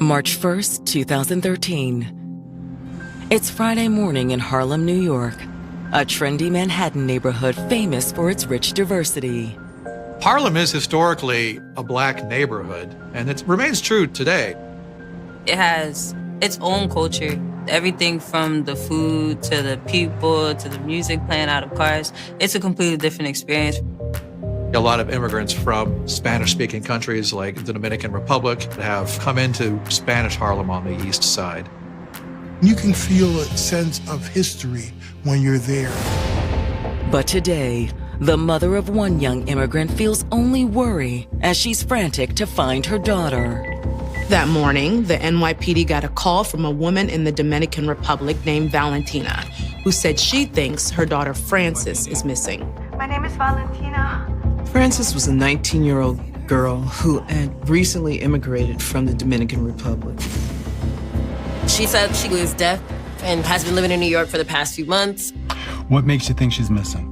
March 1st, 2013. It's Friday morning in Harlem, New York, a trendy Manhattan neighborhood famous for its rich diversity. Harlem is historically a Black neighborhood, and it remains true today. It has its own culture. Everything from the food to the people to the music playing out of cars. It's a completely different experience. A lot of immigrants from Spanish-speaking countries like the Dominican Republic have come into Spanish Harlem on the east side. You can feel a sense of history when you're there. But today, the mother of one young immigrant feels only worry as she's frantic to find her daughter. That morning, the NYPD got a call from a woman in the Dominican Republic named Valentina, who said she thinks her daughter Frances is missing. My name is Valentina. Frances was a 19-year-old girl who had recently immigrated from the Dominican Republic. She said she was deaf and has been living in New York for the past few months. What makes you think she's missing?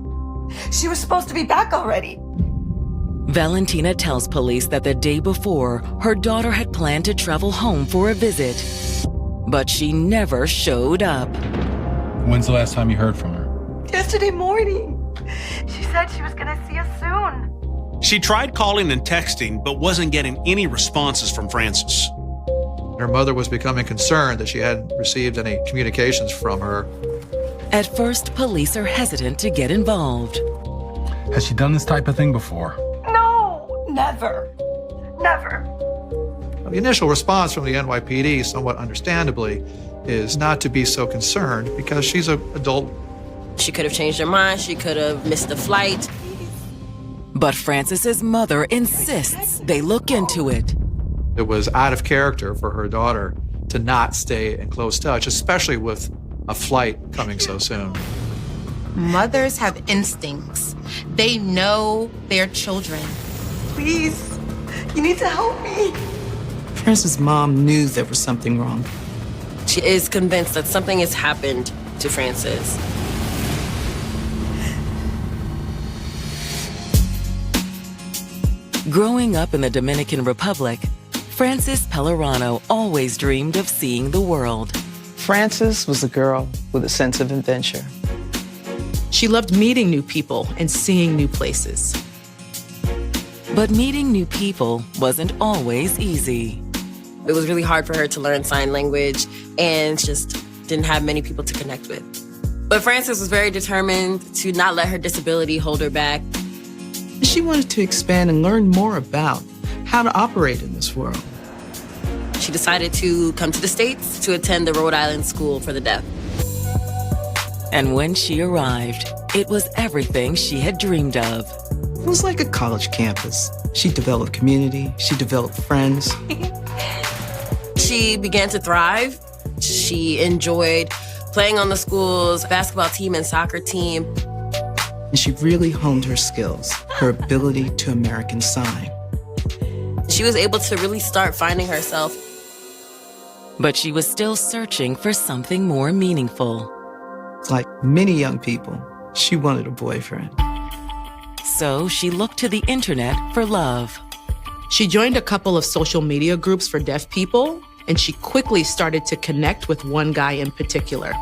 She was supposed to be back already. Valentina tells police that the day before, her daughter had planned to travel home for a visit, but she never showed up. When's the last time you heard from her? Yesterday morning. She said she was gonna see us soon. She tried calling and texting, but wasn't getting any responses from Frances. Her mother was becoming concerned that she hadn't received any communications from her. At first, police are hesitant to get involved. Has she done this type of thing before? No, never. Never. The initial response from the NYPD, somewhat understandably, is not to be so concerned because she's an adult. She could have changed her mind. She could have missed the flight. But Frances's mother insists they look into it. It was out of character for her daughter to not stay in close touch, especially with a flight coming so soon. Mothers have instincts. They know their children. Please, you need to help me. Frances' mom knew there was something wrong. She is convinced that something has happened to Frances. Growing up in the Dominican Republic, Frances Pellerano always dreamed of seeing the world. Frances was a girl with a sense of adventure. She loved meeting new people and seeing new places. But meeting new people wasn't always easy. It was really hard for her to learn sign language and just didn't have many people to connect with. But Frances was very determined to not let her disability hold her back. She wanted to expand and learn more about how to operate in this world. She decided to come to the States to attend the Rhode Island School for the Deaf. And when she arrived, it was everything she had dreamed of. It was like a college campus. She developed community, she developed friends. She began to thrive. She enjoyed playing on the school's basketball team and soccer team. And she really honed her skills, her ability to American Sign. She was able to really start finding herself. But she was still searching for something more meaningful. Like many young people, she wanted a boyfriend. So she looked to the internet for love. She joined a couple of social media groups for deaf people, and she quickly started to connect with one guy in particular.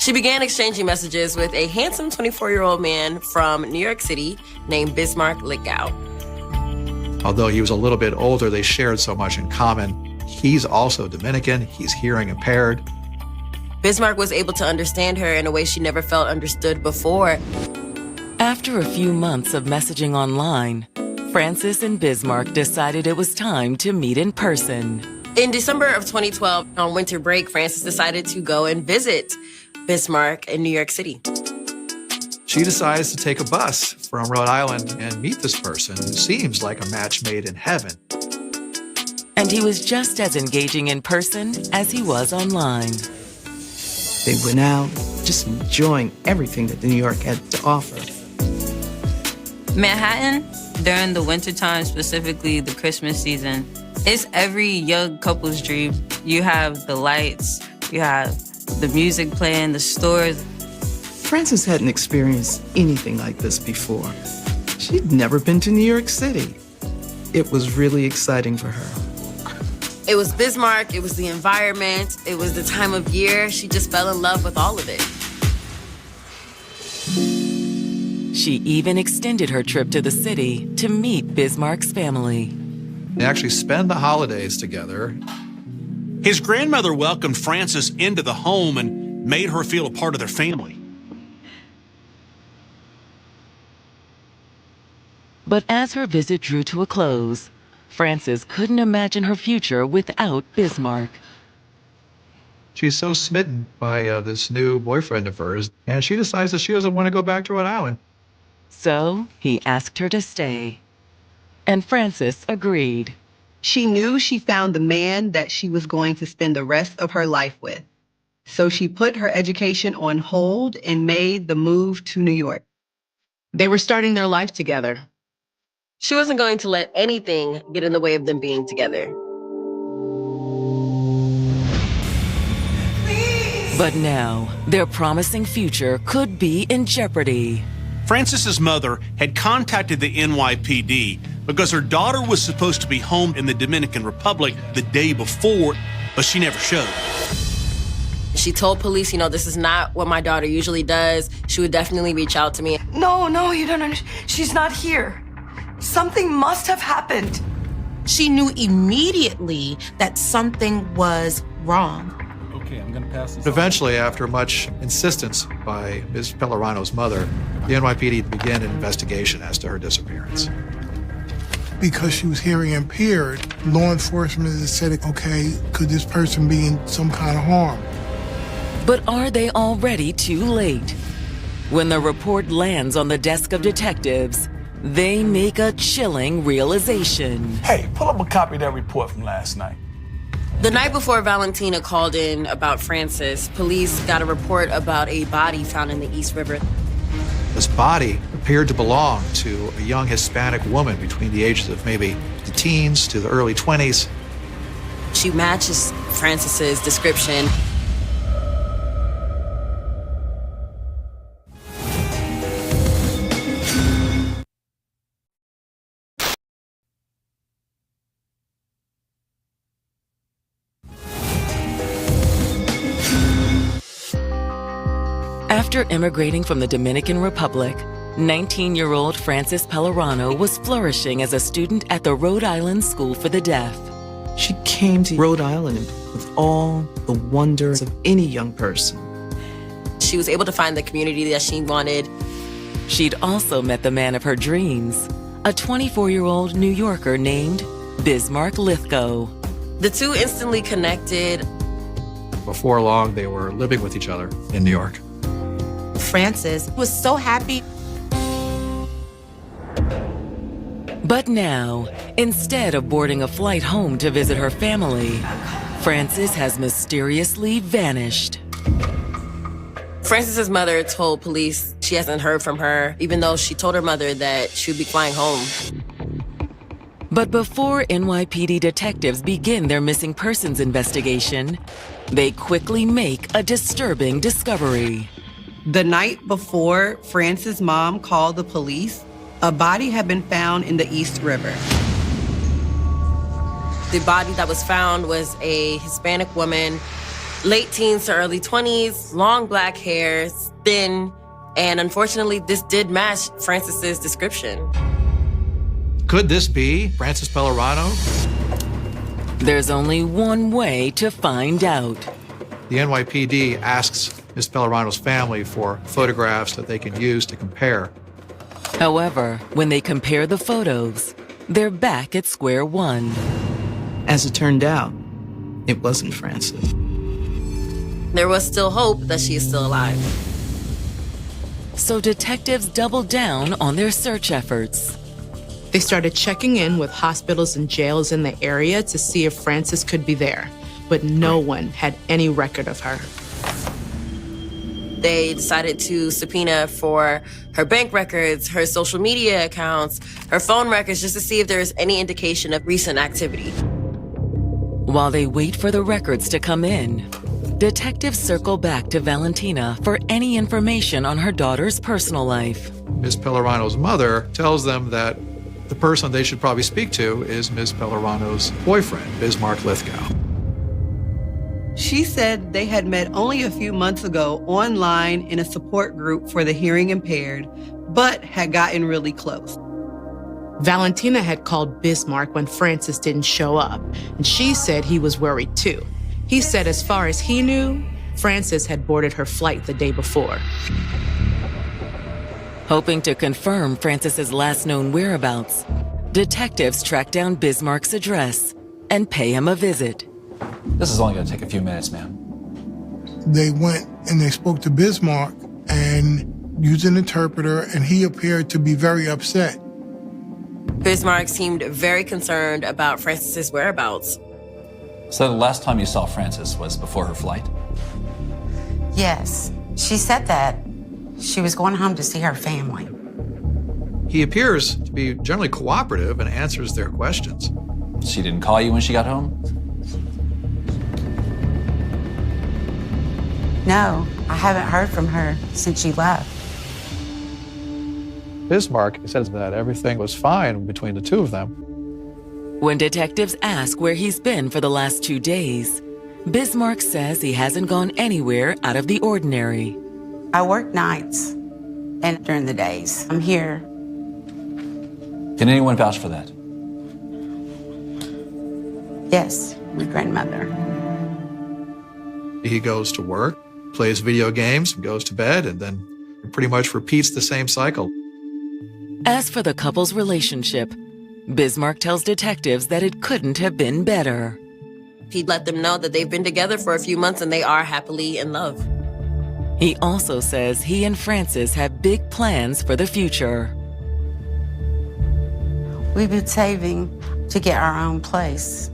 She began exchanging messages with a handsome 24-year-old man from New York City named Bismarck Litgau. Although he was a little bit older, they shared so much in common. He's also Dominican, he's hearing impaired. Bismarck was able to understand her in a way she never felt understood before. After a few months of messaging online, Frances and Bismarck decided it was time to meet in person. In December of 2012, on winter break, Frances decided to go and visit Bismarck in New York City. She decides to take a bus from Rhode Island and meet this person who seems like a match made in heaven. And he was just as engaging in person as he was online. They went out, just enjoying everything that New York had to offer. Manhattan, during the wintertime, specifically the Christmas season, it's every young couple's dream. You have the lights, you have the music playing, the stores. Frances hadn't experienced anything like this before. She'd never been to New York City. It was really exciting for her. It was Bismarck, it was the environment, it was the time of year. She just fell in love with all of it. She even extended her trip to the city to meet Bismarck's family. They actually spend the holidays together. His grandmother welcomed Frances into the home and made her feel a part of their family. But as her visit drew to a close, Frances couldn't imagine her future without Bismarck. She's so smitten by this new boyfriend of hers, and she decides that she doesn't want to go back to Rhode Island. So he asked her to stay. And Frances agreed. She knew she found the man that she was going to spend the rest of her life with. So she put her education on hold and made the move to New York. They were starting their life together. She wasn't going to let anything get in the way of them being together. But now, their promising future could be in jeopardy. Frances's mother had contacted the NYPD because her daughter was supposed to be home in the Dominican Republic the day before, but she never showed. She told police, this is not what my daughter usually does. She would definitely reach out to me. No, you don't understand. She's not here. Something must have happened. She knew immediately that something was wrong. Okay, I'm gonna pass this. Eventually, after much insistence by Ms. Pellerano's mother, the NYPD began an investigation as to her disappearance. Because she was hearing impaired, law enforcement has said, okay, could this person be in some kind of harm? But are they already too late? When the report lands on the desk of detectives, they make a chilling realization. Hey, pull up a copy of that report from last night. The night before Valentina called in about Frances, police got a report about a body found in the East River. This body appeared to belong to a young Hispanic woman between the ages of maybe the teens to the early 20s. She matches Frances's description. After immigrating from the Dominican Republic, 19-year-old Frances Pellerano was flourishing as a student at the Rhode Island School for the Deaf. She came to Rhode Island with all the wonders of any young person. She was able to find the community that she wanted. She'd also met the man of her dreams, a 24-year-old New Yorker named Bismarck Lithgow. The two instantly connected. Before long, they were living with each other in New York. Frances was so happy. But now, instead of boarding a flight home to visit her family, Frances has mysteriously vanished. Frances's mother told police she hasn't heard from her, even though she told her mother that she would be flying home. But before NYPD detectives begin their missing persons investigation, they quickly make a disturbing discovery. The night before Frances' mom called the police, a body had been found in the East River. The body that was found was a Hispanic woman, late teens to early 20s, long black hair, thin, and unfortunately, this did match Frances's description. Could this be Frances Pellerano? There's only one way to find out. The NYPD asks Ms. Pellerano's family for photographs that they can use to compare. However, when they compare the photos, they're back at square one. As it turned out, it wasn't Frances. There was still hope that she is still alive. So detectives doubled down on their search efforts. They started checking in with hospitals and jails in the area to see if Frances could be there, but no one had any record of her. They decided to subpoena for her bank records, her social media accounts, her phone records, just to see if there was any indication of recent activity. While they wait for the records to come in, detectives circle back to Valentina for any information on her daughter's personal life. Ms. Pellerano's mother tells them that The person they should probably speak to is Ms. Pellerano's boyfriend, Bismarck Lithgow. She said they had met only a few months ago online in a support group for the hearing impaired, but had gotten really close. Valentina had called Bismarck when Francis didn't show up, and she said he was worried too. He said as far as he knew, Francis had boarded her flight the day before. Hoping to confirm Francis's last known whereabouts, detectives track down Bismarck's address and pay him a visit. This is only going to take a few minutes, ma'am. They went and they spoke to Bismarck and used an interpreter, and he appeared to be very upset. Bismarck seemed very concerned about Francis's whereabouts. So the last time you saw Frances was before her flight? Yes, she said that. She was going home to see her family. He appears to be generally cooperative and answers their questions. She didn't call you when she got home? No, I haven't heard from her since she left. Bismarck says that everything was fine between the two of them. When detectives ask where he's been for the last 2 days, Bismarck says he hasn't gone anywhere out of the ordinary. I work nights and during the days. I'm here. Can anyone vouch for that? Yes, my grandmother. He goes to work, plays video games, goes to bed, and then pretty much repeats the same cycle. As for the couple's relationship, Bismarck tells detectives that it couldn't have been better. He let them know that they've been together for a few months and they are happily in love. He also says he and Frances have big plans for the future. We've been saving to get our own place.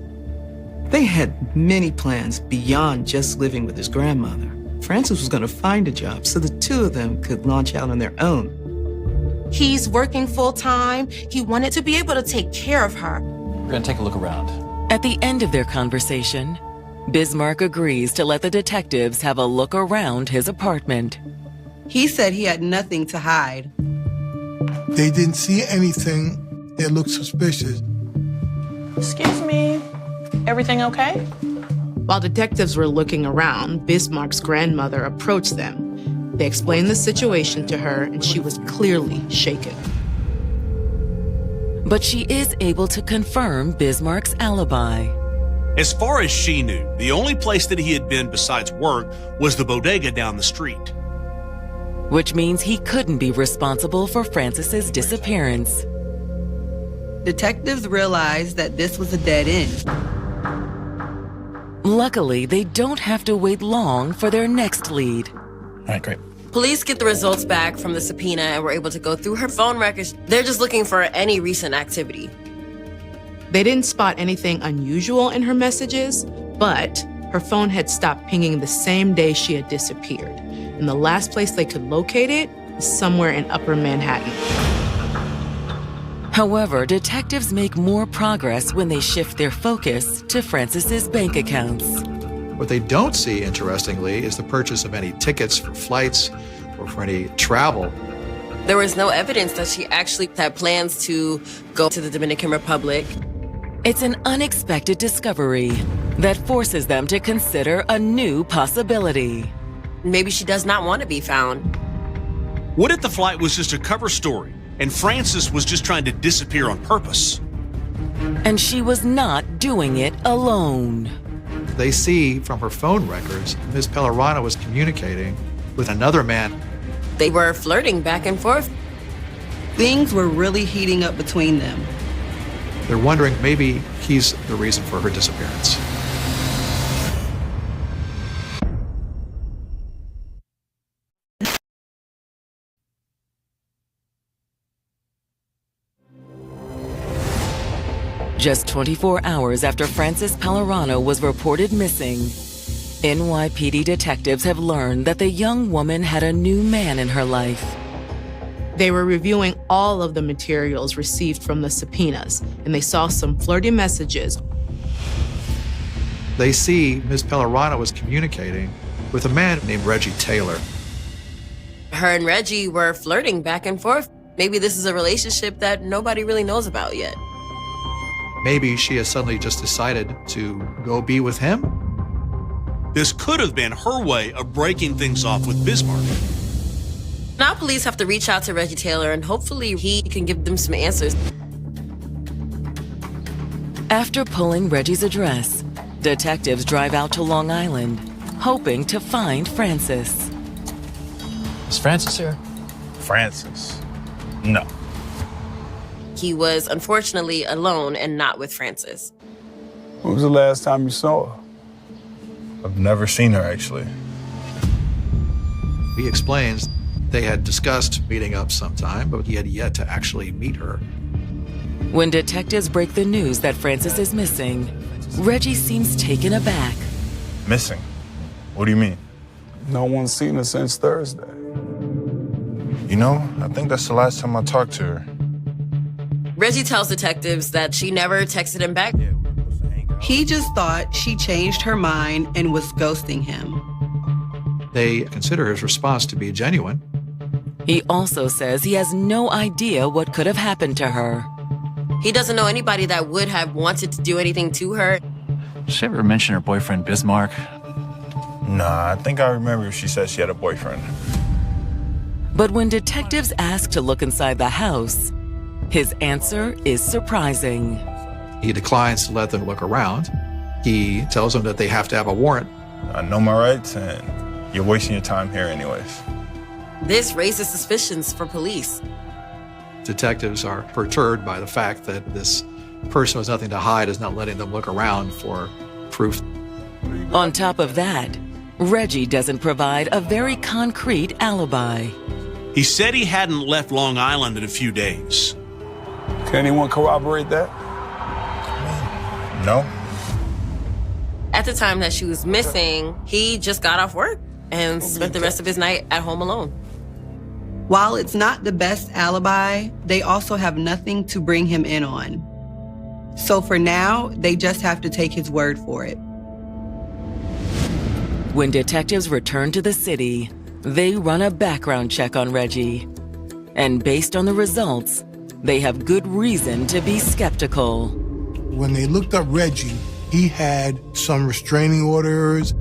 They had many plans beyond just living with his grandmother. Frances was going to find a job so the two of them could launch out on their own. He's working full-time. He wanted to be able to take care of her. We're going to take a look around. At the end of their conversation, Bismarck agrees to let the detectives have a look around his apartment. He said he had nothing to hide. They didn't see anything that looked suspicious. Excuse me, everything okay? While detectives were looking around, Bismarck's grandmother approached them. They explained the situation to her, and she was clearly shaken. But she is able to confirm Bismarck's alibi. As far as she knew, the only place that he had been besides work was the bodega down the street. Which means he couldn't be responsible for Frances's disappearance. Detectives realized that this was a dead end. Luckily, they don't have to wait long for their next lead. All right, great. Police get the results back from the subpoena and were able to go through her phone records. They're just looking for any recent activity. They didn't spot anything unusual in her messages, but her phone had stopped pinging the same day she had disappeared. And the last place they could locate it was somewhere in Upper Manhattan. However, detectives make more progress when they shift their focus to Frances's bank accounts. What they don't see, interestingly, is the purchase of any tickets for flights or for any travel. There was no evidence that she actually had plans to go to the Dominican Republic. It's an unexpected discovery that forces them to consider a new possibility. Maybe she does not want to be found. What if the flight was just a cover story and Frances was just trying to disappear on purpose? And she was not doing it alone. They see from her phone records, Ms. Pellerano was communicating with another man. They were flirting back and forth. Things were really heating up between them. They're wondering maybe he's the reason for her disappearance. Just 24 hours after Frances Pellerano was reported missing, NYPD detectives have learned that the young woman had a new man in her life. They were reviewing all of the materials received from the subpoenas, and they saw some flirty messages. They see Ms. Pellerano was communicating with a man named Reggie Taylor. Her and Reggie were flirting back and forth. Maybe this is a relationship that nobody really knows about yet. Maybe she has suddenly just decided to go be with him. This could have been her way of breaking things off with Bismarck. Now police have to reach out to Reggie Taylor and hopefully he can give them some answers. After pulling Reggie's address, detectives drive out to Long Island, hoping to find Francis. Is Francis here? Francis? No. He was unfortunately alone and not with Francis. When was the last time you saw her? I've never seen her, actually. He explains they had discussed meeting up sometime, but he had yet to actually meet her. When detectives break the news that Francis is missing, Reggie seems taken aback. Missing? What do you mean? No one's seen her since Thursday. You know, I think that's the last time I talked to her. Reggie tells detectives that she never texted him back. He just thought she changed her mind and was ghosting him. They consider his response to be genuine. He also says he has no idea what could have happened to her. He doesn't know anybody that would have wanted to do anything to her. Did she ever mention her boyfriend Bismarck? Nah, I think I remember she said she had a boyfriend. But when detectives ask to look inside the house, his answer is surprising. He declines to let them look around. He tells them that they have to have a warrant. I know my rights, and you're wasting your time here anyways. This raises suspicions for police. Detectives are perturbed by the fact that this person with nothing to hide is not letting them look around for proof. On top of that, Reggie doesn't provide a very concrete alibi. He said he hadn't left Long Island in a few days. Can anyone corroborate that? No. At the time that she was missing, he just got off work and spent the rest of his night at home alone. While it's not the best alibi, they also have nothing to bring him in on. So for now, they just have to take his word for it. When detectives return to the city, they run a background check on Reggie. And based on the results, they have good reason to be skeptical. When they looked up Reggie, he had some restraining orders.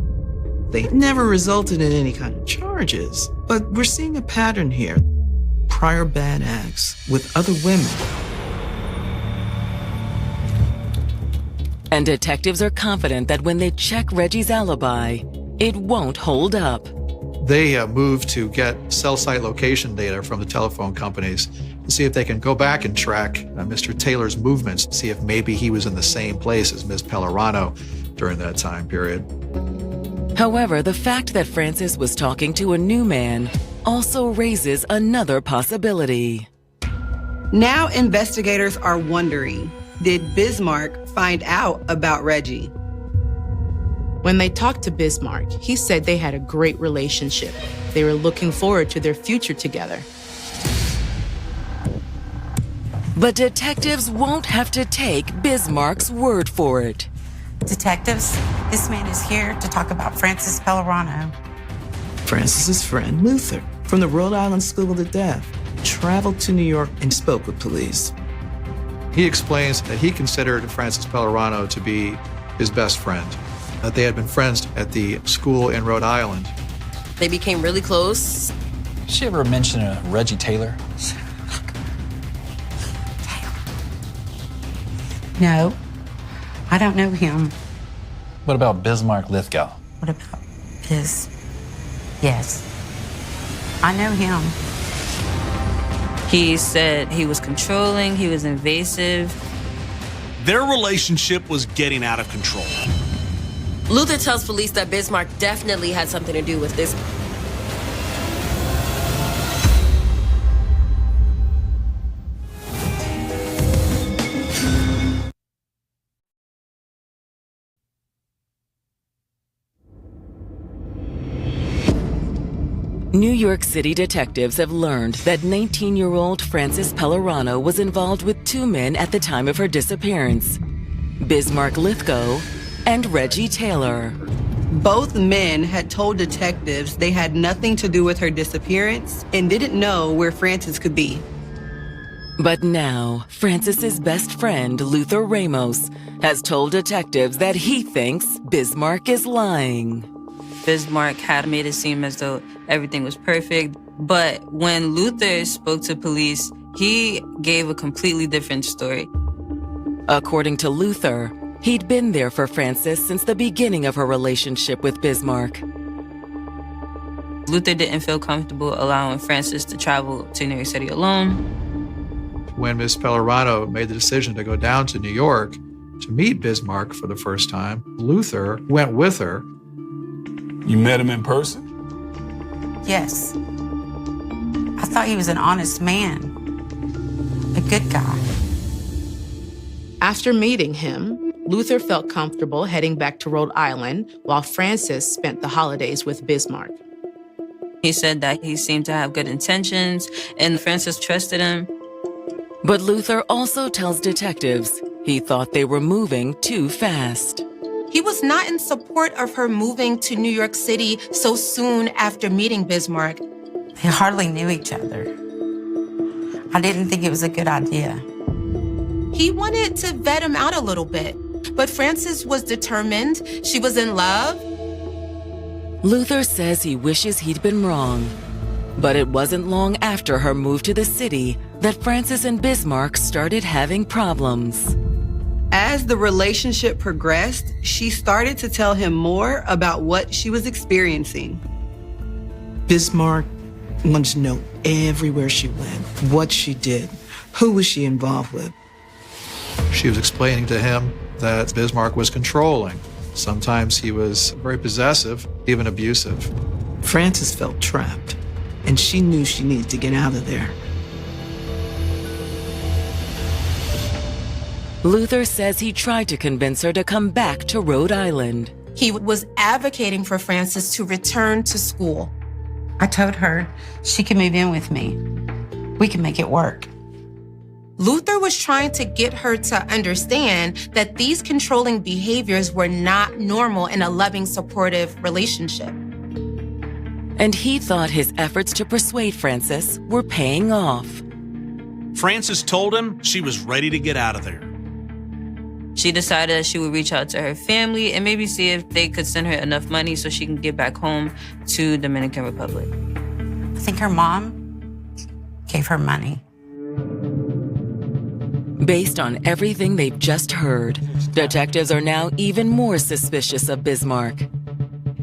They never resulted in any kind of charges, but we're seeing a pattern here. Prior bad acts with other women. And detectives are confident that when they check Reggie's alibi, it won't hold up. They move to get cell site location data from the telephone companies to see if they can go back and track Mr. Taylor's movements, see if maybe he was in the same place as Ms. Pellerano during that time period. However, the fact that Francis was talking to a new man also raises another possibility. Now investigators are wondering, did Bismarck find out about Reggie? When they talked to Bismarck, he said they had a great relationship. They were looking forward to their future together. But detectives won't have to take Bismarck's word for it. Detectives, this man is here to talk about Francis Pellerano. Francis's friend, Luther, from the Rhode Island School of the Deaf, traveled to New York and spoke with police. He explains that he considered Francis Pellerano to be his best friend, that they had been friends at the school in Rhode Island. They became really close. Did she ever mention Reggie Taylor? No, I don't know him. What about Bismarck Lithgow? What about his? Yes, I know him. He said he was controlling, he was invasive. Their relationship was getting out of control. Luther tells police that Bismarck definitely had something to do with this. New York City detectives have learned that 19-year-old Francis Pellerano was involved with two men at the time of her disappearance, Bismarck Lithgow and Reggie Taylor. Both men had told detectives they had nothing to do with her disappearance and didn't know where Francis could be. But now, Francis's best friend, Luther Ramos, has told detectives that he thinks Bismarck is lying. Bismarck had made it seem as though everything was perfect, but when Luther spoke to police, he gave a completely different story. According to Luther, he'd been there for Frances since the beginning of her relationship with Bismarck. Luther didn't feel comfortable allowing Frances to travel to New York City alone. When Ms. Pellerano made the decision to go down to New York to meet Bismarck for the first time, Luther went with her. You met him in person? Yes. I thought he was an honest man, a good guy. After meeting him, Luther felt comfortable heading back to Rhode Island while Frances spent the holidays with Bismarck. He said that he seemed to have good intentions and Frances trusted him. But Luther also tells detectives he thought they were moving too fast. He was not in support of her moving to New York City so soon after meeting Bismarck. They hardly knew each other. I didn't think it was a good idea. He wanted to vet him out a little bit, but Frances was determined. She was in love. Luther says he wishes he'd been wrong. But it wasn't long after her move to the city that Frances and Bismarck started having problems. As the relationship progressed, she started to tell him more about what she was experiencing. Bismarck wanted to know everywhere she went, what she did, who was she involved with. She was explaining to him that Bismarck was controlling. Sometimes he was very possessive, even abusive. Frances felt trapped, and she knew she needed to get out of there. Luther says he tried to convince her to come back to Rhode Island. He was advocating for Frances to return to school. I told her she can move in with me. We can make it work. Luther was trying to get her to understand that these controlling behaviors were not normal in a loving, supportive relationship. And he thought his efforts to persuade Frances were paying off. Frances told him she was ready to get out of there. She decided that she would reach out to her family and maybe see if they could send her enough money so she can get back home to Dominican Republic. I think her mom gave her money. Based on everything they've just heard, detectives are now even more suspicious of Bismarck.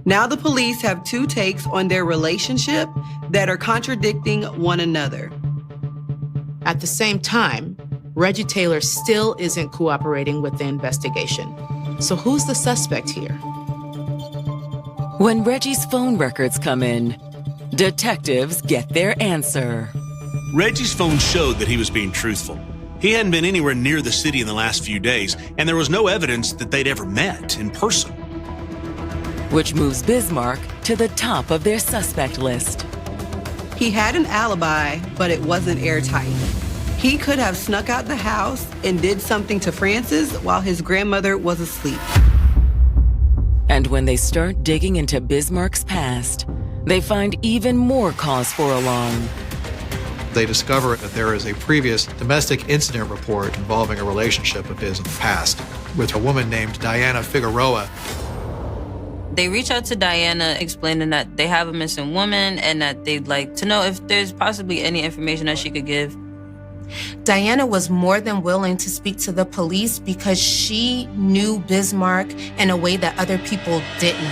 Now the police have two takes on their relationship that are contradicting one another. At the same time, Reggie Taylor still isn't cooperating with the investigation. So who's the suspect here? When Reggie's phone records come in, detectives get their answer. Reggie's phone showed that he was being truthful. He hadn't been anywhere near the city in the last few days, and there was no evidence that they'd ever met in person. Which moves Bismarck to the top of their suspect list. He had an alibi, but it wasn't airtight. He could have snuck out the house and did something to Frances while his grandmother was asleep. And when they start digging into Bismarck's past, they find even more cause for alarm. They discover that there is a previous domestic incident report involving a relationship of his in the past with a woman named Diana Figueroa. They reach out to Diana explaining that they have a missing woman and that they'd like to know if there's possibly any information that she could give. Diana was more than willing to speak to the police because she knew Bismarck in a way that other people didn't.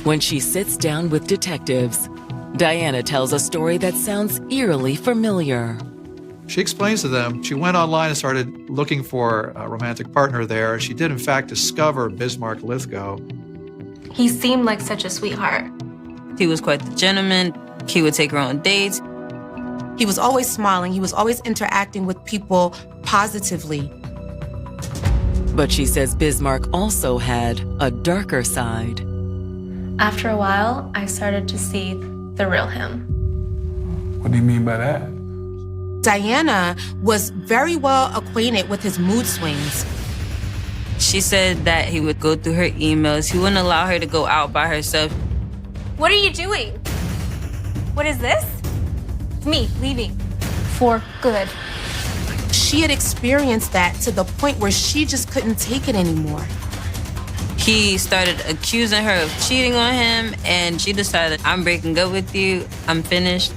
When she sits down with detectives, Diana tells a story that sounds eerily familiar. She explains to them she went online and started looking for a romantic partner there. She did, in fact, discover Bismarck Lithgow. He seemed like such a sweetheart. He was quite the gentleman. He would take her on dates. He was always smiling. He was always interacting with people positively. But she says Bismarck also had a darker side. After a while, I started to see the real him. What do you mean by that? Diana was very well acquainted with his mood swings. She said that he would go through her emails. He wouldn't allow her to go out by herself. What are you doing? What is this? It's me leaving. for good. She had experienced that to the point where she just couldn't take it anymore. He started accusing her of cheating on him, and she decided, I'm breaking up with you. I'm finished.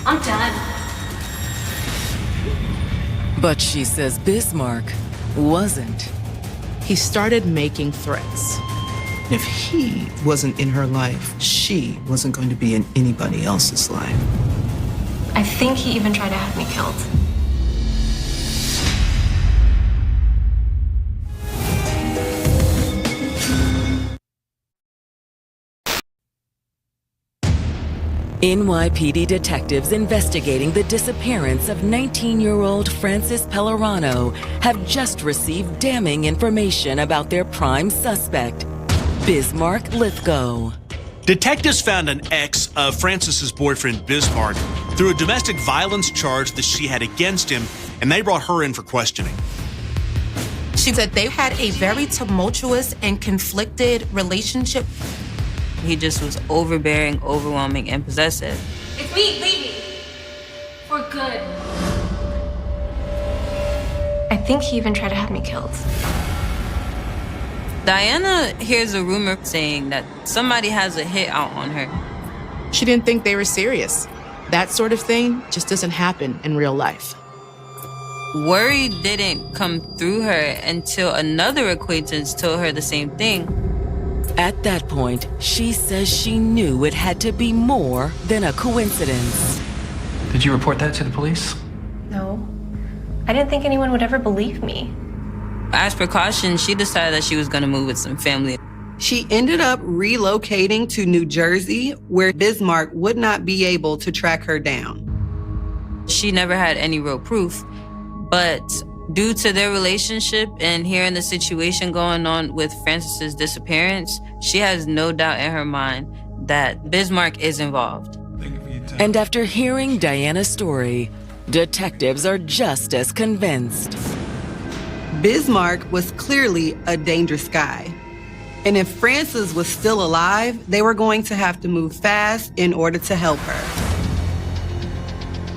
I'm done. But she says Bismarck wasn't. He started making threats. If he wasn't in her life, she wasn't going to be in anybody else's life. I think he even tried to have me killed. NYPD detectives investigating the disappearance of 19-year-old Frances Pellerano have just received damning information about their prime suspect, Bismarck Lithgow. Detectives found an ex of Frances's boyfriend, Bismarck, through a domestic violence charge that she had against him, and they brought her in for questioning. She said they had a very tumultuous and conflicted relationship. He just was overbearing, overwhelming, and possessive. It's me, leave me. For good. I think he even tried to have me killed. Diana hears a rumor saying that somebody has a hit out on her. She didn't think they were serious. That sort of thing just doesn't happen in real life. Worry didn't come through her until another acquaintance told her the same thing. At that point, she says she knew it had to be more than a coincidence. Did you report that to the police? No. I didn't think anyone would ever believe me. As precaution, she decided that she was going to move with some family. She ended up relocating to New Jersey, where Bismarck would not be able to track her down. She never had any real proof, but due to their relationship and hearing the situation going on with Frances's disappearance, she has no doubt in her mind that Bismarck is involved. And after hearing Diana's story, detectives are just as convinced. Bismarck was clearly a dangerous guy. And if Frances was still alive, they were going to have to move fast in order to help her.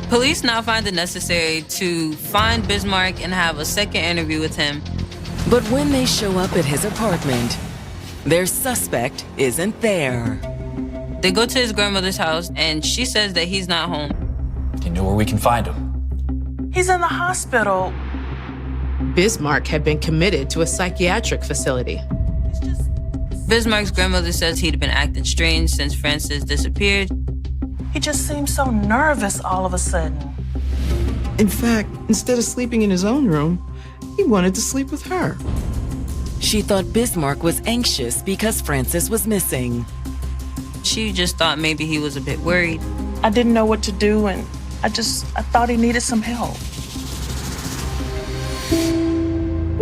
Police now find it necessary to find Bismarck and have a second interview with him. But when they show up at his apartment, their suspect isn't there. They go to his grandmother's house, and she says that he's not home. Do you know where we can find him? He's in the hospital. Bismarck had been committed to a psychiatric facility. Bismarck's grandmother says he'd been acting strange since Frances disappeared. He just seems so nervous all of a sudden. In fact, instead of sleeping in his own room, he wanted to sleep with her. She thought Bismarck was anxious because Frances was missing. She just thought maybe he was a bit worried. I didn't know what to do, and I thought he needed some help.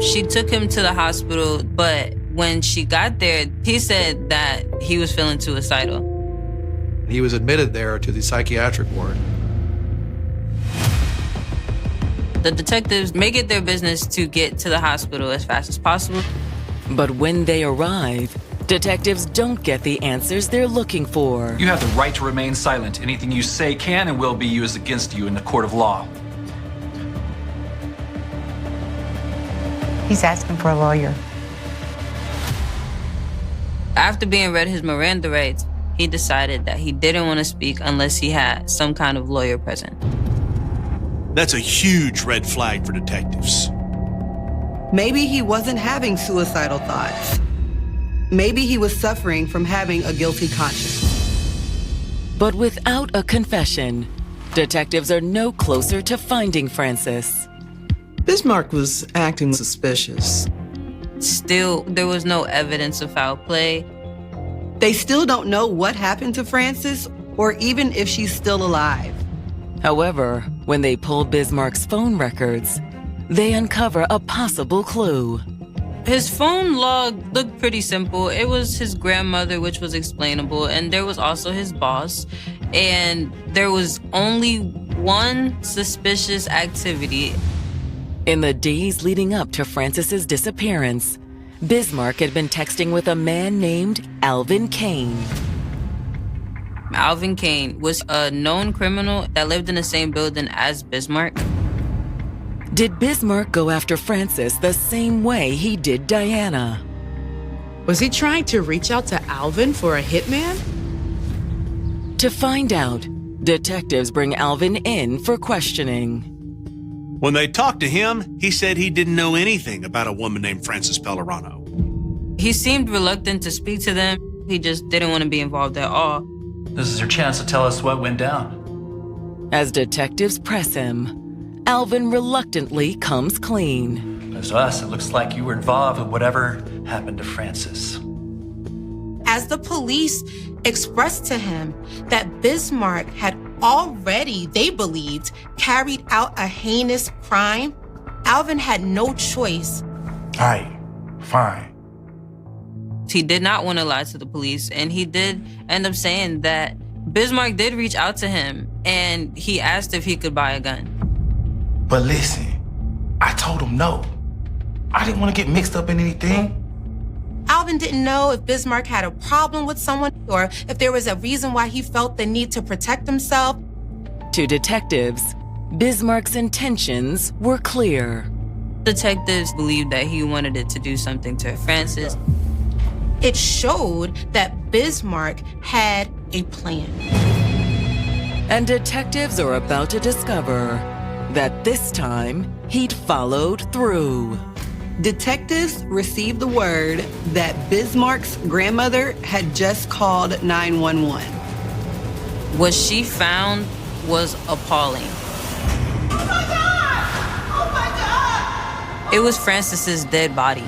She took him to the hospital, but when she got there, he said that he was feeling suicidal. He was admitted there to the psychiatric ward. The detectives make it their business to get to the hospital as fast as possible. But when they arrive, detectives don't get the answers they're looking for. You have the right to remain silent. Anything you say can and will be used against you in the court of law. He's asking for a lawyer. After being read his Miranda rights, he decided that he didn't want to speak unless he had some kind of lawyer present. That's a huge red flag for detectives. Maybe he wasn't having suicidal thoughts. Maybe he was suffering from having a guilty conscience. But without a confession, detectives are no closer to finding Frances. Bismarck was acting suspicious. Still, there was no evidence of foul play. They still don't know what happened to Frances or even if she's still alive. However, when they pull Bismarck's phone records, they uncover a possible clue. His phone log looked pretty simple. It was his grandmother, which was explainable, and there was also his boss. And there was only one suspicious activity. In the days leading up to Frances's disappearance, Bismarck had been texting with a man named Alvin Kane. Alvin Kane was a known criminal that lived in the same building as Bismarck. Did Bismarck go after Frances the same way he did Diana? Was he trying to reach out to Alvin for a hitman? To find out, detectives bring Alvin in for questioning. When they talked to him, he said he didn't know anything about a woman named Frances Pellerano. He seemed reluctant to speak to them. He just didn't want to be involved at all. This is your chance to tell us what went down. As detectives press him, Alvin reluctantly comes clean. To us, it looks like you were involved with whatever happened to Frances. As the police expressed to him that Bismarck had already, they believed, carried out a heinous crime, Alvin had no choice. All right, fine. He did not want to lie to the police, and he did end up saying that Bismarck did reach out to him, and he asked if he could buy a gun. But listen, I told him no. I didn't want to get mixed up in anything. Alvin didn't know if Bismarck had a problem with someone or if there was a reason why he felt the need to protect himself. To detectives, Bismarck's intentions were clear. Detectives believed that he wanted it to do something to Frances. It showed that Bismarck had a plan. And detectives are about to discover that this time he'd followed through. Detectives received the word that Bismarck's grandmother had just called 911. What she found was appalling. Oh my God! Oh my God! It was Frances's dead body.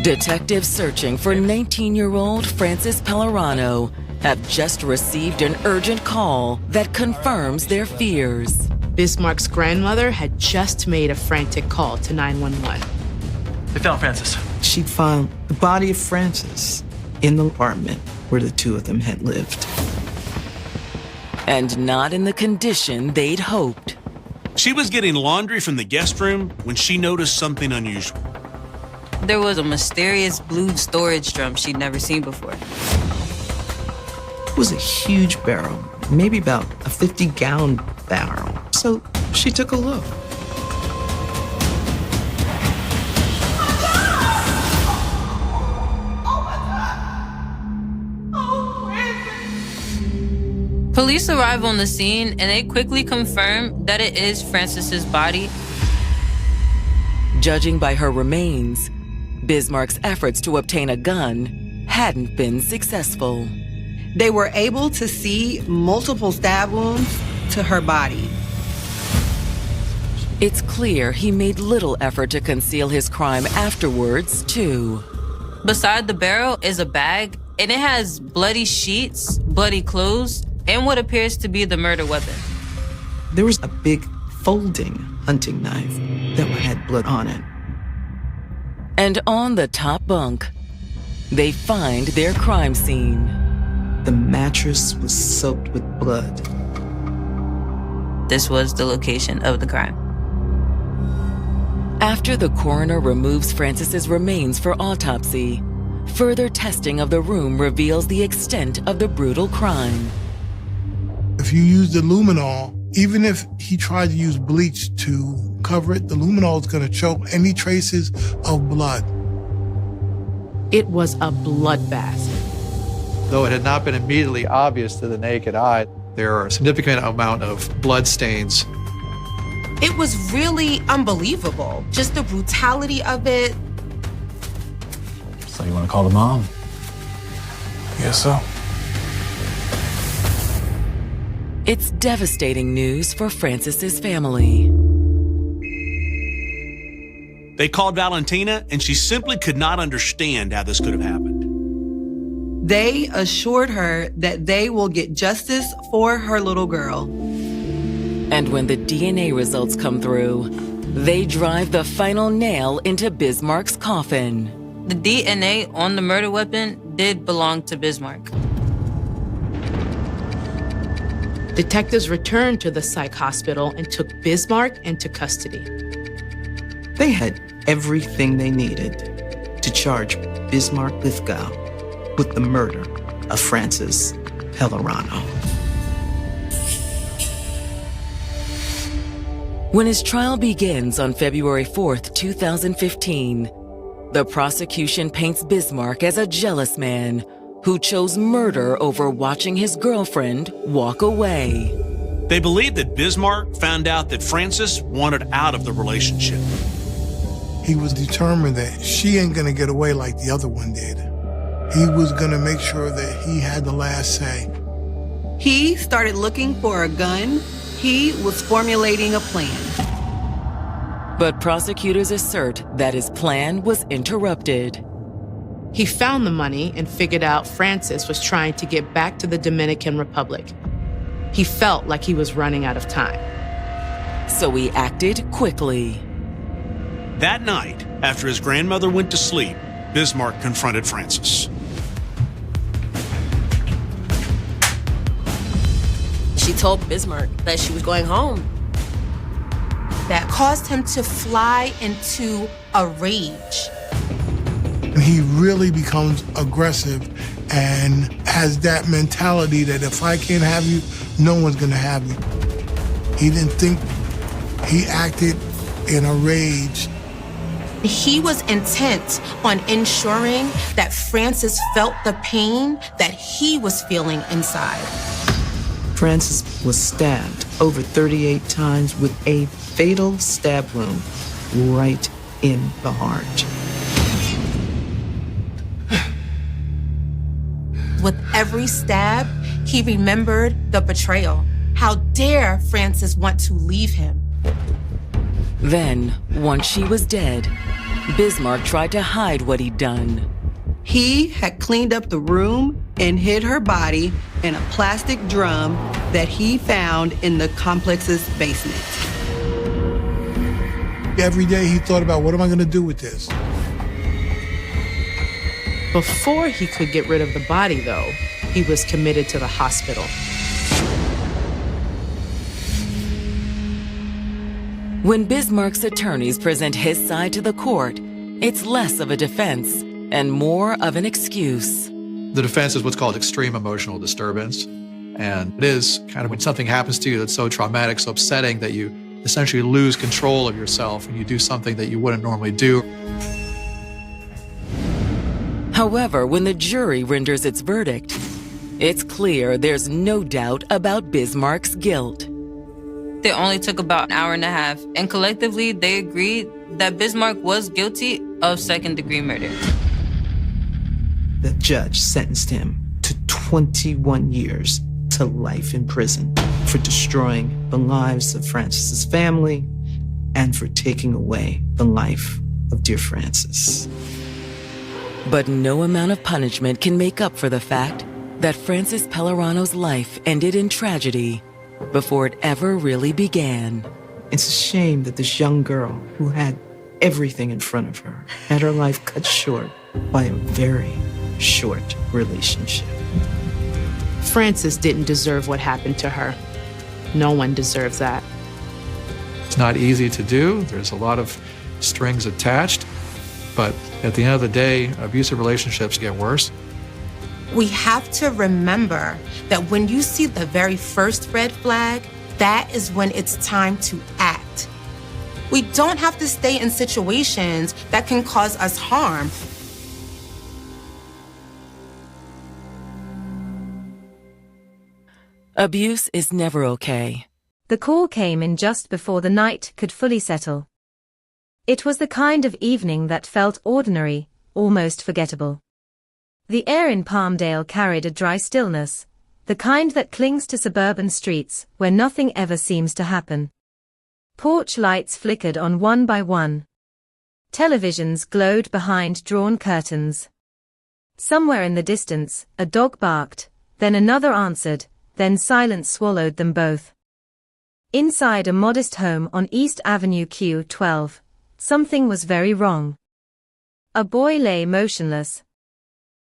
Detectives searching for 19-year-old Frances Pellerano have just received an urgent call that confirms their fears. Bismarck's grandmother had just made a frantic call to 911. They found Frances. She'd found the body of Frances in the apartment where the two of them had lived. And not in the condition they'd hoped. She was getting laundry from the guest room when she noticed something unusual. There was a mysterious blue storage drum she'd never seen before. It was a huge barrel, maybe about a 50-gallon barrel. So she took a look. Police arrive on the scene and they quickly confirm that it is Frances's body. Judging by her remains, Bismarck's efforts to obtain a gun hadn't been successful. They were able to see multiple stab wounds to her body. It's clear he made little effort to conceal his crime afterwards, too. Beside the barrel is a bag, and it has bloody sheets, bloody clothes, and what appears to be the murder weapon. There was a big folding hunting knife that had blood on it. And on the top bunk, they find their crime scene. The mattress was soaked with blood. This was the location of the crime. After the coroner removes Frances's remains for autopsy, further testing of the room reveals the extent of the brutal crime. If you use the luminol, even if he tried to use bleach to cover it, the luminol is going to show any traces of blood. It was a bloodbath. Though it had not been immediately obvious to the naked eye, there are a significant amount of blood stains. It was really unbelievable. Just the brutality of it. So you want to call the mom? Yes, so. It's devastating news for Frances's family. They called Valentina, and she simply could not understand how this could have happened. They assured her that they will get justice for her little girl. And when the DNA results come through, they drive the final nail into Bismarck's coffin. The DNA on the murder weapon did belong to Bismarck. Detectives returned to the psych hospital and took Bismarck into custody. They had everything they needed to charge Bismarck Lithgow with the murder of Frances Pellerano. When his trial begins on February 4th, 2015, the prosecution paints Bismarck as a jealous man who chose murder over watching his girlfriend walk away. They believe that Bismarck found out that Frances wanted out of the relationship. He was determined that she ain't gonna get away like the other one did. He was gonna make sure that he had the last say. He started looking for a gun. He was formulating a plan. But prosecutors assert that his plan was interrupted. He found the money and figured out Frances was trying to get back to the Dominican Republic. He felt like he was running out of time. So he acted quickly. That night, after his grandmother went to sleep, Bismarck confronted Frances. She told Bismarck that she was going home. That caused him to fly into a rage. He really becomes aggressive and has that mentality that if I can't have you, no one's gonna have you. He didn't think, he acted in a rage. He was intent on ensuring that Frances felt the pain that he was feeling inside. Frances was stabbed over 38 times with a fatal stab wound right in the heart. With every stab, he remembered the betrayal. How dare Frances want to leave him? Then, once she was dead, Bismarck tried to hide what he'd done. He had cleaned up the room and hid her body in a plastic drum that he found in the complex's basement. Every day he thought about, what am I gonna do with this? Before he could get rid of the body, though, he was committed to the hospital. When Bismarck's attorneys present his side to the court, it's less of a defense and more of an excuse. The defense is what's called extreme emotional disturbance. And it is kind of when something happens to you that's so traumatic, so upsetting that you essentially lose control of yourself and you do something that you wouldn't normally do. However, when the jury renders its verdict, it's clear there's no doubt about Bismarck's guilt. They only took about an hour and a half, and collectively they agreed that Bismarck was guilty of second-degree murder. The judge sentenced him to 21 years to life in prison for destroying the lives of Frances's family and for taking away the life of dear Frances. But no amount of punishment can make up for the fact that Frances Pellerano's life ended in tragedy before it ever really began. It's a shame that this young girl who had everything in front of her had her life cut short by a very short relationship. Frances didn't deserve what happened to her. No one deserves that. It's not easy to do. There's a lot of strings attached. But at the end of the day, abusive relationships get worse. We have to remember that when you see the very first red flag, that is when it's time to act. We don't have to stay in situations that can cause us harm. Abuse is never okay. The call came in just before the night could fully settle. It was the kind of evening that felt ordinary, almost forgettable. The air in Palmdale carried a dry stillness, the kind that clings to suburban streets where nothing ever seems to happen. Porch lights flickered on one by one. Televisions glowed behind drawn curtains. Somewhere in the distance, a dog barked, then another answered, then silence swallowed them both. Inside a modest home on East Avenue Q12, something was very wrong. A boy lay motionless.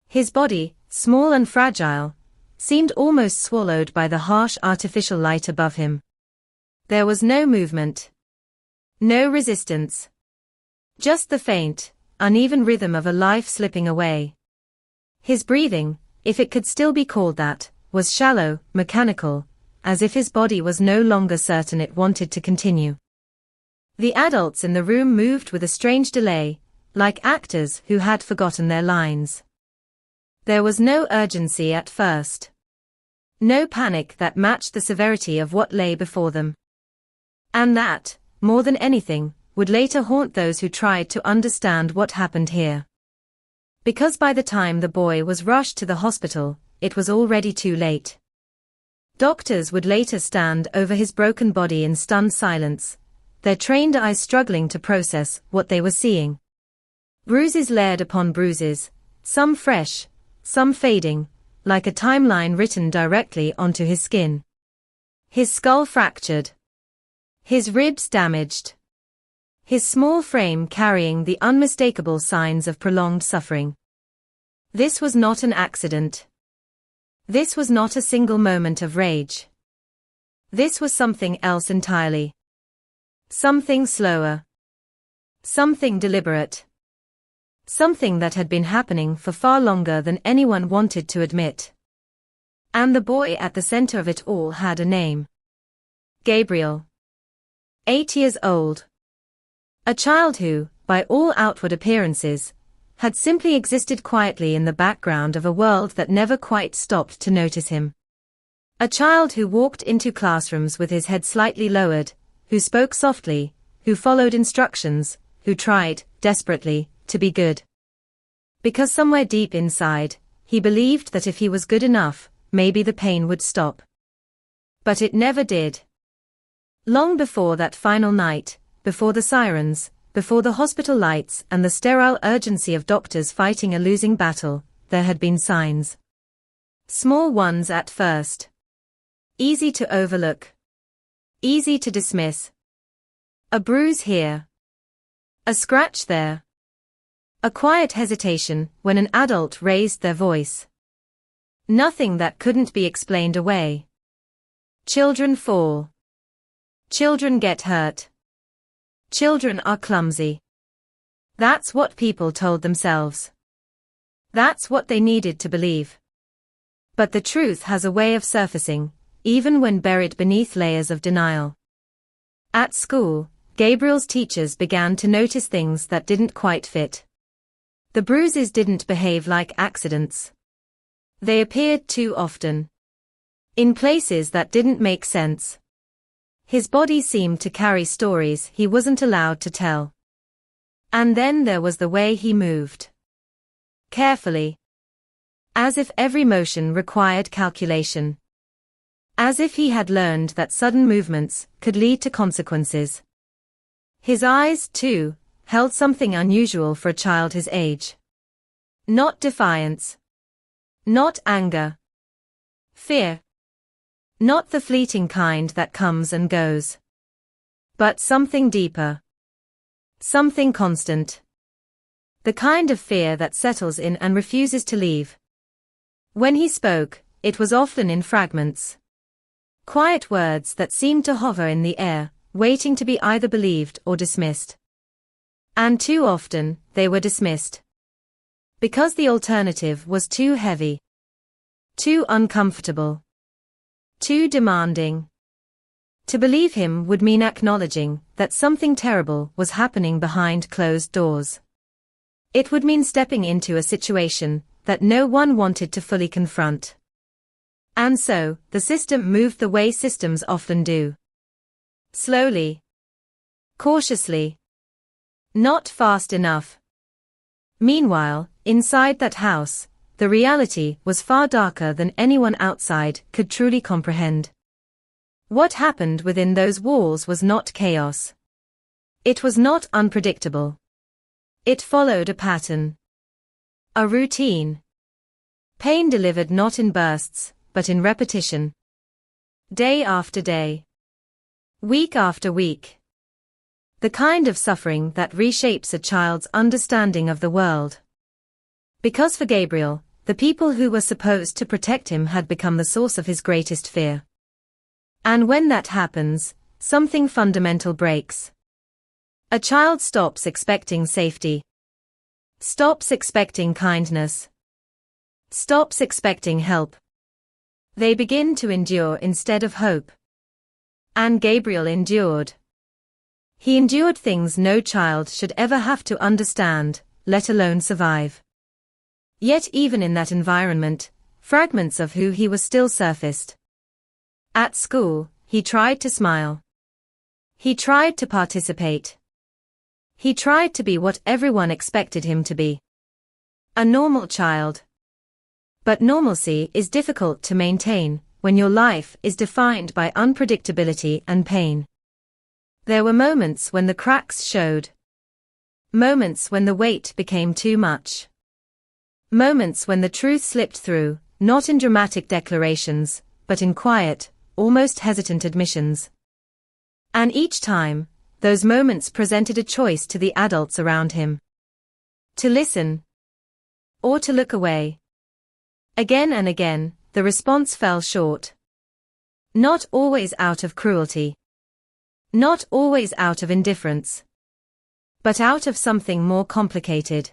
His body, small and fragile, seemed almost swallowed by the harsh artificial light above him. There was no movement. No resistance. Just the faint, uneven rhythm of a life slipping away. His breathing, if it could still be called that, was shallow, mechanical, as if his body was no longer certain it wanted to continue. The adults in the room moved with a strange delay, like actors who had forgotten their lines. There was no urgency at first. No panic that matched the severity of what lay before them. And that, more than anything, would later haunt those who tried to understand what happened here. Because by the time the boy was rushed to the hospital, it was already too late. Doctors would later stand over his broken body in stunned silence, their trained eyes struggling to process what they were seeing. Bruises layered upon bruises, some fresh, some fading, like a timeline written directly onto his skin. His skull fractured. His ribs damaged. His small frame carrying the unmistakable signs of prolonged suffering. This was not an accident. This was not a single moment of rage. This was something else entirely. Something slower. Something deliberate. Something that had been happening for far longer than anyone wanted to admit. And the boy at the center of it all had a name. Gabriel. 8 years old. A child who, by all outward appearances, had simply existed quietly in the background of a world that never quite stopped to notice him. A child who walked into classrooms with his head slightly lowered, who spoke softly, who followed instructions, who tried, desperately, to be good. Because somewhere deep inside, he believed that if he was good enough, maybe the pain would stop. But it never did. Long before that final night, before the sirens, before the hospital lights and the sterile urgency of doctors fighting a losing battle, there had been signs. Small ones at first. Easy to overlook. Easy to dismiss. A bruise here. A scratch there. A quiet hesitation when an adult raised their voice. Nothing that couldn't be explained away. Children fall. Children get hurt. Children are clumsy. That's what people told themselves. That's what they needed to believe. But the truth has a way of surfacing, even when buried beneath layers of denial. At school, Gabriel's teachers began to notice things that didn't quite fit. The bruises didn't behave like accidents. They appeared too often. In places that didn't make sense. His body seemed to carry stories he wasn't allowed to tell. And then there was the way he moved. Carefully. As if every motion required calculation. As if he had learned that sudden movements could lead to consequences. His eyes, too, held something unusual for a child his age. Not defiance. Not anger. Fear. Not the fleeting kind that comes and goes. But something deeper. Something constant. The kind of fear that settles in and refuses to leave. When he spoke, it was often in fragments. Quiet words that seemed to hover in the air, waiting to be either believed or dismissed. And too often, they were dismissed. Because the alternative was too heavy. Too uncomfortable. Too demanding. To believe him would mean acknowledging that something terrible was happening behind closed doors. It would mean stepping into a situation that no one wanted to fully confront. And so, the system moved the way systems often do. Slowly. Cautiously. Not fast enough. Meanwhile, inside that house, the reality was far darker than anyone outside could truly comprehend. What happened within those walls was not chaos. It was not unpredictable. It followed a pattern. A routine. Pain delivered not in bursts, but in repetition. Day after day. Week after week. The kind of suffering that reshapes a child's understanding of the world. Because for Gabriel, The people who were supposed to protect him had become the source of his greatest fear. And when that happens, something fundamental breaks. A child stops expecting safety. Stops expecting kindness. Stops expecting help. They begin to endure instead of hope. And Gabriel endured. He endured things no child should ever have to understand, let alone survive. Yet even in that environment, fragments of who he was still surfaced. At school, he tried to smile. He tried to participate. He tried to be what everyone expected him to be. A normal child. But normalcy is difficult to maintain when your life is defined by unpredictability and pain. There were moments when the cracks showed. Moments when the weight became too much. Moments when the truth slipped through, not in dramatic declarations, but in quiet, almost hesitant admissions. And each time, those moments presented a choice to the adults around him. To listen. Or to look away. Again and again, the response fell short. Not always out of cruelty. Not always out of indifference. But out of something more complicated.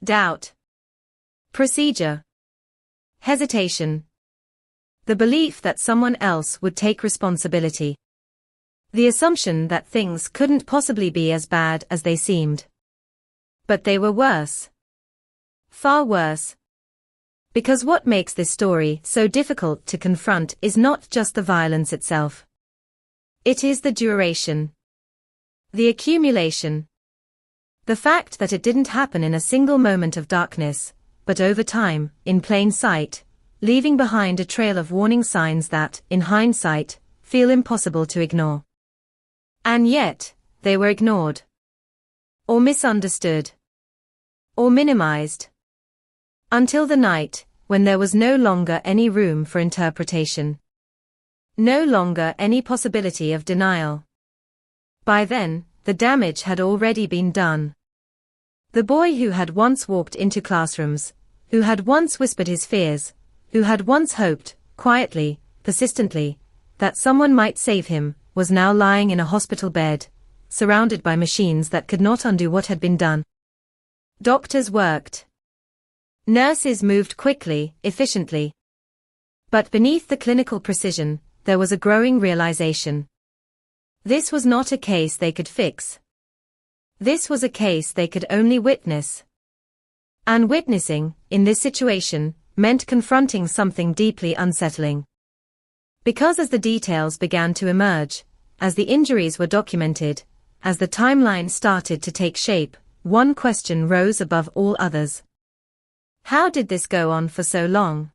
Doubt. Procedure. Hesitation. The belief that someone else would take responsibility. The assumption that things couldn't possibly be as bad as they seemed. But they were worse. Far worse. Because what makes this story so difficult to confront is not just the violence itself. It is the duration. The accumulation. The fact that it didn't happen in a single moment of darkness, but over time, in plain sight, leaving behind a trail of warning signs that, in hindsight, feel impossible to ignore. And yet, they were ignored. Or misunderstood. Or minimized. Until the night, when there was no longer any room for interpretation. No longer any possibility of denial. By then, the damage had already been done. The boy who had once walked into classrooms, who had once whispered his fears, who had once hoped, quietly, persistently, that someone might save him, was now lying in a hospital bed, surrounded by machines that could not undo what had been done. Doctors worked. Nurses moved quickly, efficiently. But beneath the clinical precision, there was a growing realization. This was not a case they could fix. This was a case they could only witness. And witnessing, in this situation, meant confronting something deeply unsettling. Because as the details began to emerge, as the injuries were documented, as the timeline started to take shape, one question rose above all others. How did this go on for so long?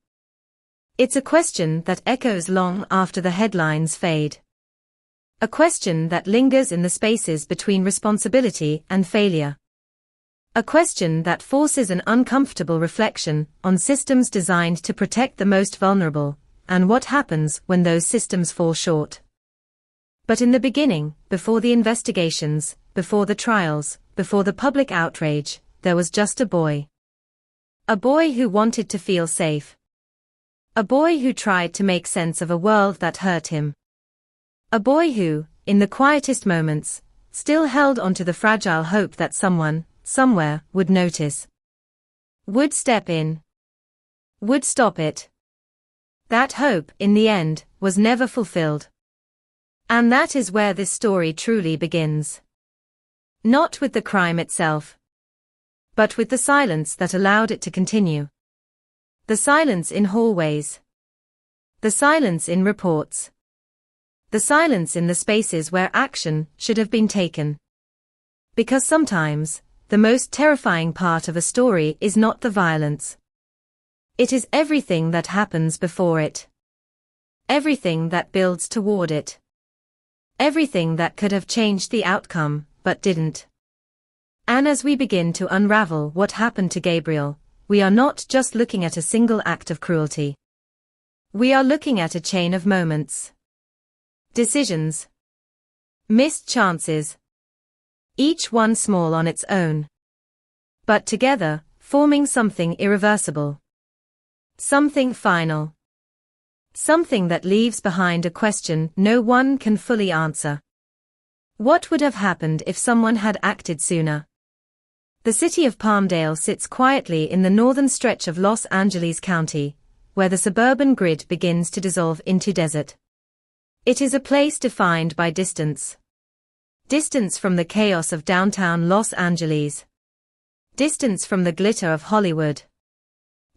It's a question that echoes long after the headlines fade. A question that lingers in the spaces between responsibility and failure. A question that forces an uncomfortable reflection on systems designed to protect the most vulnerable, and what happens when those systems fall short. But in the beginning, before the investigations, before the trials, before the public outrage, there was just a boy. A boy who wanted to feel safe. A boy who tried to make sense of a world that hurt him. A boy who, in the quietest moments, still held onto the fragile hope that someone, somewhere, would notice. Would step in. Would stop it. That hope, in the end, was never fulfilled. And that is where this story truly begins. Not with the crime itself, but with the silence that allowed it to continue. The silence in hallways. The silence in reports. The silence in the spaces where action should have been taken. Because sometimes, the most terrifying part of a story is not the violence. It is everything that happens before it. Everything that builds toward it. Everything that could have changed the outcome, but didn't. And as we begin to unravel what happened to Gabriel, we are not just looking at a single act of cruelty. We are looking at a chain of moments. Decisions. Missed chances. Each one small on its own. But together, forming something irreversible. Something final. Something that leaves behind a question no one can fully answer. What would have happened if someone had acted sooner? The city of Palmdale sits quietly in the northern stretch of Los Angeles County, where the suburban grid begins to dissolve into desert. It is a place defined by distance. Distance from the chaos of downtown Los Angeles. Distance from the glitter of Hollywood.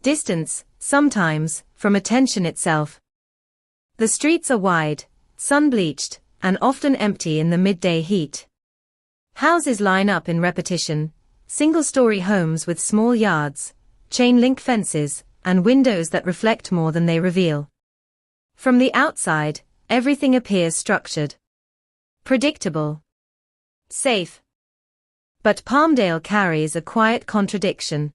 Distance, sometimes, from attention itself. The streets are wide, sun-bleached, and often empty in the midday heat. Houses line up in repetition, single-story homes with small yards, chain-link fences, and windows that reflect more than they reveal. From the outside, everything appears structured. Predictable. Safe. But Palmdale carries a quiet contradiction.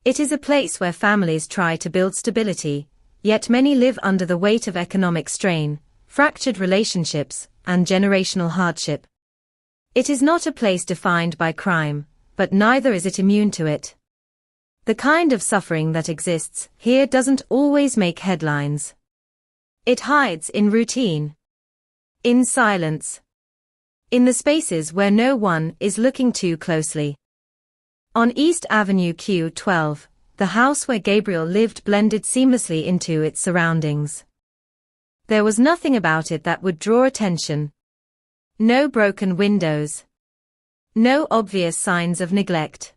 It is a place where families try to build stability, yet many live under the weight of economic strain, fractured relationships, and generational hardship. It is not a place defined by crime, but neither is it immune to it. The kind of suffering that exists here doesn't always make headlines. It hides in routine. In silence. In the spaces where no one is looking too closely. On East Avenue Q12, the house where Gabriel lived blended seamlessly into its surroundings. There was nothing about it that would draw attention. No broken windows. No obvious signs of neglect.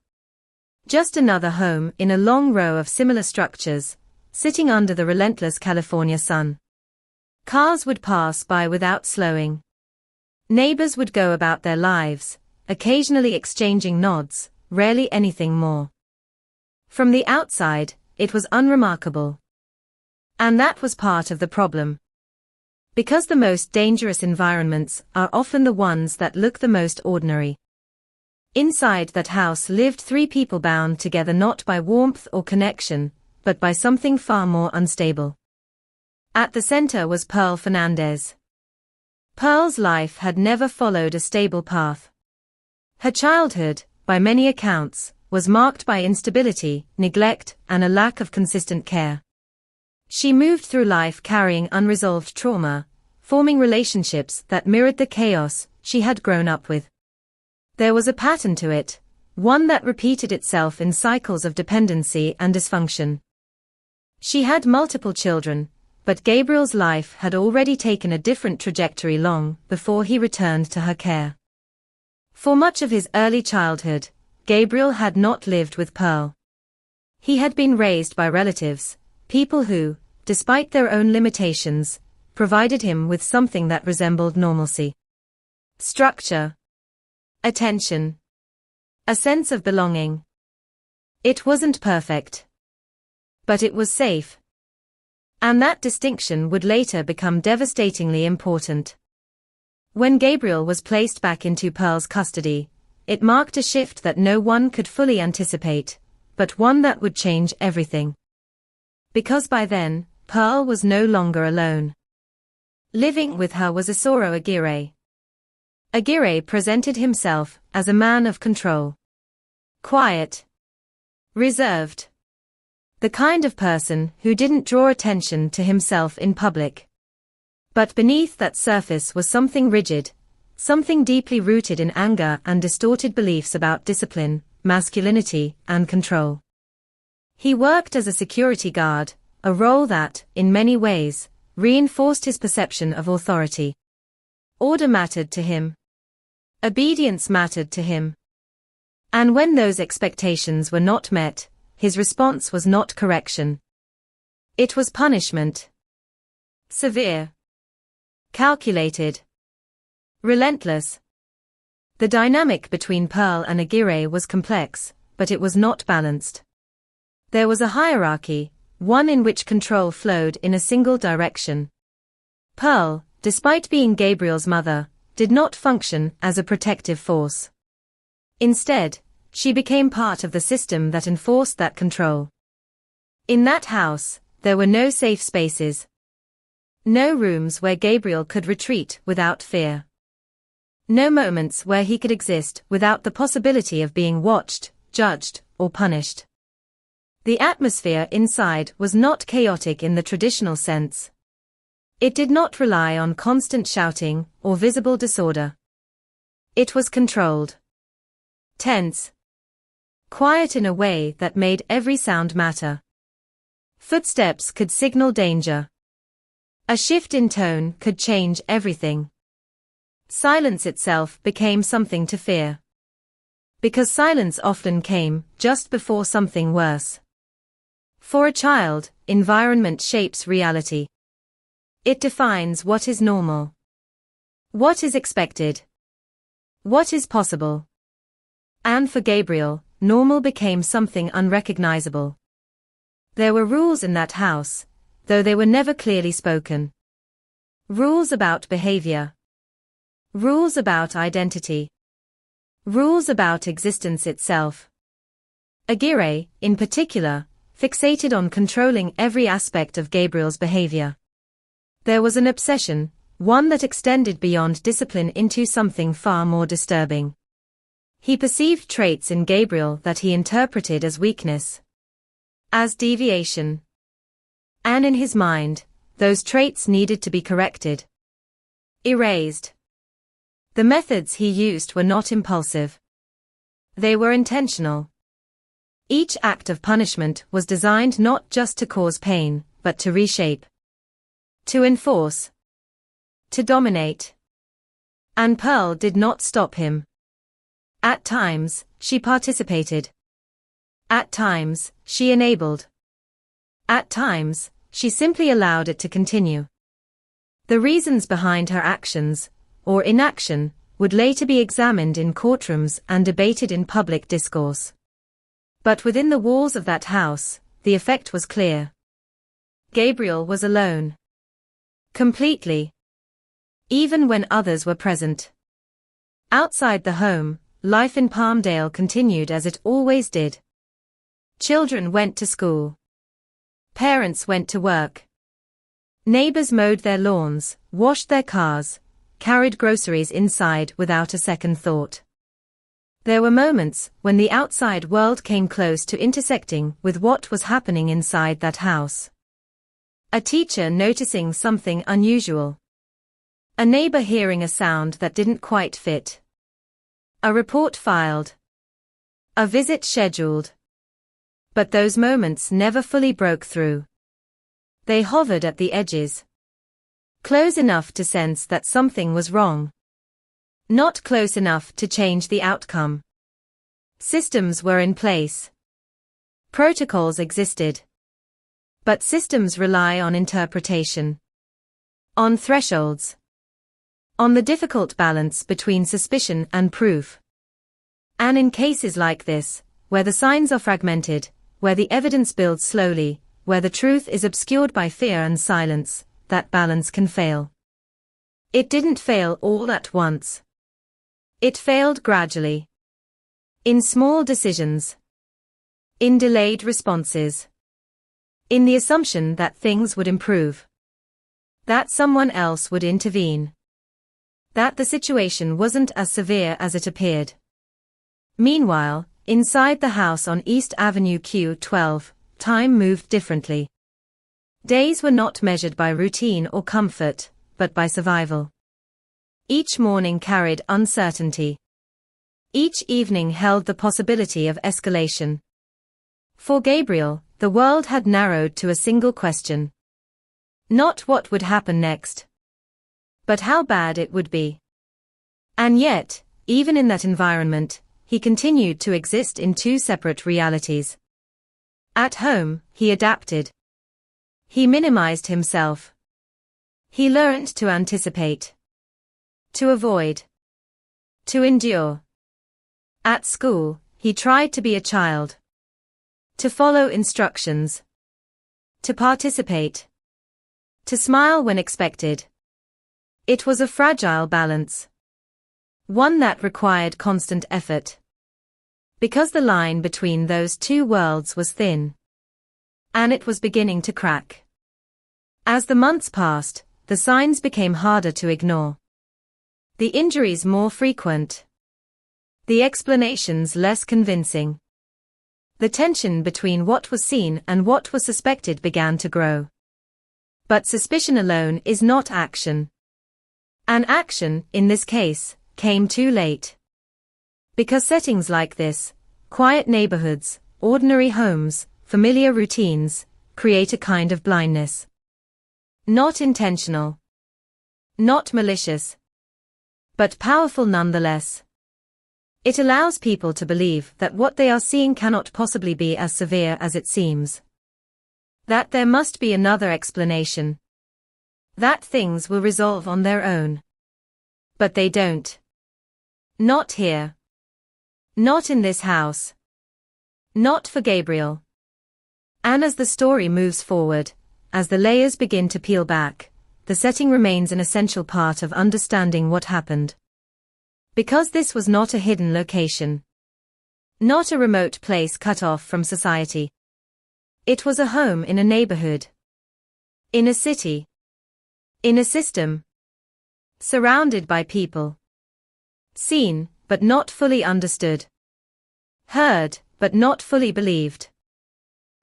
Just another home in a long row of similar structures, sitting under the relentless California sun. Cars would pass by without slowing. Neighbors would go about their lives, occasionally exchanging nods, rarely anything more. From the outside, it was unremarkable. And that was part of the problem. Because the most dangerous environments are often the ones that look the most ordinary. Inside that house lived three people bound together not by warmth or connection, but by something far more unstable. At the center was Pearl Fernandez. Pearl's life had never followed a stable path. Her childhood, by many accounts, was marked by instability, neglect, and a lack of consistent care. She moved through life carrying unresolved trauma, forming relationships that mirrored the chaos she had grown up with. There was a pattern to it, one that repeated itself in cycles of dependency and dysfunction. She had multiple children, but Gabriel's life had already taken a different trajectory long before he returned to her care. For much of his early childhood, Gabriel had not lived with Pearl. He had been raised by relatives, people who, despite their own limitations, provided him with something that resembled normalcy. Structure. Attention. A sense of belonging. It wasn't perfect. But it was safe. And that distinction would later become devastatingly important. When Gabriel was placed back into Pearl's custody, it marked a shift that no one could fully anticipate, but one that would change everything. Because by then, Pearl was no longer alone. Living with her was Isoro Aguirre. Aguirre presented himself as a man of control. Quiet. Reserved. The kind of person who didn't draw attention to himself in public. But beneath that surface was something rigid, something deeply rooted in anger and distorted beliefs about discipline, masculinity, and control. He worked as a security guard, a role that, in many ways, reinforced his perception of authority. Order mattered to him. Obedience mattered to him. And when those expectations were not met, his response was not correction. It was punishment. Severe. Calculated. Relentless. The dynamic between Pearl and Aguirre was complex, but it was not balanced. There was a hierarchy, one in which control flowed in a single direction. Pearl, despite being Gabriel's mother, did not function as a protective force. Instead, she became part of the system that enforced that control. In that house, there were no safe spaces. No rooms where Gabriel could retreat without fear. No moments where he could exist without the possibility of being watched, judged, or punished. The atmosphere inside was not chaotic in the traditional sense. It did not rely on constant shouting or visible disorder. It was controlled, tense, quiet in a way that made every sound matter. Footsteps could signal danger. A shift in tone could change everything. Silence itself became something to fear. Because silence often came just before something worse. For a child, environment shapes reality. It defines what is normal, what is expected, what is possible. And for Gabriel, normal became something unrecognizable. There were rules in that house, though they were never clearly spoken. Rules about behavior. Rules about identity. Rules about existence itself. Aguirre, in particular, fixated on controlling every aspect of Gabriel's behavior. There was an obsession, one that extended beyond discipline into something far more disturbing. He perceived traits in Gabriel that he interpreted as weakness, as deviation. And in his mind, those traits needed to be corrected, erased. The methods he used were not impulsive. They were intentional. Each act of punishment was designed not just to cause pain, but to reshape, to enforce, to dominate. And Pearl did not stop him. At times, she participated. At times, she enabled. At times, she simply allowed it to continue. The reasons behind her actions, or inaction, would later be examined in courtrooms and debated in public discourse. But within the walls of that house, the effect was clear. Gabriel was alone. Completely. Even when others were present. Outside the home, life in Palmdale continued as it always did. Children went to school. Parents went to work. Neighbors mowed their lawns, washed their cars, carried groceries inside without a second thought. There were moments when the outside world came close to intersecting with what was happening inside that house. A teacher noticing something unusual. A neighbor hearing a sound that didn't quite fit. A report filed. A visit scheduled. But those moments never fully broke through. They hovered at the edges. Close enough to sense that something was wrong. Not close enough to change the outcome. Systems were in place. Protocols existed. But systems rely on interpretation. On thresholds. On the difficult balance between suspicion and proof. And in cases like this, where the signs are fragmented, where the evidence builds slowly, where the truth is obscured by fear and silence, that balance can fail. It didn't fail all at once. It failed gradually. In small decisions. In delayed responses. In the assumption that things would improve. That someone else would intervene. That the situation wasn't as severe as it appeared. Meanwhile, inside the house on East Avenue Q12, time moved differently. Days were not measured by routine or comfort, but by survival. Each morning carried uncertainty. Each evening held the possibility of escalation. For Gabriel, the world had narrowed to a single question. Not what would happen next, but how bad it would be. And yet, even in that environment, he continued to exist in two separate realities. At home, he adapted. He minimized himself. He learned to anticipate. To avoid. To endure. At school, he tried to be a child. To follow instructions. To participate. To smile when expected. It was a fragile balance. One that required constant effort. Because the line between those two worlds was thin. And it was beginning to crack. As the months passed, the signs became harder to ignore. The injuries more frequent. The explanations less convincing. The tension between what was seen and what was suspected began to grow. But suspicion alone is not action. And action, in this case, came too late. Because settings like this, quiet neighborhoods, ordinary homes, familiar routines, create a kind of blindness. Not intentional. Not malicious. But powerful nonetheless. It allows people to believe that what they are seeing cannot possibly be as severe as it seems. That there must be another explanation. That things will resolve on their own. But they don't. Not here. Not in this house. Not for Gabriel. And as the story moves forward, as the layers begin to peel back, the setting remains an essential part of understanding what happened. Because this was not a hidden location. Not a remote place cut off from society. It was a home in a neighborhood. In a city. In a system. Surrounded by people. Seen, but not fully understood. Heard, but not fully believed.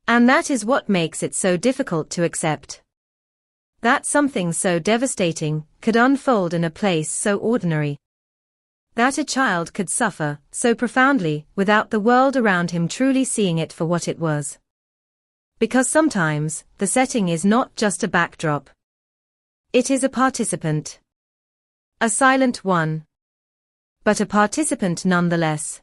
And that is what makes it so difficult to accept. That something so devastating could unfold in a place so ordinary. That a child could suffer so profoundly without the world around him truly seeing it for what it was. Because sometimes, the setting is not just a backdrop. It is a participant. A silent one. But a participant nonetheless.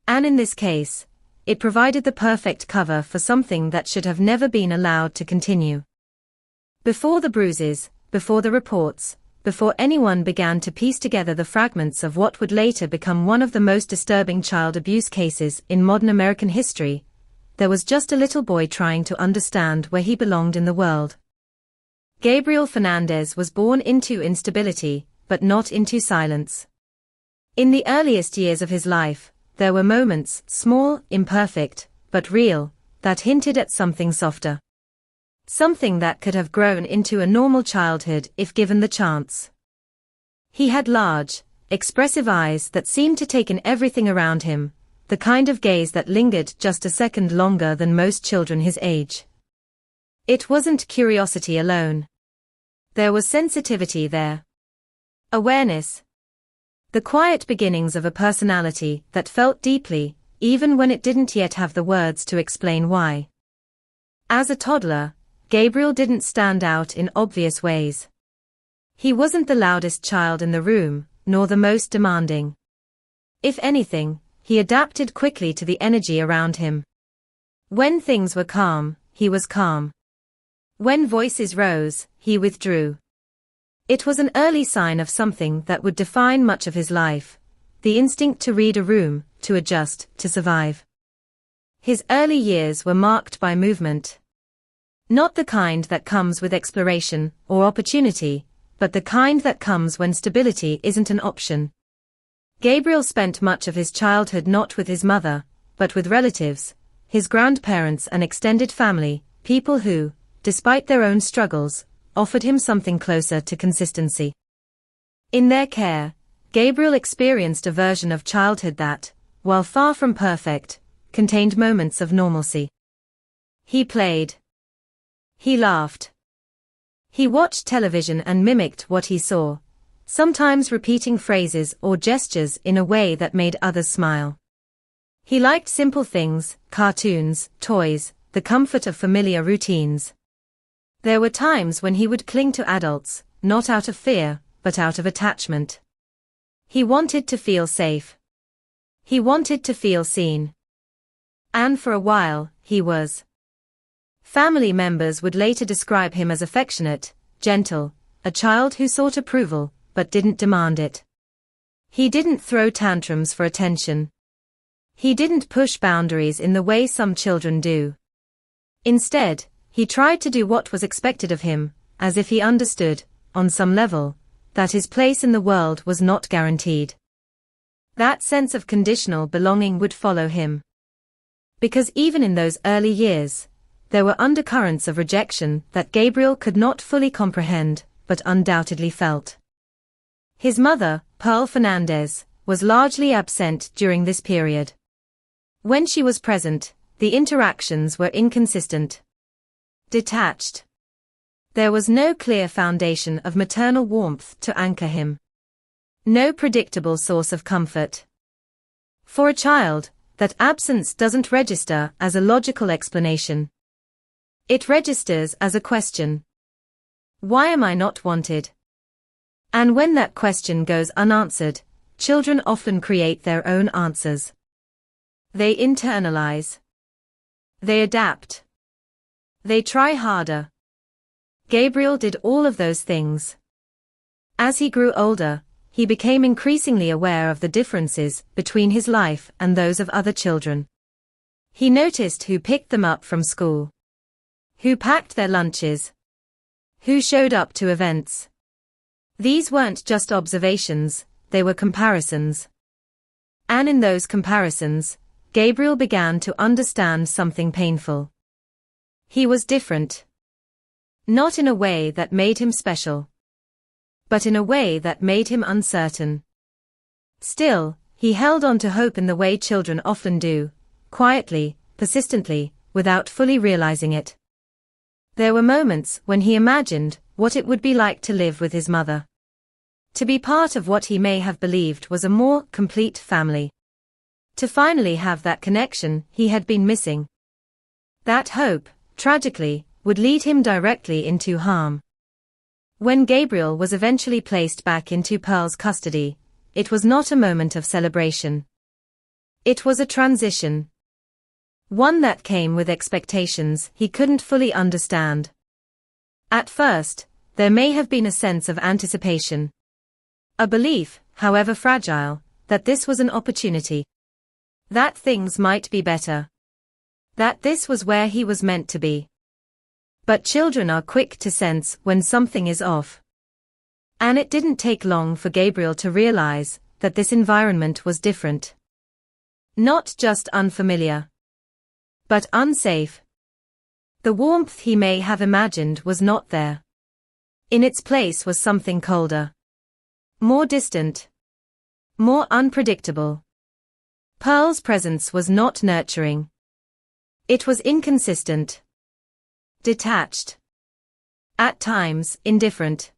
And in this case, it provided the perfect cover for something that should have never been allowed to continue. Before the bruises, before the reports, before anyone began to piece together the fragments of what would later become one of the most disturbing child abuse cases in modern American history, there was just a little boy trying to understand where he belonged in the world. Gabriel Fernandez was born into instability, but not into silence. In the earliest years of his life, there were moments, small, imperfect, but real, that hinted at something softer. Something that could have grown into a normal childhood if given the chance. He had large, expressive eyes that seemed to take in everything around him, the kind of gaze that lingered just a second longer than most children his age. It wasn't curiosity alone. There was sensitivity there. Awareness. The quiet beginnings of a personality that felt deeply, even when it didn't yet have the words to explain why. As a toddler, Gabriel didn't stand out in obvious ways. He wasn't the loudest child in the room, nor the most demanding. If anything, he adapted quickly to the energy around him. When things were calm, he was calm. When voices rose, he withdrew. It was an early sign of something that would define much of his life, the instinct to read a room, to adjust, to survive. His early years were marked by movement. Not the kind that comes with exploration or opportunity, but the kind that comes when stability isn't an option. Gabriel spent much of his childhood not with his mother, but with relatives, his grandparents and extended family, people who, despite their own struggles, offered him something closer to consistency. In their care, Gabriel experienced a version of childhood that, while far from perfect, contained moments of normalcy. He played. He laughed. He watched television and mimicked what he saw, sometimes repeating phrases or gestures in a way that made others smile. He liked simple things, cartoons, toys, the comfort of familiar routines. There were times when he would cling to adults, not out of fear, but out of attachment. He wanted to feel safe. He wanted to feel seen. And for a while, he was. Family members would later describe him as affectionate, gentle, a child who sought approval, but didn't demand it. He didn't throw tantrums for attention. He didn't push boundaries in the way some children do. Instead, he tried to do what was expected of him, as if he understood, on some level, that his place in the world was not guaranteed. That sense of conditional belonging would follow him. Because even in those early years, there were undercurrents of rejection that Gabriel could not fully comprehend, but undoubtedly felt. His mother, Pearl Fernandez, was largely absent during this period. When she was present, the interactions were inconsistent, detached. There was no clear foundation of maternal warmth to anchor him. No predictable source of comfort. For a child, that absence doesn't register as a logical explanation. It registers as a question. Why am I not wanted? And when that question goes unanswered, children often create their own answers. They internalize. They adapt. They try harder. Gabriel did all of those things. As he grew older, he became increasingly aware of the differences between his life and those of other children. He noticed who picked them up from school, who packed their lunches, who showed up to events. These weren't just observations, they were comparisons. And in those comparisons, Gabriel began to understand something painful. He was different. Not in a way that made him special, but in a way that made him uncertain. Still, he held on to hope in the way children often do, quietly, persistently, without fully realizing it. There were moments when he imagined what it would be like to live with his mother. To be part of what he may have believed was a more complete family. To finally have that connection he had been missing. That hope, tragically, would lead him directly into harm. When Gabriel was eventually placed back into Pearl's custody, it was not a moment of celebration. It was a transition. One that came with expectations he couldn't fully understand. At first, there may have been a sense of anticipation. A belief, however fragile, that this was an opportunity. That things might be better. That this was where he was meant to be. But children are quick to sense when something is off. And it didn't take long for Gabriel to realize that this environment was different. Not just unfamiliar, but unsafe. The warmth he may have imagined was not there. In its place was something colder. More distant. More unpredictable. Pearl's presence was not nurturing. It was inconsistent. Detached. At times, indifferent.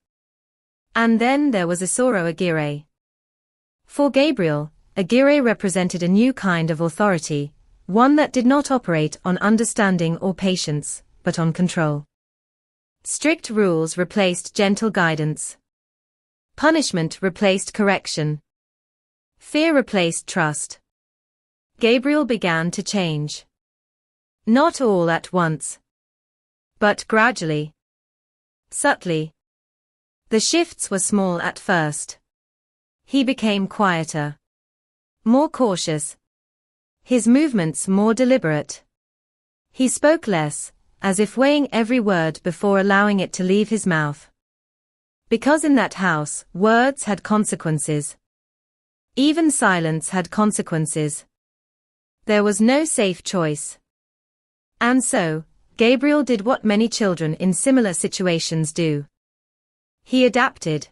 And then there was Isoro Aguirre. For Gabriel, Aguirre represented a new kind of authority, one that did not operate on understanding or patience, but on control. Strict rules replaced gentle guidance. Punishment replaced correction. Fear replaced trust. Gabriel began to change. Not all at once, but gradually. Subtly. The shifts were small at first. He became quieter. More cautious. His movements more deliberate. He spoke less, as if weighing every word before allowing it to leave his mouth. Because in that house, words had consequences. Even silence had consequences. There was no safe choice. And so, Gabriel did what many children in similar situations do. He adapted.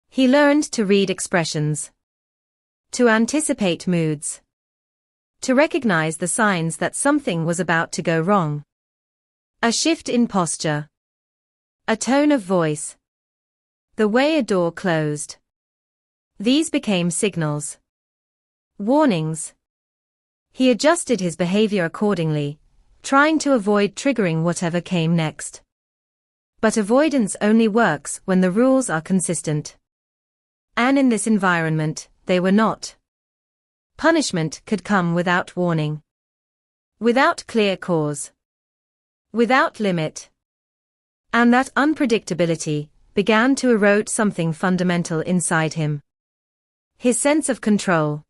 He learned to read expressions. To anticipate moods. To recognize the signs that something was about to go wrong. A shift in posture. A tone of voice. The way a door closed. These became signals. Warnings. He adjusted his behavior accordingly, trying to avoid triggering whatever came next. But avoidance only works when the rules are consistent. And in this environment, they were not. Punishment could come without warning. Without clear cause. Without limit. And that unpredictability began to erode something fundamental inside him. His sense of control.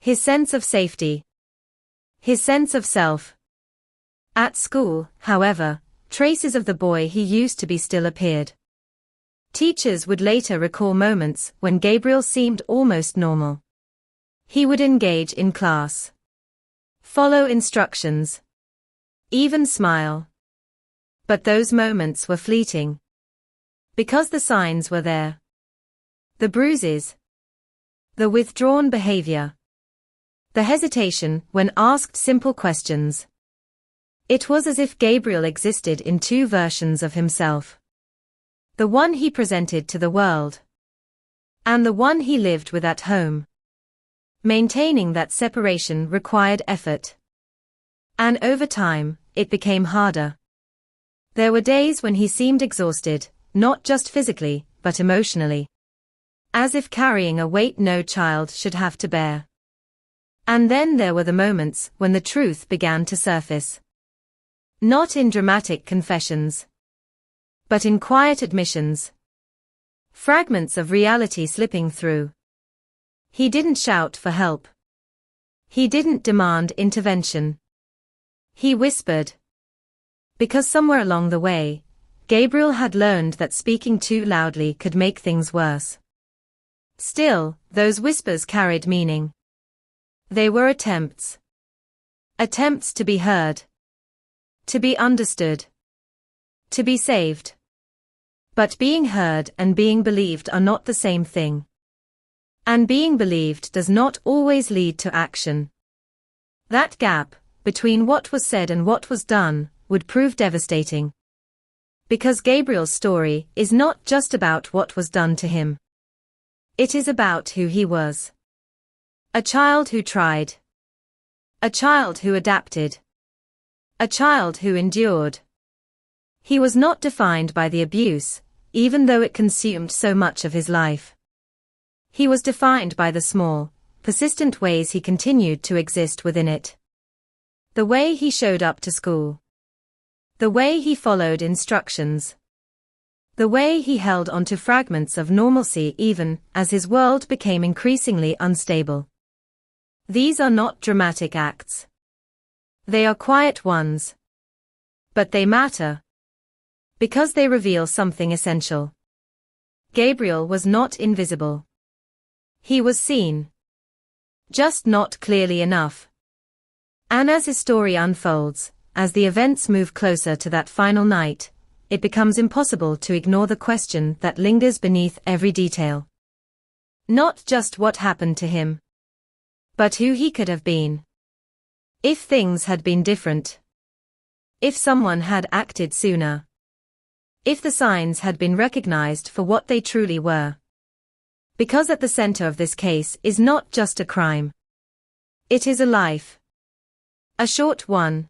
His sense of safety. His sense of self. At school, however, traces of the boy he used to be still appeared. Teachers would later recall moments when Gabriel seemed almost normal. He would engage in class. Follow instructions. Even smile. But those moments were fleeting. Because the signs were there. The bruises. The withdrawn behavior. The hesitation when asked simple questions. It was as if Gabriel existed in two versions of himself. The one he presented to the world, and the one he lived with at home. Maintaining that separation required effort. And over time, it became harder. There were days when he seemed exhausted, not just physically, but emotionally. As if carrying a weight no child should have to bear. And then there were the moments when the truth began to surface. Not in dramatic confessions, but in quiet admissions. Fragments of reality slipping through. He didn't shout for help. He didn't demand intervention. He whispered. Because somewhere along the way, Gabriel had learned that speaking too loudly could make things worse. Still, those whispers carried meaning. They were attempts. Attempts to be heard. To be understood. To be saved. But being heard and being believed are not the same thing. And being believed does not always lead to action. That gap, between what was said and what was done, would prove devastating. Because Gabriel's story is not just about what was done to him. It is about who he was. A child who tried. A child who adapted. A child who endured. He was not defined by the abuse, even though it consumed so much of his life. He was defined by the small, persistent ways he continued to exist within it. The way he showed up to school. The way he followed instructions. The way he held onto fragments of normalcy even as his world became increasingly unstable. These are not dramatic acts. They are quiet ones. But they matter. Because they reveal something essential. Gabriel was not invisible. He was seen. Just not clearly enough. And as his story unfolds, as the events move closer to that final night, it becomes impossible to ignore the question that lingers beneath every detail. Not just what happened to him, but who he could have been. If things had been different. If someone had acted sooner. If the signs had been recognized for what they truly were. Because at the center of this case is not just a crime. It is a life. A short one.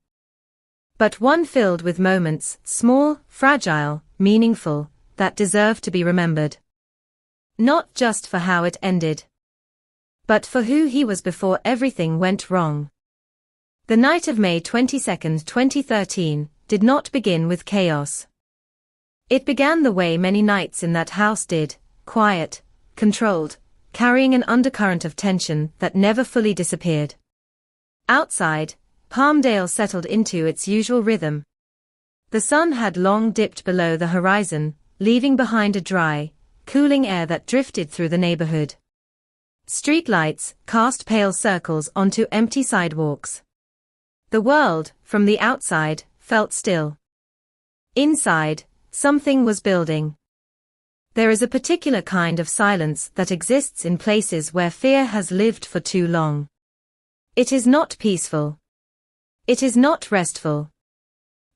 But one filled with moments, small, fragile, meaningful, that deserve to be remembered. Not just for how it ended. But for who he was before everything went wrong. The night of May 22, 2013, did not begin with chaos. It began the way many nights in that house did, quiet, controlled, carrying an undercurrent of tension that never fully disappeared. Outside, Palmdale settled into its usual rhythm. The sun had long dipped below the horizon, leaving behind a dry, cooling air that drifted through the neighborhood. Streetlights cast pale circles onto empty sidewalks. The world, from the outside, felt still. Inside, something was building. There is a particular kind of silence that exists in places where fear has lived for too long. It is not peaceful. It is not restful.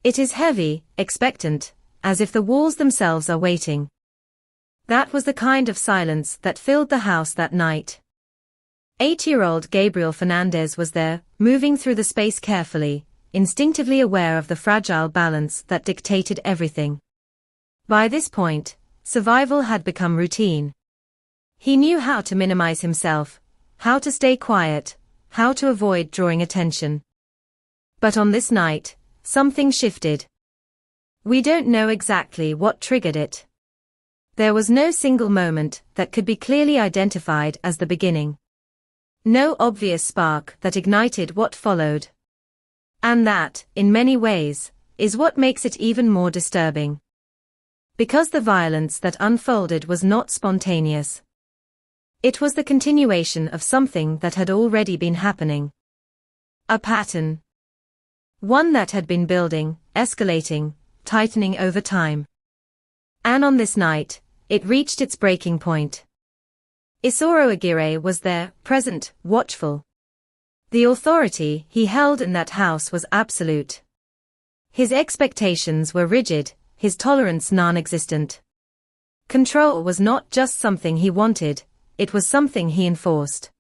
It is heavy, expectant, as if the walls themselves are waiting. That was the kind of silence that filled the house that night. 8-year-old Gabriel Fernandez was there, moving through the space carefully, instinctively aware of the fragile balance that dictated everything. By this point, survival had become routine. He knew how to minimize himself, how to stay quiet, how to avoid drawing attention. But on this night, something shifted. We don't know exactly what triggered it. There was no single moment that could be clearly identified as the beginning. No obvious spark that ignited what followed. And that, in many ways, is what makes it even more disturbing. Because the violence that unfolded was not spontaneous. It was the continuation of something that had already been happening. A pattern. One that had been building, escalating, tightening over time. And on this night, it reached its breaking point. Isoro Aguirre was there, present, watchful. The authority he held in that house was absolute. His expectations were rigid, his tolerance non-existent. Control was not just something he wanted, it was something he enforced.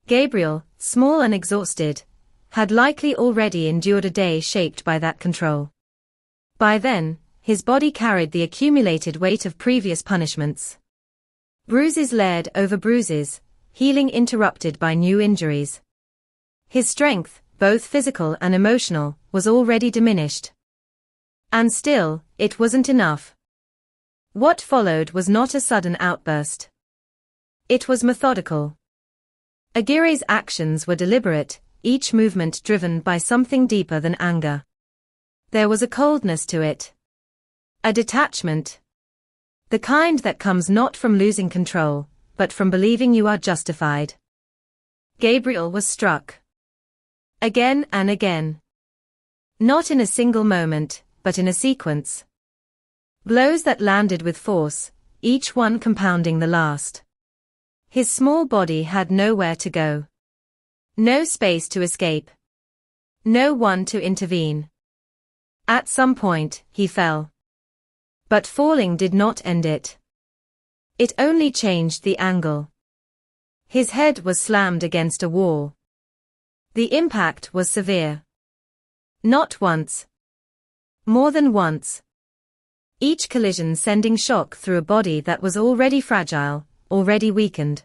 Gabriel, small and exhausted, had likely already endured a day shaped by that control. By then, his body carried the accumulated weight of previous punishments. Bruises layered over bruises, healing interrupted by new injuries. His strength, both physical and emotional, was already diminished. And still, it wasn't enough. What followed was not a sudden outburst. It was methodical. Aguirre's actions were deliberate, each movement driven by something deeper than anger. There was a coldness to it. A detachment. The kind that comes not from losing control, but from believing you are justified. Gabriel was struck. Again and again. Not in a single moment, but in a sequence. Blows that landed with force, each one compounding the last. His small body had nowhere to go. No space to escape. No one to intervene. At some point, he fell. But falling did not end it. It only changed the angle. His head was slammed against a wall. The impact was severe. Not once. More than once. Each collision sending shock through a body that was already fragile, already weakened.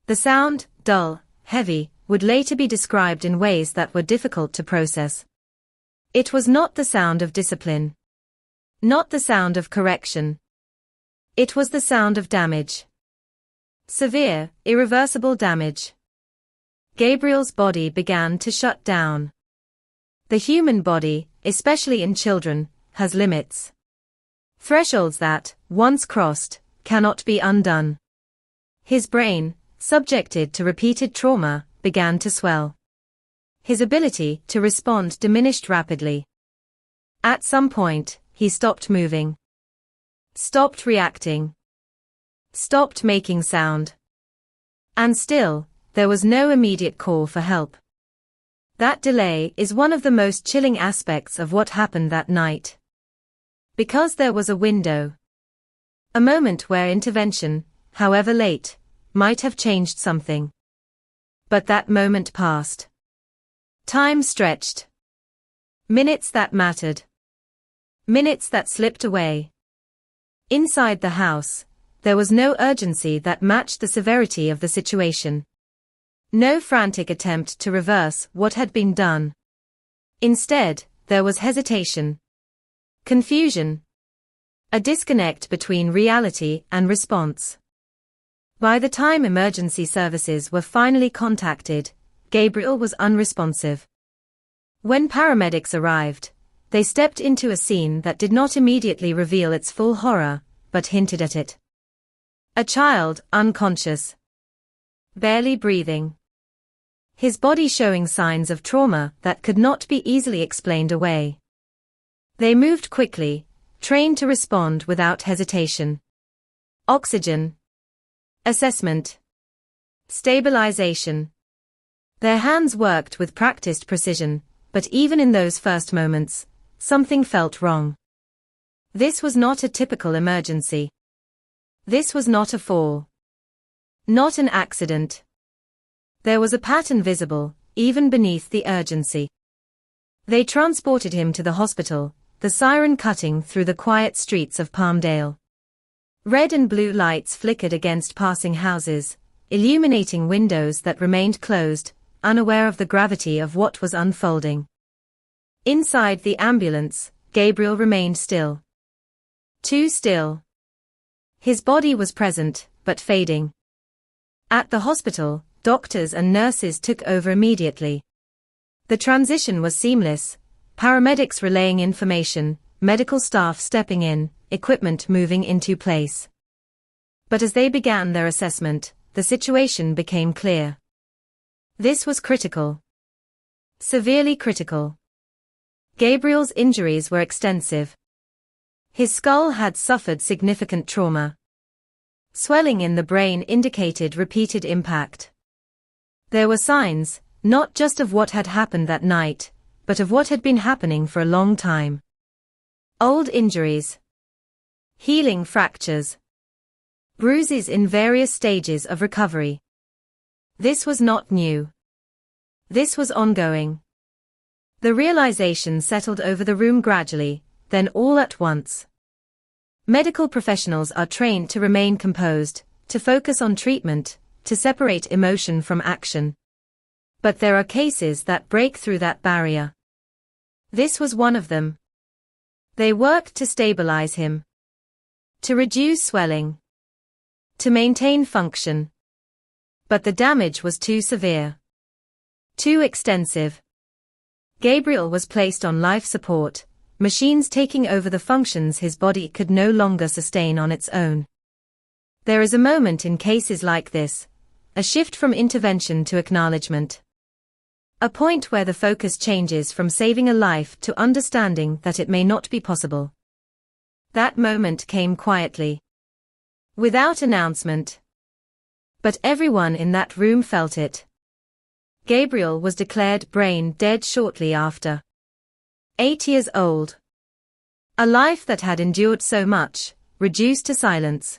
The sound, dull, heavy, would later be described in ways that were difficult to process. It was not the sound of discipline. Not the sound of correction. It was the sound of damage. Severe, irreversible damage. Gabriel's body began to shut down. The human body, especially in children, has limits. Thresholds that, once crossed, cannot be undone. His brain, subjected to repeated trauma, began to swell. His ability to respond diminished rapidly. At some point, he stopped moving. Stopped reacting. Stopped making sound. And still, there was no immediate call for help. That delay is one of the most chilling aspects of what happened that night. Because there was a window. A moment where intervention, however late, might have changed something. But that moment passed. Time stretched. Minutes that mattered. Minutes that slipped away. Inside the house, there was no urgency that matched the severity of the situation. No frantic attempt to reverse what had been done. Instead, there was hesitation. Confusion. A disconnect between reality and response. By the time emergency services were finally contacted, Gabriel was unresponsive. When paramedics arrived, they stepped into a scene that did not immediately reveal its full horror, but hinted at it. A child, unconscious. Barely breathing. His body showing signs of trauma that could not be easily explained away. They moved quickly, trained to respond without hesitation. Oxygen. Assessment. Stabilization. Their hands worked with practiced precision, but even in those first moments, something felt wrong. This was not a typical emergency. This was not a fall. Not an accident. There was a pattern visible, even beneath the urgency. They transported him to the hospital, the siren cutting through the quiet streets of Palmdale. Red and blue lights flickered against passing houses, illuminating windows that remained closed, unaware of the gravity of what was unfolding. Inside the ambulance, Gabriel remained still. Too still. His body was present, but fading. At the hospital, doctors and nurses took over immediately. The transition was seamless, paramedics relaying information, medical staff stepping in, equipment moving into place. But as they began their assessment, the situation became clear. This was critical. Severely critical. Gabriel's injuries were extensive. His skull had suffered significant trauma. Swelling in the brain indicated repeated impact. There were signs, not just of what had happened that night, but of what had been happening for a long time. Old injuries, healing fractures, bruises in various stages of recovery. This was not new. This was ongoing. The realization settled over the room gradually, then all at once. Medical professionals are trained to remain composed, to focus on treatment, to separate emotion from action. But there are cases that break through that barrier. This was one of them. They worked to stabilize him, to reduce swelling, to maintain function. But the damage was too severe, too extensive. Gabriel was placed on life support, machines taking over the functions his body could no longer sustain on its own. There is a moment in cases like this, a shift from intervention to acknowledgement. A point where the focus changes from saving a life to understanding that it may not be possible. That moment came quietly, without announcement. But everyone in that room felt it. Gabriel was declared brain dead shortly after. 8 years old. A life that had endured so much, reduced to silence.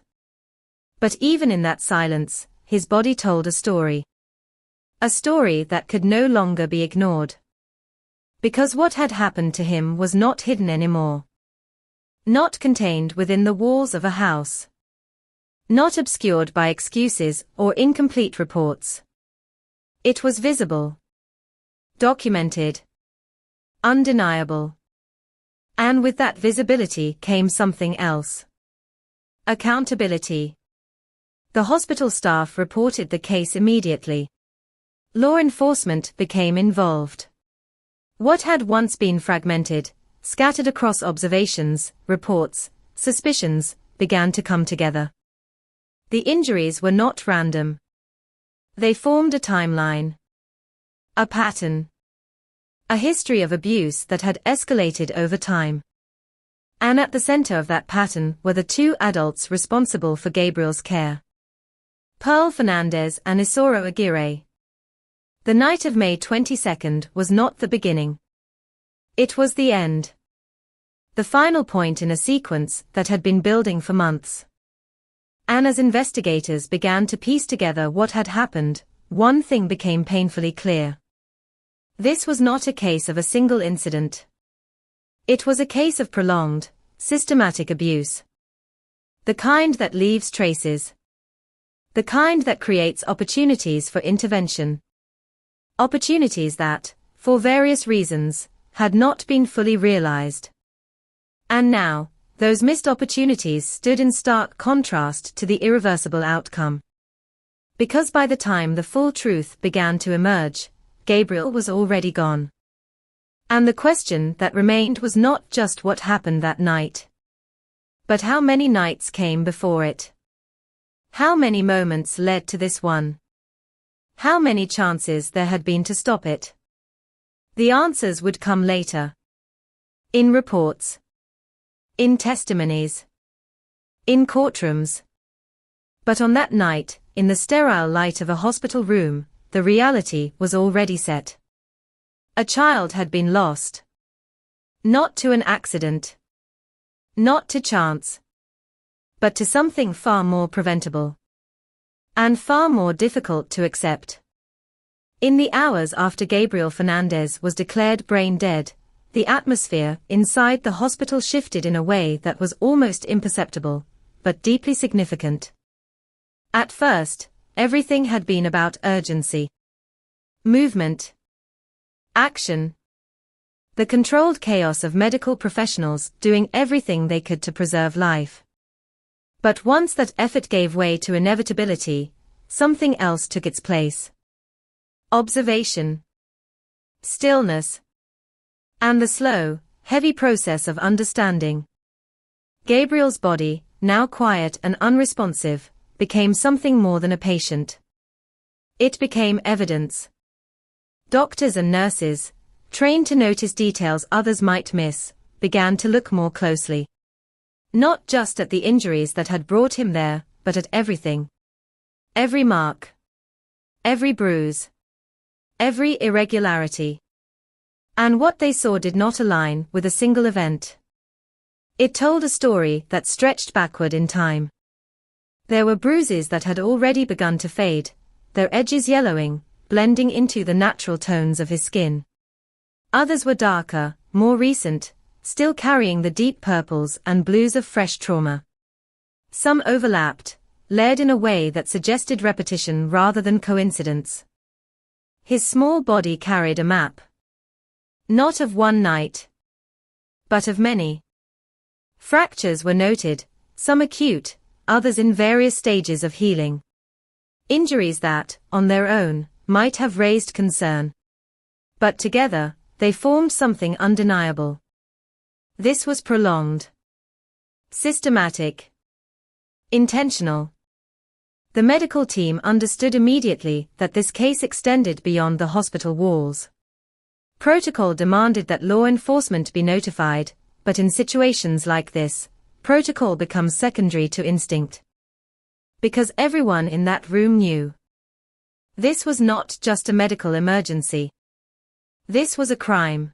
But even in that silence, his body told a story. A story that could no longer be ignored. Because what had happened to him was not hidden anymore. Not contained within the walls of a house. Not obscured by excuses or incomplete reports. It was visible. Documented. Undeniable. And with that visibility came something else. Accountability. The hospital staff reported the case immediately. Law enforcement became involved. What had once been fragmented, scattered across observations, reports, suspicions, began to come together. The injuries were not random. They formed a timeline. A pattern. A history of abuse that had escalated over time. And at the center of that pattern were the two adults responsible for Gabriel's care. Pearl Fernandez and Isauro Aguirre. The night of May 22nd was not the beginning. It was the end. The final point in a sequence that had been building for months. And as investigators began to piece together what had happened, one thing became painfully clear. This was not a case of a single incident. It was a case of prolonged, systematic abuse. The kind that leaves traces. The kind that creates opportunities for intervention. Opportunities that, for various reasons, had not been fully realized. And now, those missed opportunities stood in stark contrast to the irreversible outcome. Because by the time the full truth began to emerge, Gabriel was already gone. And the question that remained was not just what happened that night, but how many nights came before it. How many moments led to this one? How many chances there had been to stop it? The answers would come later. In reports. In testimonies. In courtrooms. But on that night, in the sterile light of a hospital room, the reality was already set. A child had been lost. Not to an accident. Not to chance. But to something far more preventable. And far more difficult to accept. In the hours after Gabriel Fernandez was declared brain dead, the atmosphere inside the hospital shifted in a way that was almost imperceptible, but deeply significant. At first, everything had been about urgency. Movement. Action. The controlled chaos of medical professionals doing everything they could to preserve life. But once that effort gave way to inevitability, something else took its place. Observation. Stillness. And the slow, heavy process of understanding. Gabriel's body, now quiet and unresponsive, became something more than a patient. It became evidence. Doctors and nurses, trained to notice details others might miss, began to look more closely. Not just at the injuries that had brought him there, but at everything. Every mark. Every bruise. every irregularity. And what they saw did not align with a single event. It told a story that stretched backward in time. There were bruises that had already begun to fade, their edges yellowing, blending into the natural tones of his skin. Others were darker, more recent, still carrying the deep purples and blues of fresh trauma. Some overlapped, layered in a way that suggested repetition rather than coincidence. His small body carried a map. Not of one night, but of many. Fractures were noted, some acute, others in various stages of healing. Injuries that, on their own, might have raised concern. But together, they formed something undeniable. This was prolonged, systematic, intentional. The medical team understood immediately that this case extended beyond the hospital walls. Protocol demanded that law enforcement be notified, but in situations like this, protocol becomes secondary to instinct. Because everyone in that room knew. This was not just a medical emergency. This was a crime.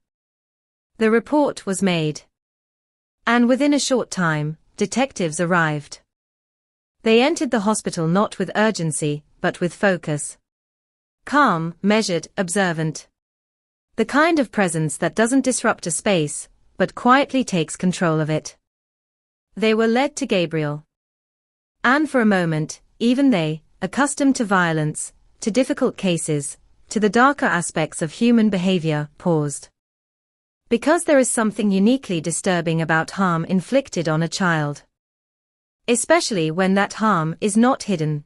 The report was made. And within a short time, detectives arrived. They entered the hospital not with urgency, but with focus. Calm, measured, observant. The kind of presence that doesn't disrupt a space, but quietly takes control of it. They were led to Gabriel. And for a moment, even they, accustomed to violence, to difficult cases, to the darker aspects of human behavior, paused. Because there is something uniquely disturbing about harm inflicted on a child. Especially when that harm is not hidden.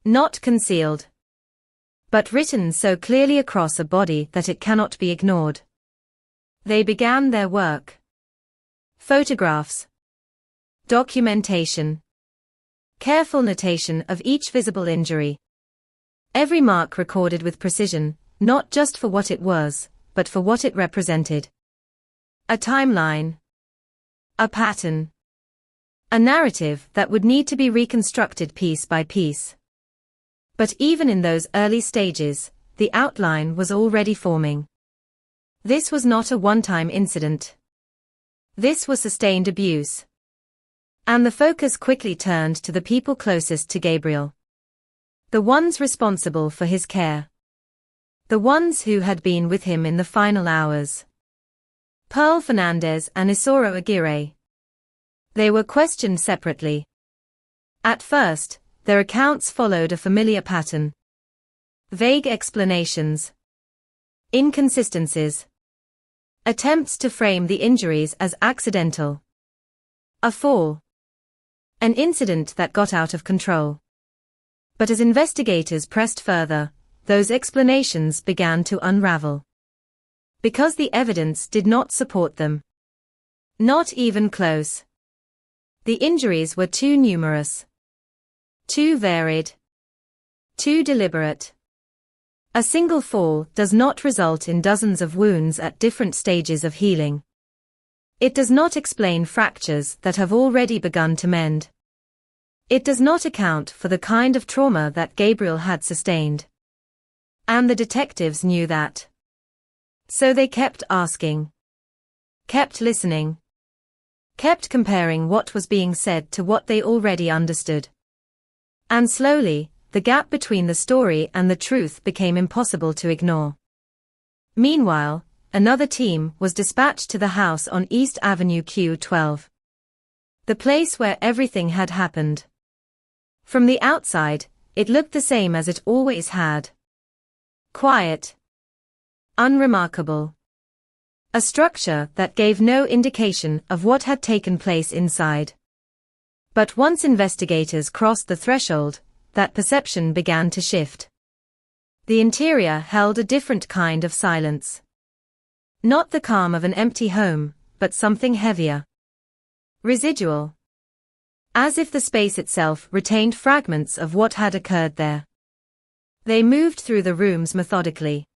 Not concealed. But written so clearly across a body that it cannot be ignored. They began their work. Photographs. Documentation. Careful notation of each visible injury. Every mark recorded with precision, not just for what it was, but for what it represented. A timeline. A pattern. A narrative that would need to be reconstructed piece by piece. But even in those early stages, the outline was already forming. This was not a one-time incident. This was sustained abuse. And the focus quickly turned to the people closest to Gabriel. The ones responsible for his care. The ones who had been with him in the final hours. Pearl Fernandez and Isoro Aguirre. They were questioned separately. At first, their accounts followed a familiar pattern. Vague explanations. Inconsistencies. Attempts to frame the injuries as accidental. A fall. An incident that got out of control. But as investigators pressed further, those explanations began to unravel. Because the evidence did not support them. Not even close. The injuries were too numerous. Too varied. Too deliberate. A single fall does not result in dozens of wounds at different stages of healing. It does not explain fractures that have already begun to mend. It does not account for the kind of trauma that Gabriel had sustained. And the detectives knew that. So they kept asking. Kept listening. Kept comparing what was being said to what they already understood. And slowly, the gap between the story and the truth became impossible to ignore. Meanwhile, another team was dispatched to the house on East Avenue Q12. The place where everything had happened. From the outside, it looked the same as it always had. Quiet. Unremarkable. A structure that gave no indication of what had taken place inside. But once investigators crossed the threshold, that perception began to shift. The interior held a different kind of silence. Not the calm of an empty home, but something heavier. Residual. As if the space itself retained fragments of what had occurred there. They moved through the rooms methodically.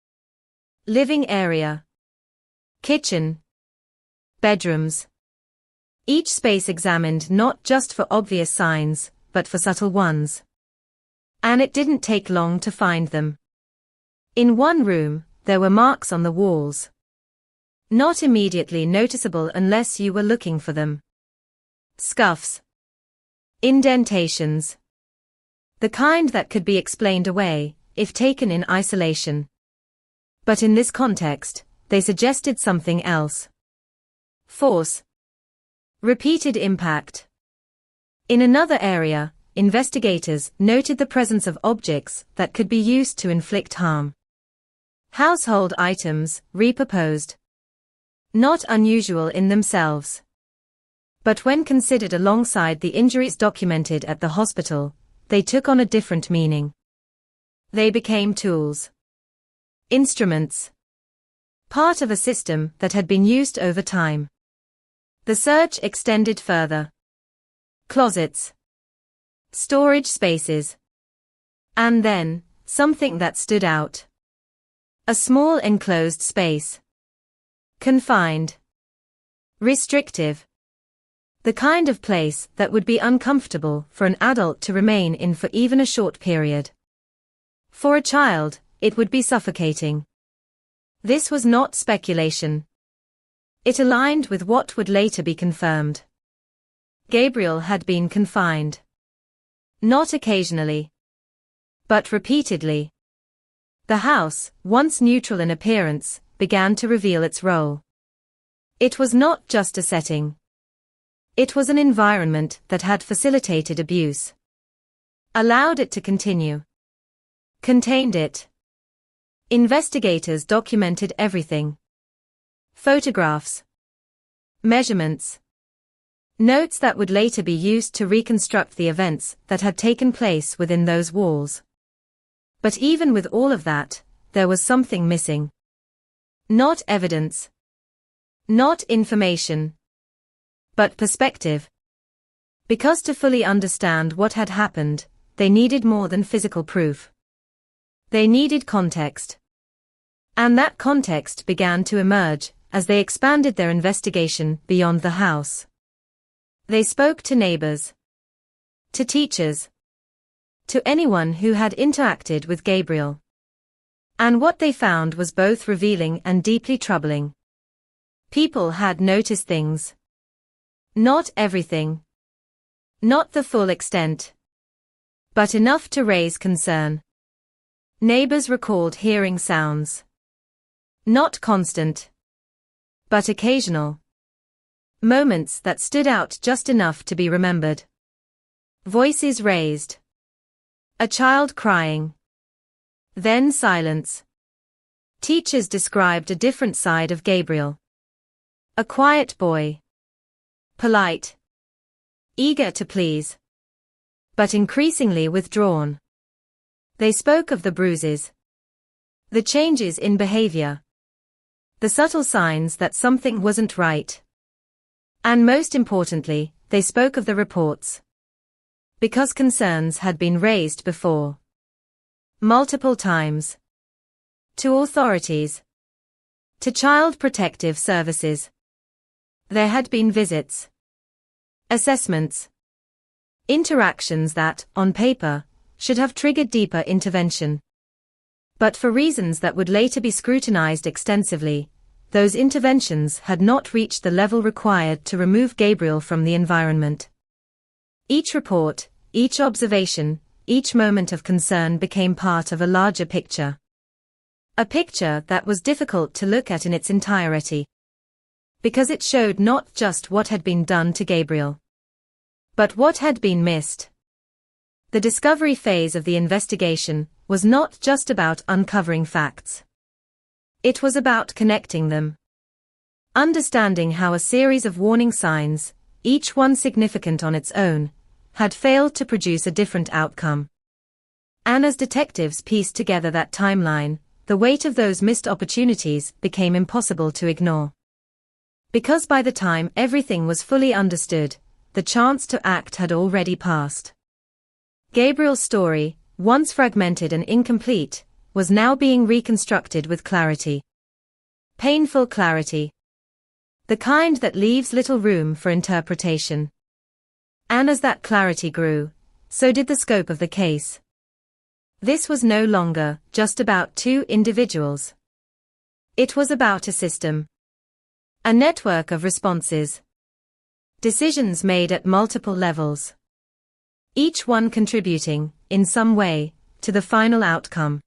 Living area. Kitchen. Bedrooms. Each space examined not just for obvious signs, but for subtle ones. And it didn't take long to find them. In one room, there were marks on the walls. Not immediately noticeable unless you were looking for them. Scuffs. Indentations. The kind that could be explained away, if taken in isolation. But in this context, they suggested something else. Force. Repeated impact. In another area, investigators noted the presence of objects that could be used to inflict harm. Household items, repurposed. Not unusual in themselves. But when considered alongside the injuries documented at the hospital, they took on a different meaning. They became tools. Instruments. Part of a system that had been used over time. The search extended further. Closets. Storage spaces. And then, something that stood out. A small enclosed space. Confined. Restrictive. The kind of place that would be uncomfortable for an adult to remain in for even a short period. For a child, it would be suffocating. This was not speculation. It aligned with what would later be confirmed. Gabriel had been confined. Not occasionally, but repeatedly. The house, once neutral in appearance, began to reveal its role. It was not just a setting. It was an environment that had facilitated abuse. Allowed it to continue. Contained it. Investigators documented everything. Photographs. Measurements. Notes that would later be used to reconstruct the events that had taken place within those walls. But even with all of that, there was something missing. Not evidence. Not information. But perspective. Because to fully understand what had happened, they needed more than physical proof. They needed context. And that context began to emerge as they expanded their investigation beyond the house. They spoke to neighbors, to teachers, to anyone who had interacted with Gabriel. And what they found was both revealing and deeply troubling. People had noticed things. Not everything. Not the full extent. But enough to raise concern. Neighbors recalled hearing sounds. Not constant. But occasional. Moments that stood out just enough to be remembered. Voices raised. A child crying. Then silence. Teachers described a different side of Gabriel. A quiet boy. Polite. Eager to please. But increasingly withdrawn. They spoke of the bruises. The changes in behavior. The subtle signs that something wasn't right. And most importantly, they spoke of the reports. Because concerns had been raised before. Multiple times. To authorities. To Child Protective Services. There had been visits. Assessments. Interactions that, on paper, should have triggered deeper intervention. But for reasons that would later be scrutinized extensively, those interventions had not reached the level required to remove Gabriel from the environment. Each report, each observation, each moment of concern became part of a larger picture. A picture that was difficult to look at in its entirety. Because it showed not just what had been done to Gabriel, but what had been missed. The discovery phase of the investigation was not just about uncovering facts. It was about connecting them. Understanding how a series of warning signs, each one significant on its own, had failed to produce a different outcome. And as detectives pieced together that timeline, the weight of those missed opportunities became impossible to ignore. Because by the time everything was fully understood, the chance to act had already passed. Gabriel's story, once fragmented and incomplete, was now being reconstructed with clarity. Painful clarity. The kind that leaves little room for interpretation. And as that clarity grew, so did the scope of the case. This was no longer just about two individuals. It was about a system. A network of responses. Decisions made at multiple levels. Each one contributing, in some way, to the final outcome.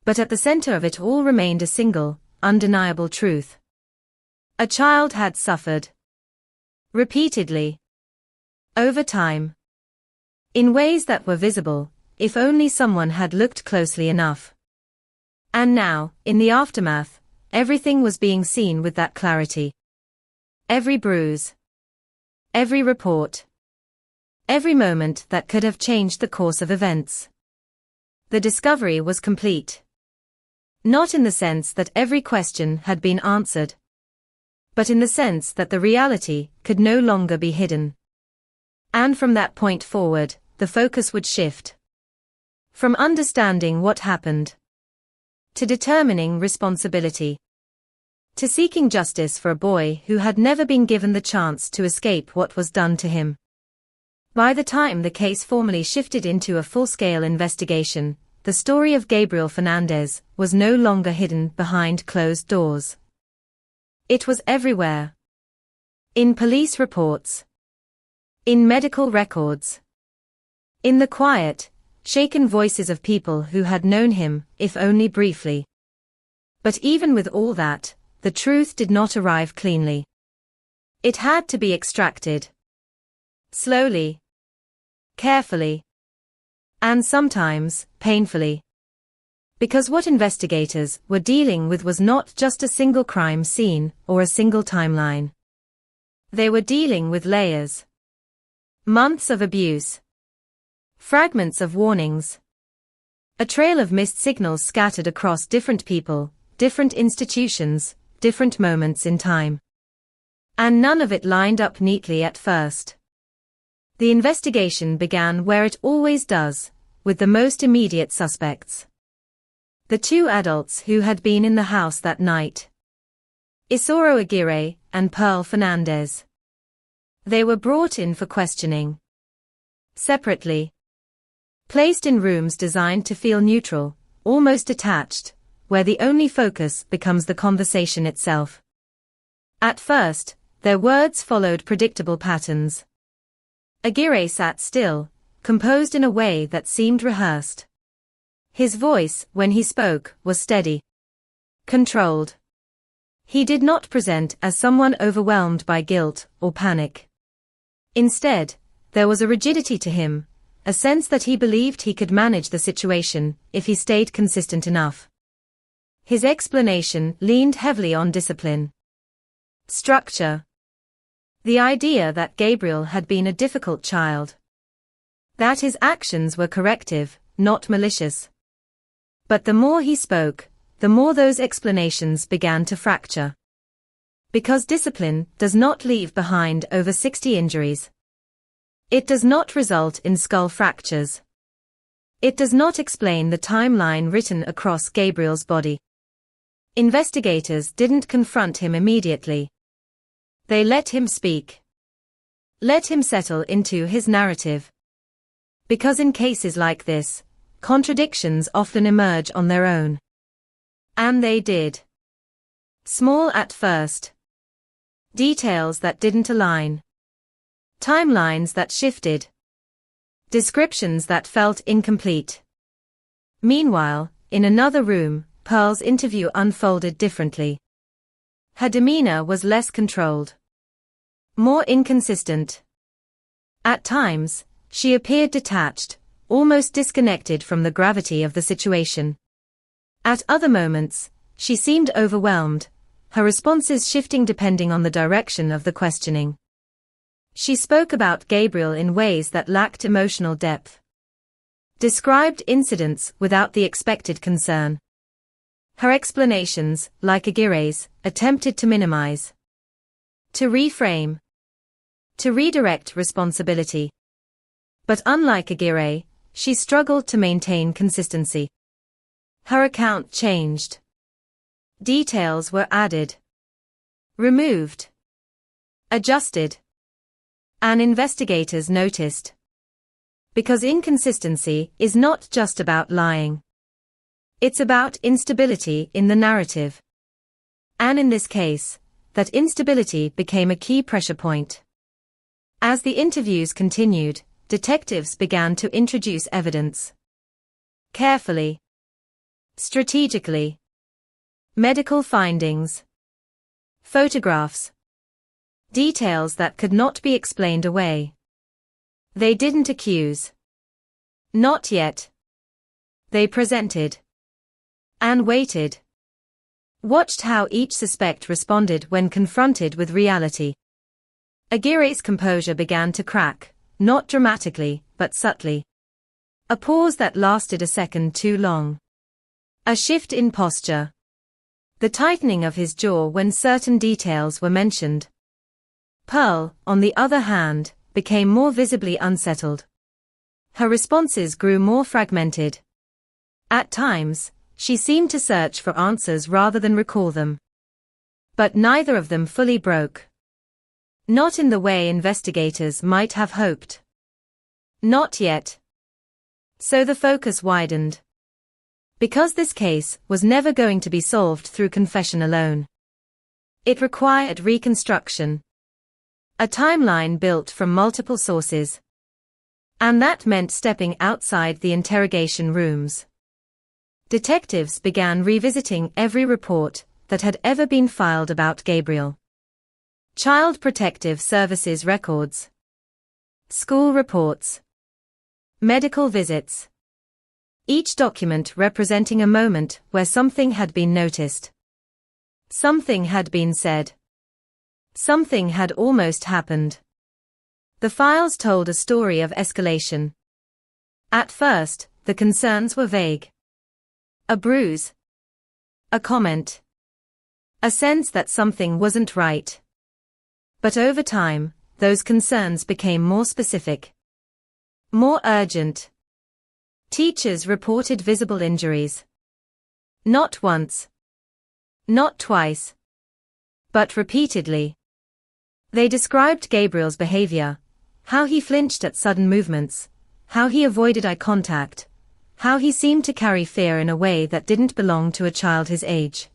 But at the center of it all remained a single, undeniable truth. A child had suffered. Repeatedly. Over time. In ways that were visible, if only someone had looked closely enough. And now, in the aftermath, everything was being seen with that clarity. Every bruise. Every report. Every moment that could have changed the course of events. The discovery was complete. Not in the sense that every question had been answered, but in the sense that the reality could no longer be hidden. And from that point forward, the focus would shift. From understanding what happened, to determining responsibility, to seeking justice for a boy who had never been given the chance to escape what was done to him. By the time the case formally shifted into a full-scale investigation, the story of Gabriel Fernandez was no longer hidden behind closed doors. It was everywhere. In police reports. In medical records. In the quiet, shaken voices of people who had known him, if only briefly. But even with all that, the truth did not arrive cleanly. It had to be extracted. Slowly. Carefully. And sometimes, painfully. Because what investigators were dealing with was not just a single crime scene or a single timeline. They were dealing with layers. Months of abuse. Fragments of warnings. A trail of missed signals scattered across different people, different institutions, different moments in time. And none of it lined up neatly at first. The investigation began where it always does, with the most immediate suspects. The two adults who had been in the house that night. Isauro Aguirre and Pearl Fernandez. They were brought in for questioning. Separately. Placed in rooms designed to feel neutral, almost detached, where the only focus becomes the conversation itself. At first, their words followed predictable patterns. Aguirre sat still, composed in a way that seemed rehearsed. His voice, when he spoke, was steady. Controlled. He did not present as someone overwhelmed by guilt or panic. Instead, there was a rigidity to him, a sense that he believed he could manage the situation if he stayed consistent enough. His explanation leaned heavily on discipline. Structure. The idea that Gabriel had been a difficult child. That his actions were corrective, not malicious. But the more he spoke, the more those explanations began to fracture. Because discipline does not leave behind over 60 injuries. It does not result in skull fractures. It does not explain the timeline written across Gabriel's body. Investigators didn't confront him immediately. They let him speak. Let him settle into his narrative. Because in cases like this, contradictions often emerge on their own. And they did. Small at first. Details that didn't align. Timelines that shifted. Descriptions that felt incomplete. Meanwhile, in another room, Pearl's interview unfolded differently. Her demeanor was less controlled. More inconsistent. At times, she appeared detached, almost disconnected from the gravity of the situation. At other moments, she seemed overwhelmed, her responses shifting depending on the direction of the questioning. She spoke about Gabriel in ways that lacked emotional depth. Described incidents without the expected concern. Her explanations, like Aguirre's, attempted to minimize. To reframe. To redirect responsibility. But unlike Aguirre, she struggled to maintain consistency. Her account changed. Details were added. Removed. Adjusted. And investigators noticed. Because inconsistency is not just about lying. It's about instability in the narrative. And in this case, that instability became a key pressure point. As the interviews continued, detectives began to introduce evidence. Carefully. Strategically. Medical findings. Photographs. Details that could not be explained away. They didn't accuse. Not yet. They presented. And waited. Watched how each suspect responded when confronted with reality. Aguirre's composure began to crack, not dramatically, but subtly. A pause that lasted a second too long. A shift in posture. The tightening of his jaw when certain details were mentioned. Pearl, on the other hand, became more visibly unsettled. Her responses grew more fragmented. At times, she seemed to search for answers rather than recall them. But neither of them fully broke. Not in the way investigators might have hoped. Not yet. So the focus widened. Because this case was never going to be solved through confession alone. It required reconstruction. A timeline built from multiple sources. And that meant stepping outside the interrogation rooms. Detectives began revisiting every report that had ever been filed about Gabriel. Child Protective Services records. School reports. Medical visits. Each document representing a moment where something had been noticed. Something had been said. Something had almost happened. The files told a story of escalation. At first, the concerns were vague. A bruise. A comment. A sense that something wasn't right. But over time, those concerns became more specific. More urgent. Teachers reported visible injuries. Not once. Not twice. But repeatedly. They described Gabriel's behavior, how he flinched at sudden movements, how he avoided eye contact, how he seemed to carry fear in a way that didn't belong to a child his age.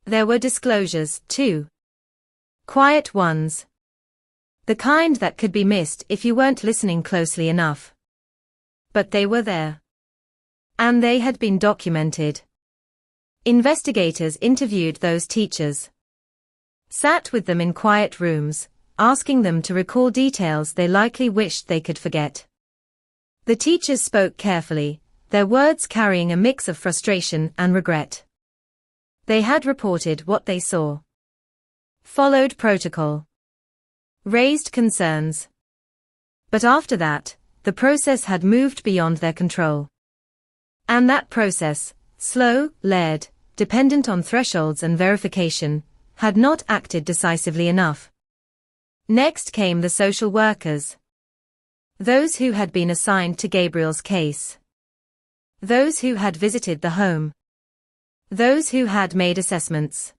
There were disclosures, too. Quiet ones. The kind that could be missed if you weren't listening closely enough. But they were there. And they had been documented. Investigators interviewed those teachers. Sat with them in quiet rooms, asking them to recall details they likely wished they could forget. The teachers spoke carefully, their words carrying a mix of frustration and regret. They had reported what they saw. Followed protocol. Raised concerns. But after that, the process had moved beyond their control. And that process, slow, layered, dependent on thresholds and verification, had not acted decisively enough. Next came the social workers. Those who had been assigned to Gabriel's case. Those who had visited the home. Those who had made assessments.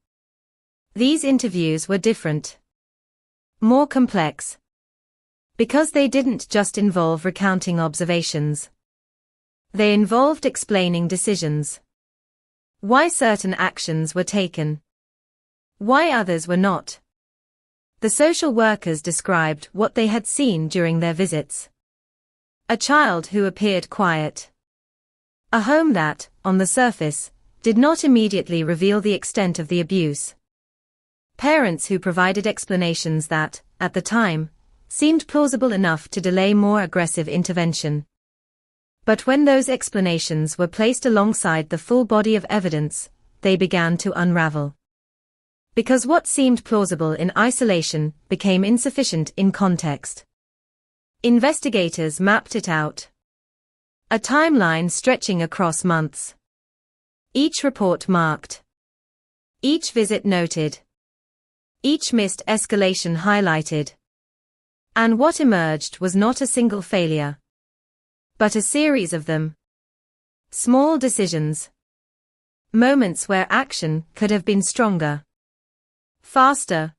These interviews were different. More complex. Because they didn't just involve recounting observations. They involved explaining decisions. Why certain actions were taken. Why others were not. The social workers described what they had seen during their visits. A child who appeared quiet. A home that, on the surface, did not immediately reveal the extent of the abuse. Parents who provided explanations that, at the time, seemed plausible enough to delay more aggressive intervention. But when those explanations were placed alongside the full body of evidence, they began to unravel. Because what seemed plausible in isolation became insufficient in context. Investigators mapped it out. A timeline stretching across months. Each report marked. Each visit noted. Each missed escalation highlighted. And what emerged was not a single failure, but a series of them. Small decisions. Moments where action could have been stronger. Faster.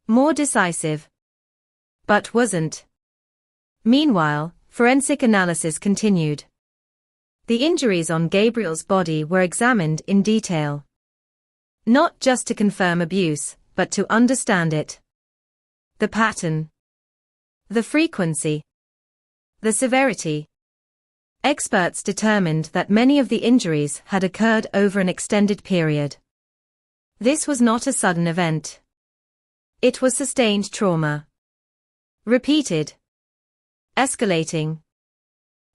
More decisive. But wasn't. Meanwhile, Forensic analysis continued. The injuries on Gabriel's body were examined in detail. Not just to confirm abuse, but to understand it. The pattern. The frequency. The severity. Experts determined that many of the injuries had occurred over an extended period. This was not a sudden event. It was sustained trauma. Repeated. Escalating.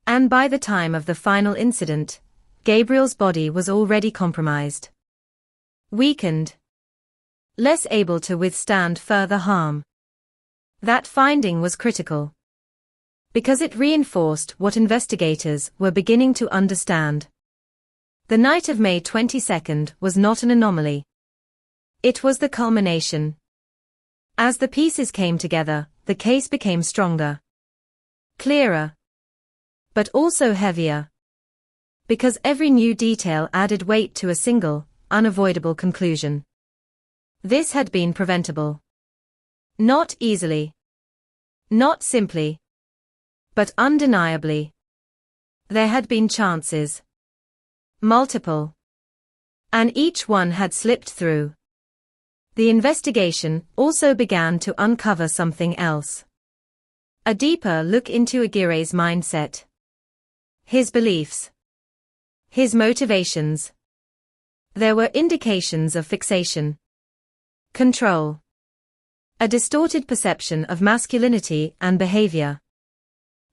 And by the time of the final incident, Gabriel's body was already compromised. Weakened. Less able to withstand further harm. That finding was critical, because it reinforced what investigators were beginning to understand. The night of May 22nd was not an anomaly. It was the culmination. As the pieces came together, the case became stronger, clearer, but also heavier, because every new detail added weight to a single, unavoidable conclusion. This had been preventable. Not easily. Not simply. But undeniably. There had been chances. Multiple. And each one had slipped through. The investigation also began to uncover something else. A deeper look into Aguirre's mindset. His beliefs. His motivations. There were indications of fixation. Control. A distorted perception of masculinity and behavior.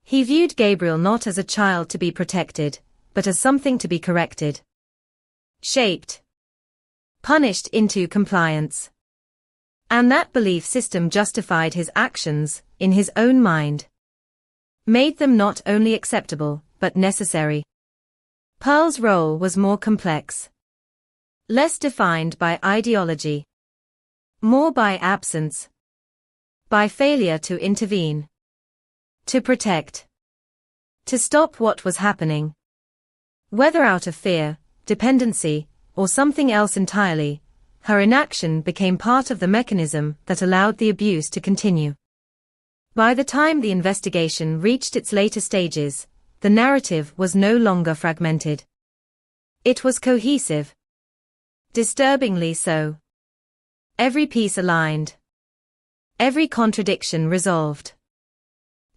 He viewed Gabriel not as a child to be protected, but as something to be corrected. Shaped. Punished into compliance. And that belief system justified his actions, in his own mind. Made them not only acceptable, but necessary. Pearl's role was more complex. Less defined by ideology. More by absence. By failure to intervene. To protect. To stop what was happening. Whether out of fear, dependency, or something else entirely, her inaction became part of the mechanism that allowed the abuse to continue. By the time the investigation reached its later stages, the narrative was no longer fragmented. It was cohesive. Disturbingly so. Every piece aligned. Every contradiction resolved.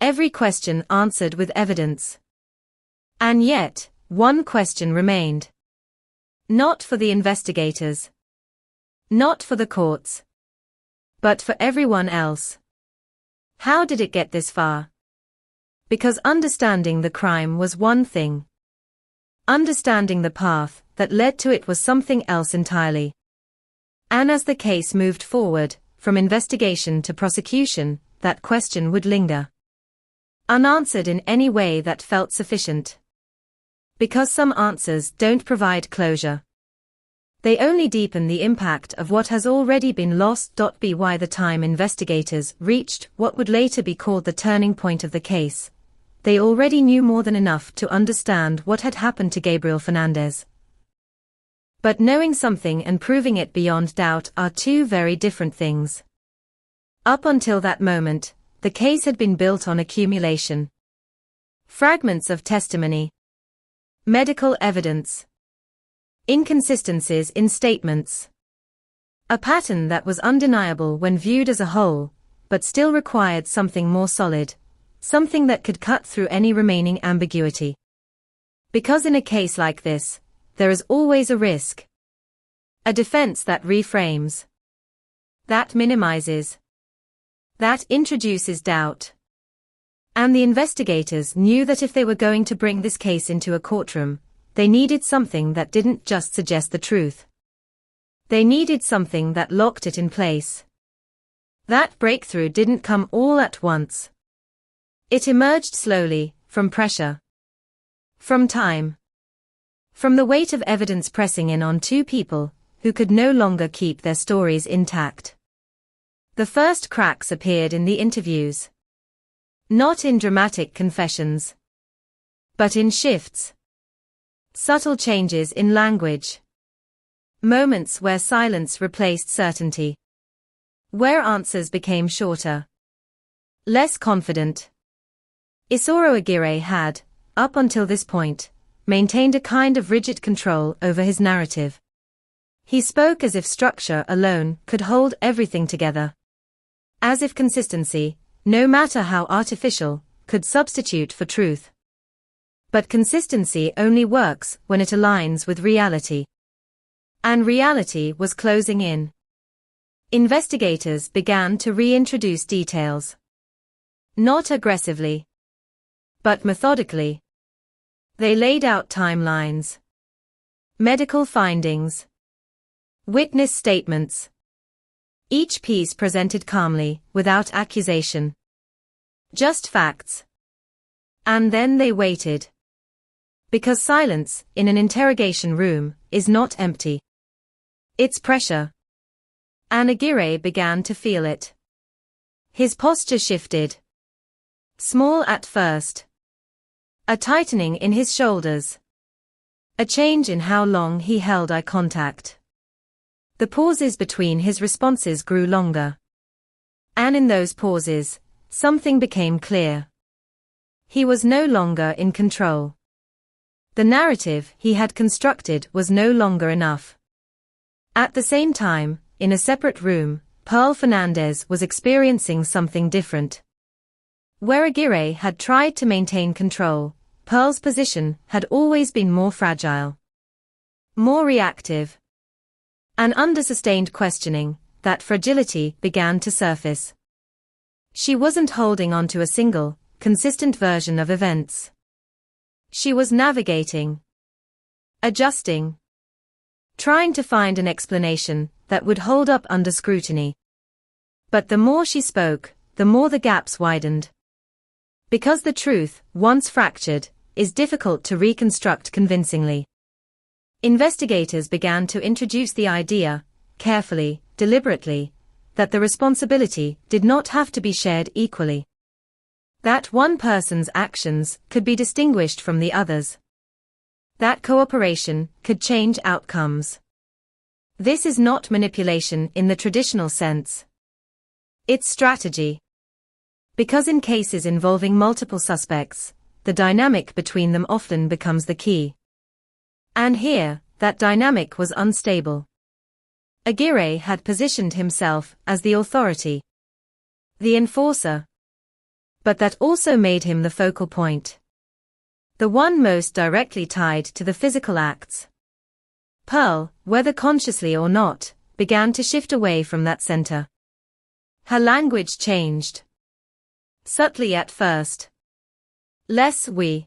Every question answered with evidence. And yet, one question remained. Not for the investigators. Not for the courts. But for everyone else. How did it get this far? Because understanding the crime was one thing. Understanding the path that led to it was something else entirely. And as the case moved forward, from investigation to prosecution, that question would linger. Unanswered in any way that felt sufficient. Because some answers don't provide closure. They only deepen the impact of what has already been lost. By the time investigators reached what would later be called the turning point of the case, they already knew more than enough to understand what had happened to Gabriel Fernandez. But knowing something and proving it beyond doubt are two very different things. Up until that moment, the case had been built on accumulation. Fragments of testimony. Medical evidence. Inconsistencies in statements. A pattern that was undeniable when viewed as a whole, but still required something more solid, something that could cut through any remaining ambiguity. Because in a case like this, there is always a risk. A defense that reframes. That minimizes. That introduces doubt. And the investigators knew that if they were going to bring this case into a courtroom, they needed something that didn't just suggest the truth. They needed something that locked it in place. That breakthrough didn't come all at once. It emerged slowly, from pressure. From time. From the weight of evidence pressing in on two people, who could no longer keep their stories intact. The first cracks appeared in the interviews. Not in dramatic confessions. But in shifts. Subtle changes in language. Moments where silence replaced certainty. Where answers became shorter. Less confident. Isoro Aguirre had, up until this point, maintained a kind of rigid control over his narrative. He spoke as if structure alone could hold everything together. As if consistency, no matter how artificial, could substitute for truth. But consistency only works when it aligns with reality. And reality was closing in. Investigators began to reintroduce details. Not aggressively, but methodically. They laid out timelines, medical findings, witness statements. Each piece presented calmly, without accusation. Just facts. And then they waited. Because silence, in an interrogation room, is not empty. It's pressure. And Aguirre began to feel it. His posture shifted. Small at first. A tightening in his shoulders. A change in how long he held eye contact. The pauses between his responses grew longer. And in those pauses, something became clear. He was no longer in control. The narrative he had constructed was no longer enough. At the same time, in a separate room, Pearl Fernandez was experiencing something different. Where Aguirre had tried to maintain control, Pearl's position had always been more fragile. More reactive. And under sustained questioning, that fragility began to surface. She wasn't holding on to a single, consistent version of events. She was navigating. Adjusting. Trying to find an explanation that would hold up under scrutiny. But the more she spoke, the more the gaps widened. Because the truth, once fractured, is difficult to reconstruct convincingly. Investigators began to introduce the idea, carefully, deliberately, that the responsibility did not have to be shared equally. That one person's actions could be distinguished from the others. That cooperation could change outcomes. This is not manipulation in the traditional sense. It's strategy. Because in cases involving multiple suspects, the dynamic between them often becomes the key. And here, that dynamic was unstable. Aguirre had positioned himself as the authority, the enforcer. But that also made him the focal point. The one most directly tied to the physical acts. Pearl, whether consciously or not, began to shift away from that center. Her language changed. Subtly at first. Less we.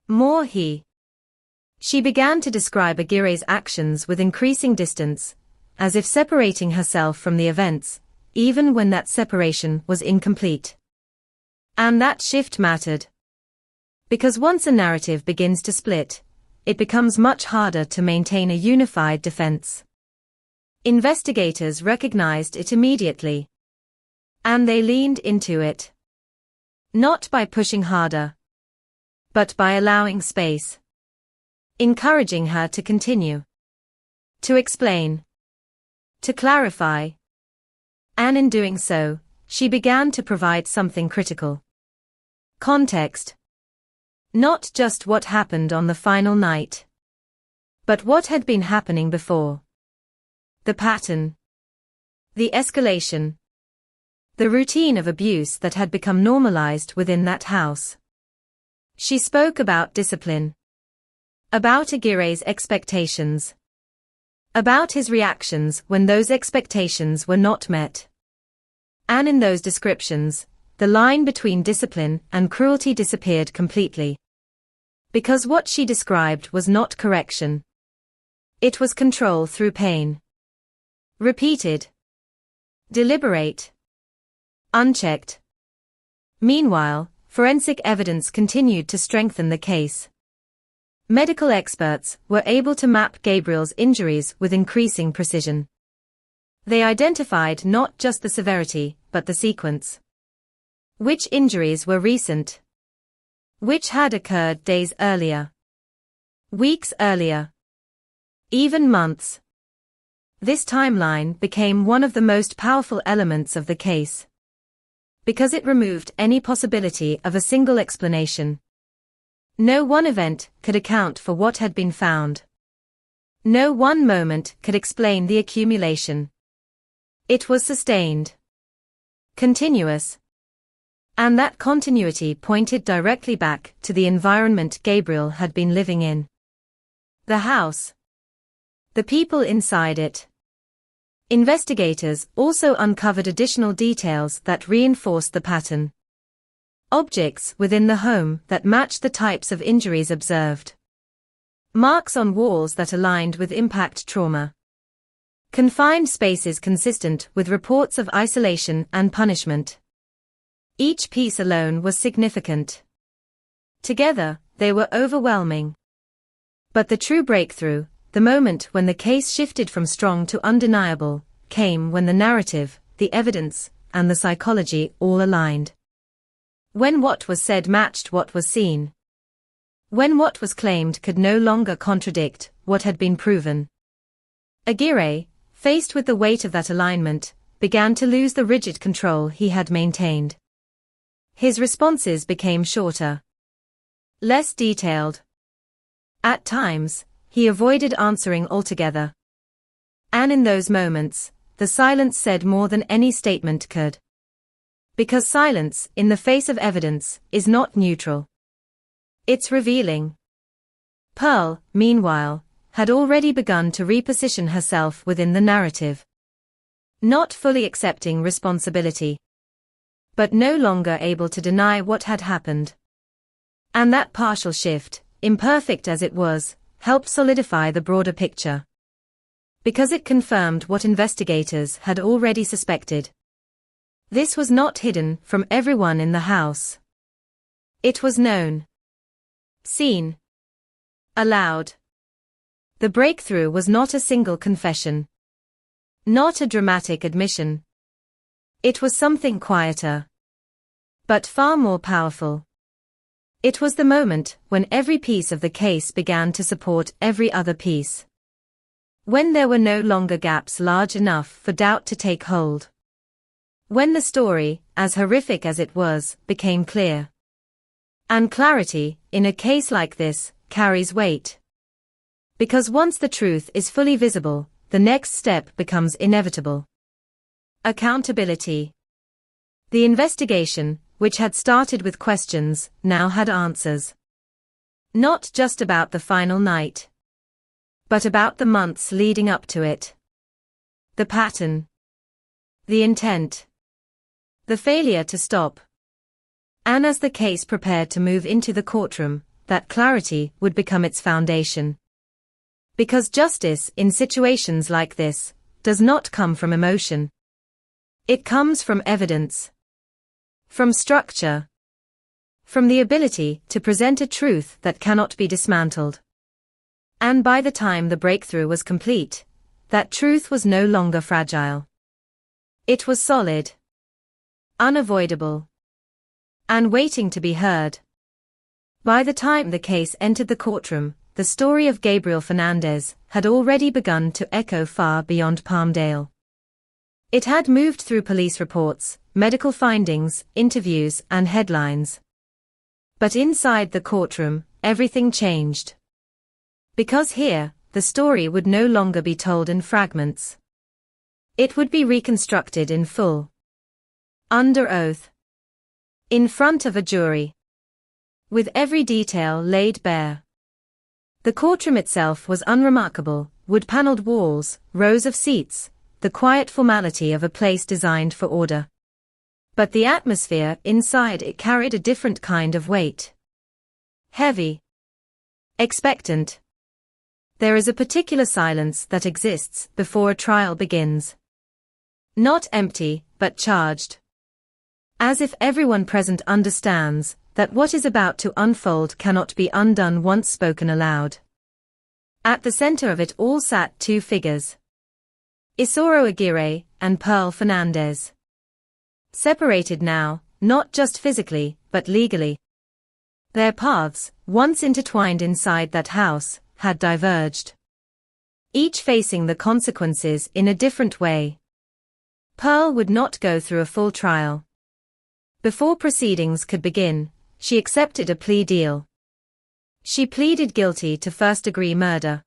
More he. She began to describe Aguirre's actions with increasing distance, as if separating herself from the events, even when that separation was incomplete. And that shift mattered. Because once a narrative begins to split, it becomes much harder to maintain a unified defense. Investigators recognized it immediately. And they leaned into it. Not by pushing harder, but by allowing space. Encouraging her to continue. To explain. To clarify. And in doing so, she began to provide something critical. Context. Not just what happened on the final night, but what had been happening before. The pattern. The escalation. The routine of abuse that had become normalized within that house. She spoke about discipline. About Aguirre's expectations. About his reactions when those expectations were not met. And in those descriptions, the line between discipline and cruelty disappeared completely. Because what she described was not correction. It was control through pain. Repeated. Deliberate. Unchecked. Meanwhile, forensic evidence continued to strengthen the case. Medical experts were able to map Gabriel's injuries with increasing precision. They identified not just the severity, but the sequence. Which injuries were recent? Which had occurred days earlier? Weeks earlier? Even months? This timeline became one of the most powerful elements of the case. because it removed any possibility of a single explanation. No one event could account for what had been found. No one moment could explain the accumulation. It was sustained, continuous, and that continuity pointed directly back to the environment Gabriel had been living in. The house, the people inside it. Investigators also uncovered additional details that reinforced the pattern. Objects within the home that matched the types of injuries observed. Marks on walls that aligned with impact trauma. Confined spaces consistent with reports of isolation and punishment. Each piece alone was significant. Together, they were overwhelming. But the true breakthrough, the moment when the case shifted from strong to undeniable, came when the narrative, the evidence, and the psychology all aligned. When what was said matched what was seen. When what was claimed could no longer contradict what had been proven. Aguirre, faced with the weight of that alignment, began to lose the rigid control he had maintained. His responses became shorter, less detailed. At times, he avoided answering altogether. And in those moments, the silence said more than any statement could. Because silence, in the face of evidence, is not neutral. It's revealing. Pearl, meanwhile, had already begun to reposition herself within the narrative. Not fully accepting responsibility, but no longer able to deny what had happened. And that partial shift, imperfect as it was, helped solidify the broader picture. Because it confirmed what investigators had already suspected. This was not hidden from everyone in the house. It was known. Seen. Allowed. The breakthrough was not a single confession. Not a dramatic admission. It was something quieter. But far more powerful. It was the moment when every piece of the case began to support every other piece. When there were no longer gaps large enough for doubt to take hold. When the story, as horrific as it was, became clear. And clarity, in a case like this, carries weight. Because once the truth is fully visible, the next step becomes inevitable. Accountability. The investigation, which had started with questions, now had answers. Not just about the final night, but about the months leading up to it. The pattern. The intent. The failure to stop. And as the case prepared to move into the courtroom, that clarity would become its foundation. Because justice, in situations like this, does not come from emotion. It comes from evidence. From structure. From the ability to present a truth that cannot be dismantled. And by the time the breakthrough was complete, that truth was no longer fragile. It was solid. Unavoidable. And waiting to be heard. By the time the case entered the courtroom, the story of Gabriel Fernandez had already begun to echo far beyond Palmdale. It had moved through police reports, medical findings, interviews, and headlines. But inside the courtroom, everything changed. Because here, the story would no longer be told in fragments. It would be reconstructed in full. Under oath. In front of a jury. With every detail laid bare. The courtroom itself was unremarkable, wood-paneled walls, rows of seats, the quiet formality of a place designed for order. But the atmosphere inside it carried a different kind of weight. Heavy. Expectant. There is a particular silence that exists before a trial begins. Not empty, but charged. As if everyone present understands that what is about to unfold cannot be undone once spoken aloud. At the center of it all sat two figures. Isauro Aguirre and Pearl Fernandez. Separated now, not just physically, but legally. Their paths, once intertwined inside that house, had diverged. Each facing the consequences in a different way. Pearl would not go through a full trial. Before proceedings could begin, she accepted a plea deal. She pleaded guilty to first-degree murder.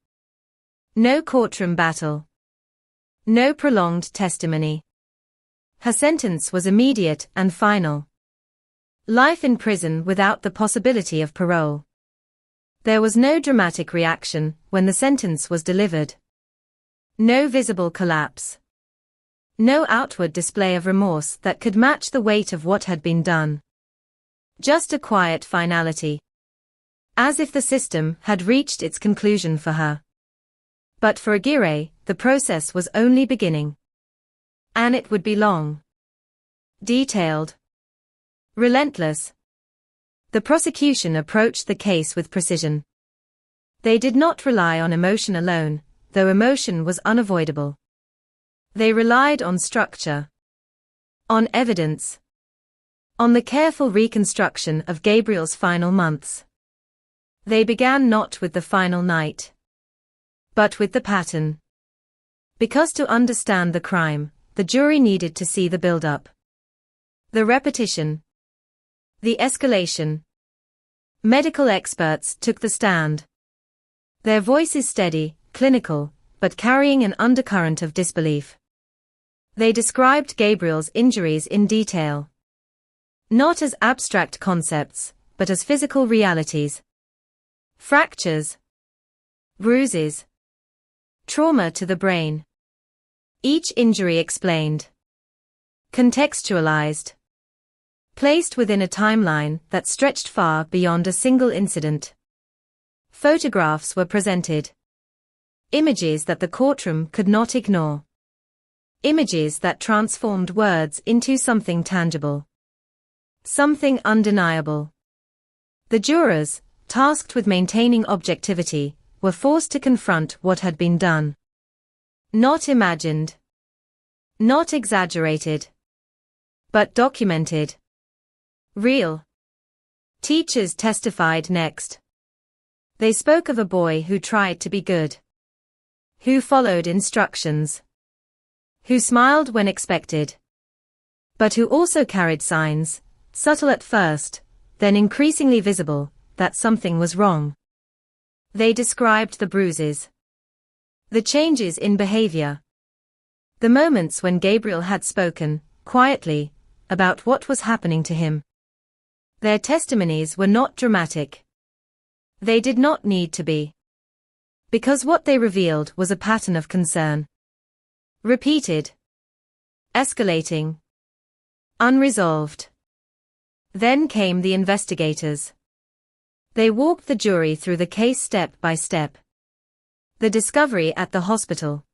No courtroom battle. No prolonged testimony. Her sentence was immediate and final. Life in prison without the possibility of parole. There was no dramatic reaction when the sentence was delivered. No visible collapse. No outward display of remorse that could match the weight of what had been done. Just a quiet finality. As if the system had reached its conclusion for her. But for Aguirre, the process was only beginning. And it would be long. Detailed. Relentless. The prosecution approached the case with precision. They did not rely on emotion alone, though emotion was unavoidable. They relied on structure. On evidence. On the careful reconstruction of Gabriel's final months. They began not with the final night, but with the pattern. Because to understand the crime, the jury needed to see the build-up. The repetition. The escalation. Medical experts took the stand. Their voices steady, clinical, but carrying an undercurrent of disbelief. They described Gabriel's injuries in detail. Not as abstract concepts, but as physical realities. Fractures. Bruises. Trauma to the brain. Each injury explained. Contextualized. Placed within a timeline that stretched far beyond a single incident. Photographs were presented. Images that the courtroom could not ignore. Images that transformed words into something tangible. Something undeniable. The jurors, tasked with maintaining objectivity, were forced to confront what had been done. Not imagined. Not exaggerated. But documented. Real. Teachers testified next. They spoke of a boy who tried to be good. Who followed instructions. Who smiled when expected. But who also carried signs, subtle at first, then increasingly visible, that something was wrong. They described the bruises. The changes in behavior. The moments when Gabriel had spoken, quietly, about what was happening to him. Their testimonies were not dramatic. They did not need to be. Because what they revealed was a pattern of concern. Repeated. Escalating. Unresolved. Then came the investigators. They walked the jury through the case step by step. The discovery at the hospital.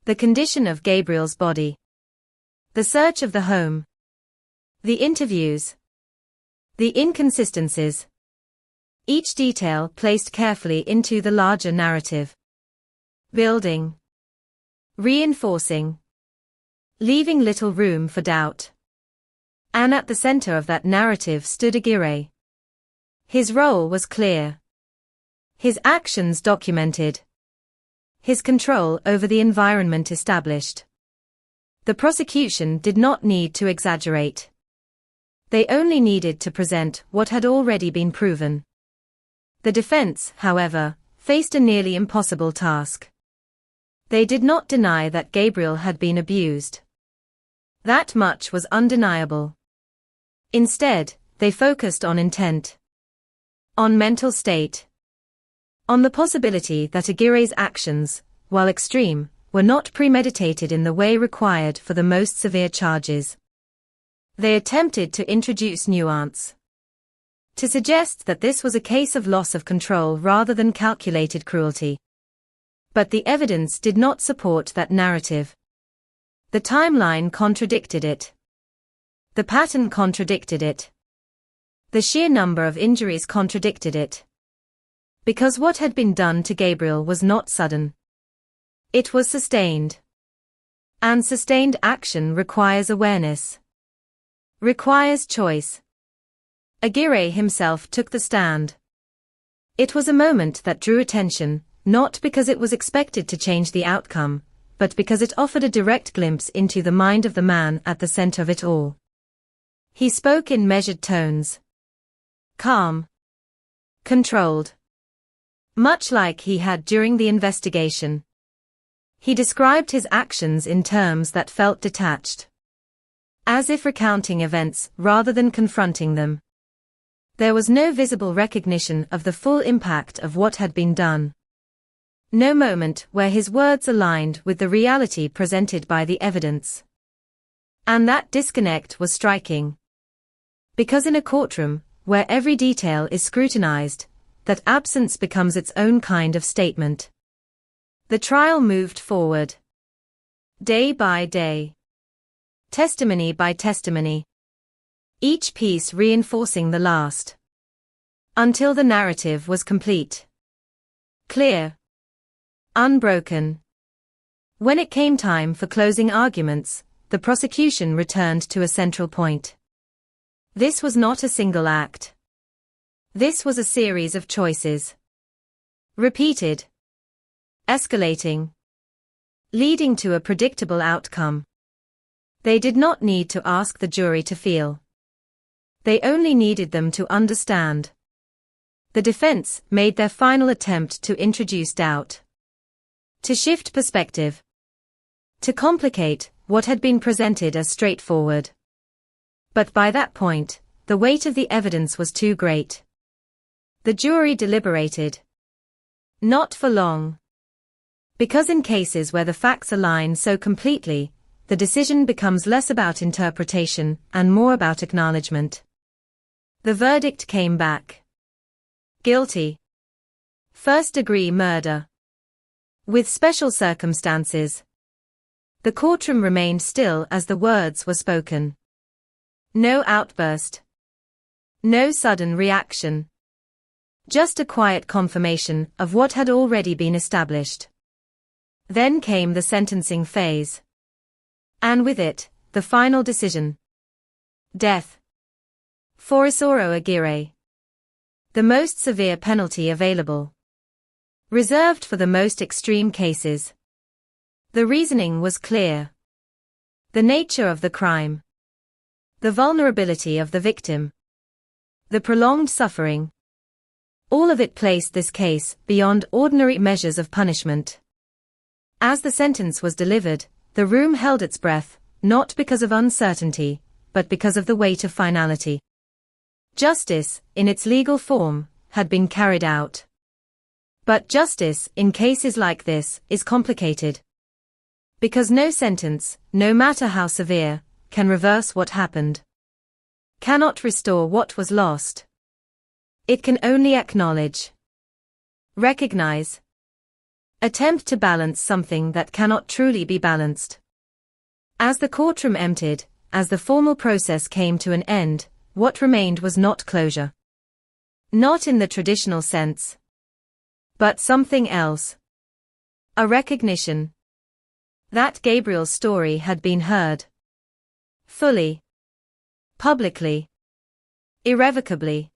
The condition of Gabriel's body. The search of the home. The interviews. The inconsistencies. Each detail placed carefully into the larger narrative. Building. Reinforcing. Leaving little room for doubt. And at the center of that narrative stood Aguirre. His role was clear. His actions documented. His control over the environment established. The prosecution did not need to exaggerate. They only needed to present what had already been proven. The defense, however, faced a nearly impossible task. They did not deny that Gabriel had been abused. That much was undeniable. Instead, they focused on intent. On mental state. On the possibility that Aguirre's actions, while extreme, were not premeditated in the way required for the most severe charges. They attempted to introduce nuance. To suggest that this was a case of loss of control rather than calculated cruelty. But the evidence did not support that narrative. The timeline contradicted it. The pattern contradicted it. The sheer number of injuries contradicted it. Because what had been done to Gabriel was not sudden. It was sustained. And sustained action requires awareness. Requires choice. Aguirre himself took the stand. It was a moment that drew attention, not because it was expected to change the outcome, but because it offered a direct glimpse into the mind of the man at the center of it all. He spoke in measured tones. Calm. Controlled. Much like he had during the investigation. He described his actions in terms that felt detached. As if recounting events rather than confronting them. There was no visible recognition of the full impact of what had been done. No moment where his words aligned with the reality presented by the evidence. And that disconnect was striking. Because in a courtroom, where every detail is scrutinized, that absence becomes its own kind of statement. The trial moved forward. Day by day. Testimony by testimony. Each piece reinforcing the last. Until the narrative was complete. Clear. Unbroken. When it came time for closing arguments, the prosecution returned to a central point. This was not a single act. This was a series of choices. Repeated. Escalating. Leading to a predictable outcome. They did not need to ask the jury to feel. They only needed them to understand. The defense made their final attempt to introduce doubt. To shift perspective. To complicate what had been presented as straightforward. But by that point, the weight of the evidence was too great. The jury deliberated. Not for long. Because in cases where the facts align so completely, the decision becomes less about interpretation and more about acknowledgement. The verdict came back. Guilty. First-degree murder. With special circumstances. The courtroom remained still as the words were spoken. No outburst. No sudden reaction. Just a quiet confirmation of what had already been established. Then came the sentencing phase. And with it, the final decision. Death. For Isoro Aguirre. The most severe penalty available. Reserved for the most extreme cases. The reasoning was clear. The nature of the crime. The vulnerability of the victim. The prolonged suffering. All of it placed this case beyond ordinary measures of punishment. As the sentence was delivered, the room held its breath, not because of uncertainty, but because of the weight of finality. Justice, in its legal form, had been carried out. But justice, in cases like this, is complicated. Because no sentence, no matter how severe, can reverse what happened. Cannot restore what was lost. It can only acknowledge. Recognize. Attempt to balance something that cannot truly be balanced. As the courtroom emptied, as the formal process came to an end, what remained was not closure. Not in the traditional sense. But something else. A recognition. That Gabriel's story had been heard. Fully. Publicly. Irrevocably.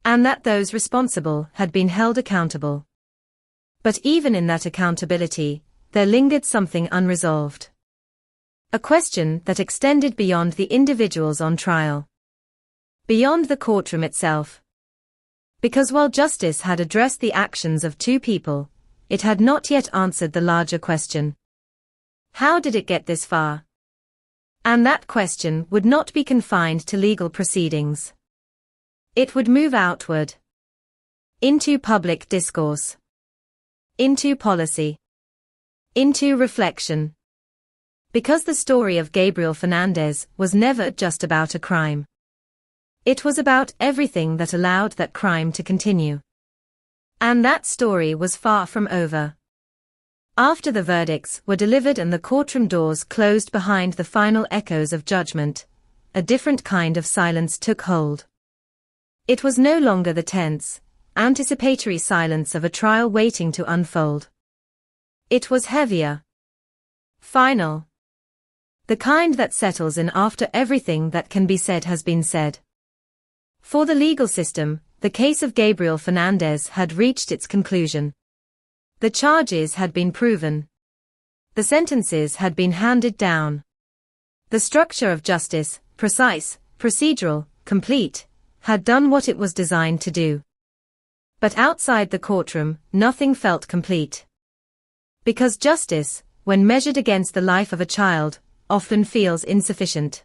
And that those responsible had been held accountable. But even in that accountability, there lingered something unresolved. A question that extended beyond the individuals on trial. Beyond the courtroom itself. Because while justice had addressed the actions of two people, it had not yet answered the larger question. How did it get this far? And that question would not be confined to legal proceedings. It would move outward. Into public discourse. Into policy. Into reflection. Because the story of Gabriel Fernandez was never just about a crime. It was about everything that allowed that crime to continue. And that story was far from over. After the verdicts were delivered and the courtroom doors closed behind the final echoes of judgment, a different kind of silence took hold. It was no longer the tense, anticipatory silence of a trial waiting to unfold. It was heavier. Final. The kind that settles in after everything that can be said has been said. For the legal system, the case of Gabriel Fernandez had reached its conclusion. The charges had been proven. The sentences had been handed down. The structure of justice, precise, procedural, complete, had done what it was designed to do. But outside the courtroom, nothing felt complete. Because justice, when measured against the life of a child, often feels insufficient.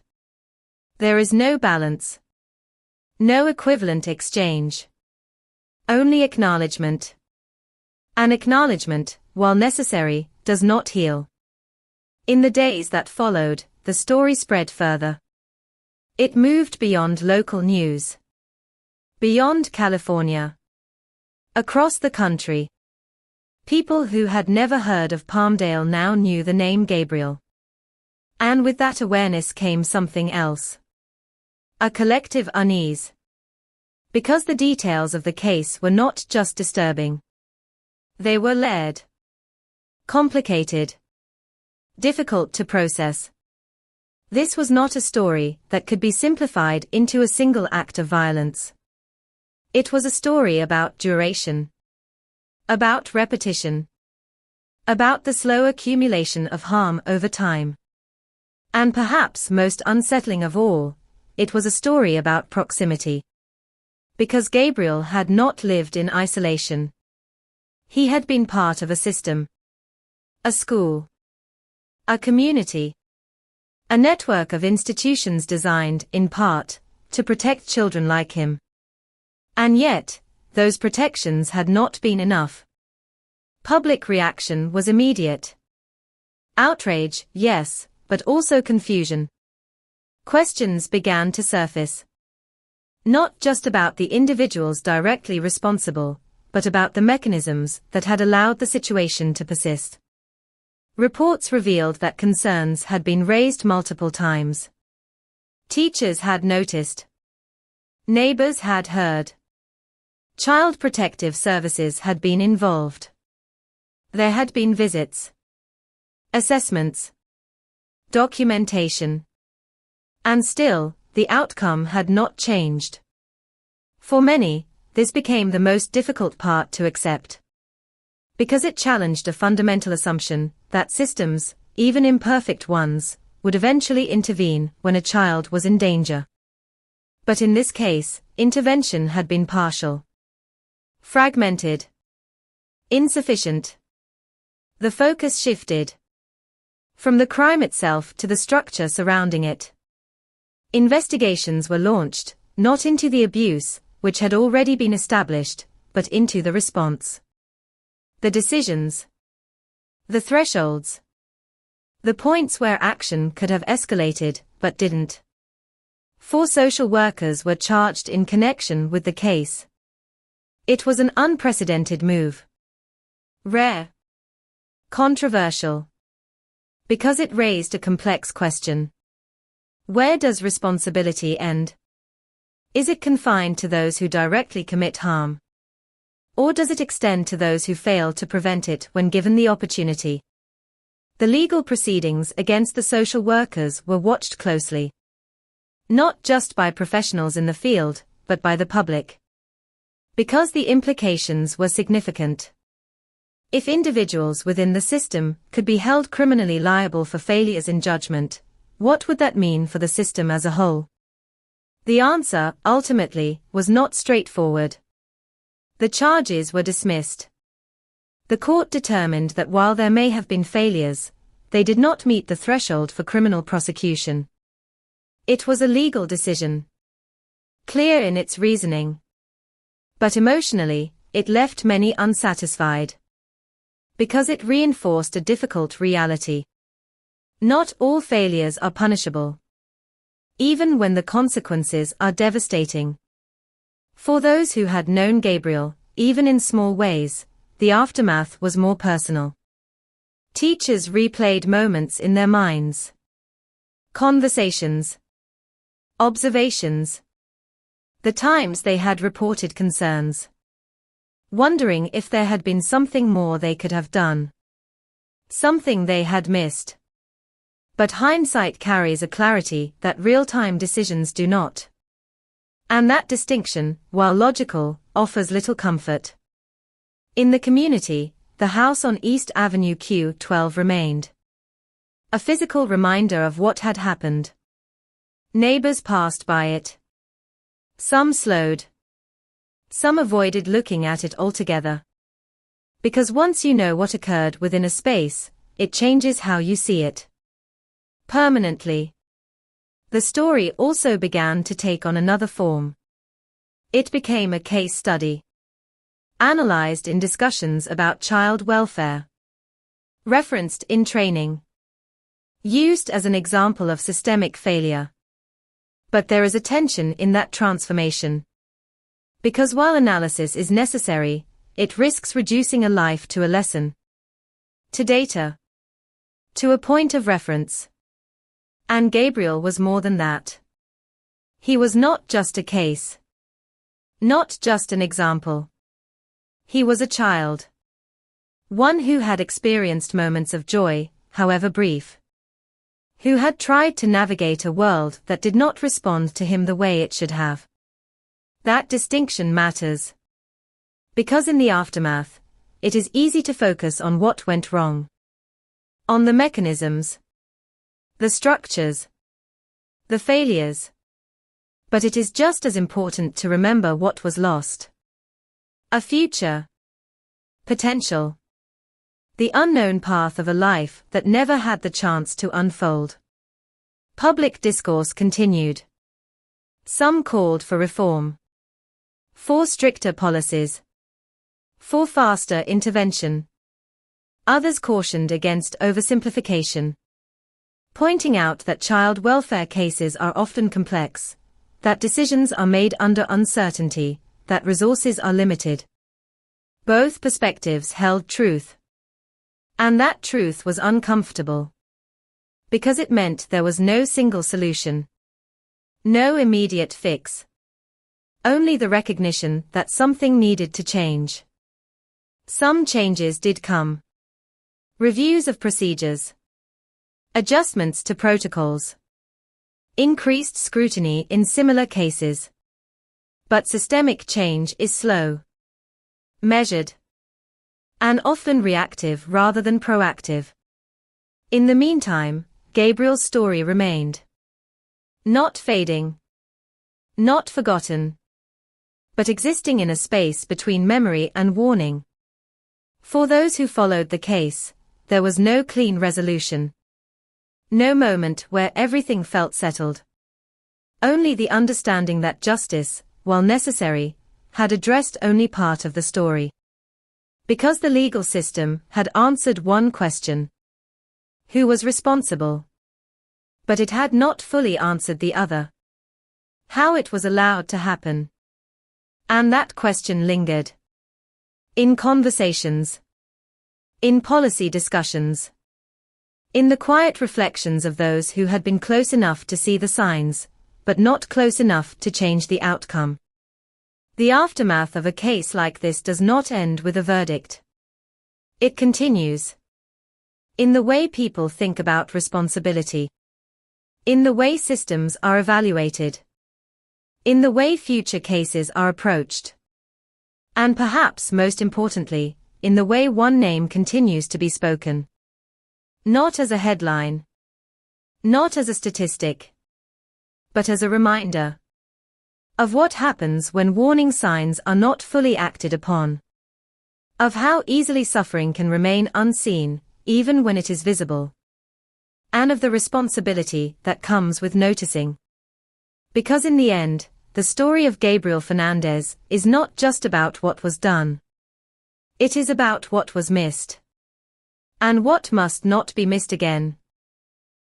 There is no balance. No equivalent exchange. Only acknowledgement. An acknowledgement, while necessary, does not heal. In the days that followed, the story spread further. It moved beyond local news. Beyond California. Across the country. People who had never heard of Palmdale now knew the name Gabriel. And with that awareness came something else. A collective unease. Because the details of the case were not just disturbing. They were layered. Complicated. Difficult to process. This was not a story that could be simplified into a single act of violence. It was a story about duration. About repetition. About the slow accumulation of harm over time. And perhaps most unsettling of all, it was a story about proximity. Because Gabriel had not lived in isolation. He had been part of a system. A school. A community. A network of institutions designed, in part, to protect children like him. And yet, those protections had not been enough. Public reaction was immediate. Outrage, yes, but also confusion. Questions began to surface. Not just about the individuals directly responsible, but about the mechanisms that had allowed the situation to persist. Reports revealed that concerns had been raised multiple times. Teachers had noticed. Neighbors had heard. Child Protective Services had been involved. There had been visits. Assessments. Documentation. And still, the outcome had not changed. For many, this became the most difficult part to accept. Because it challenged a fundamental assumption that systems, even imperfect ones, would eventually intervene when a child was in danger. But in this case, intervention had been partial. Fragmented. Insufficient. The focus shifted. From the crime itself to the structure surrounding it. Investigations were launched, not into the abuse, which had already been established, but into the response. The decisions. The thresholds. The points where action could have escalated, but didn't. 4 social workers were charged in connection with the case. It was an unprecedented move. Rare. Controversial. Because it raised a complex question. Where does responsibility end? Is it confined to those who directly commit harm? Or does it extend to those who fail to prevent it when given the opportunity? The legal proceedings against the social workers were watched closely. Not just by professionals in the field, but by the public. Because the implications were significant. If individuals within the system could be held criminally liable for failures in judgment, what would that mean for the system as a whole? The answer, ultimately, was not straightforward. The charges were dismissed. The court determined that while there may have been failures, they did not meet the threshold for criminal prosecution. It was a legal decision. Clear in its reasoning. But emotionally, it left many unsatisfied. Because it reinforced a difficult reality. Not all failures are punishable. Even when the consequences are devastating. For those who had known Gabriel, even in small ways, the aftermath was more personal. Teachers replayed moments in their minds. Conversations. Observations. The times they had reported concerns. Wondering if there had been something more they could have done. Something they had missed. But hindsight carries a clarity that real-time decisions do not. And that distinction, while logical, offers little comfort. In the community, the house on East Avenue Q12 remained. A physical reminder of what had happened. Neighbors passed by it. Some slowed. Some avoided looking at it altogether. Because once you know what occurred within a space, it changes how you see it. Permanently. The story also began to take on another form. It became a case study. Analyzed in discussions about child welfare. Referenced in training. Used as an example of systemic failure. But there is a tension in that transformation. Because while analysis is necessary, it risks reducing a life to a lesson. To data. To a point of reference. And Gabriel was more than that. He was not just a case. Not just an example. He was a child. One who had experienced moments of joy, however brief. Who had tried to navigate a world that did not respond to him the way it should have. That distinction matters. Because in the aftermath, it is easy to focus on what went wrong. On the mechanisms. The structures. The failures. But it is just as important to remember what was lost. A future. Potential. The unknown path of a life that never had the chance to unfold. Public discourse continued. Some called for reform. For stricter policies. For faster intervention. Others cautioned against oversimplification. Pointing out that child welfare cases are often complex, that decisions are made under uncertainty, that resources are limited. Both perspectives held truth. And that truth was uncomfortable. Because it meant there was no single solution. No immediate fix. Only the recognition that something needed to change. Some changes did come. Reviews of procedures. Adjustments to protocols. Increased scrutiny in similar cases. But systemic change is slow. Measured. And often reactive rather than proactive. In the meantime, Gabriel's story remained. Not fading. Not forgotten. But existing in a space between memory and warning. For those who followed the case, there was no clean resolution. No moment where everything felt settled. Only the understanding that justice, while necessary, had addressed only part of the story. Because the legal system had answered one question. Who was responsible? But it had not fully answered the other. How it was allowed to happen. And that question lingered. In conversations. In policy discussions. In the quiet reflections of those who had been close enough to see the signs, but not close enough to change the outcome. The aftermath of a case like this does not end with a verdict. It continues. In the way people think about responsibility. In the way systems are evaluated. In the way future cases are approached. And perhaps most importantly, in the way one name continues to be spoken. Not as a headline. Not as a statistic. But as a reminder. Of what happens when warning signs are not fully acted upon. Of how easily suffering can remain unseen, even when it is visible. And of the responsibility that comes with noticing. Because in the end, the story of Gabriel Fernandez is not just about what was done. It is about what was missed. And what must not be missed again.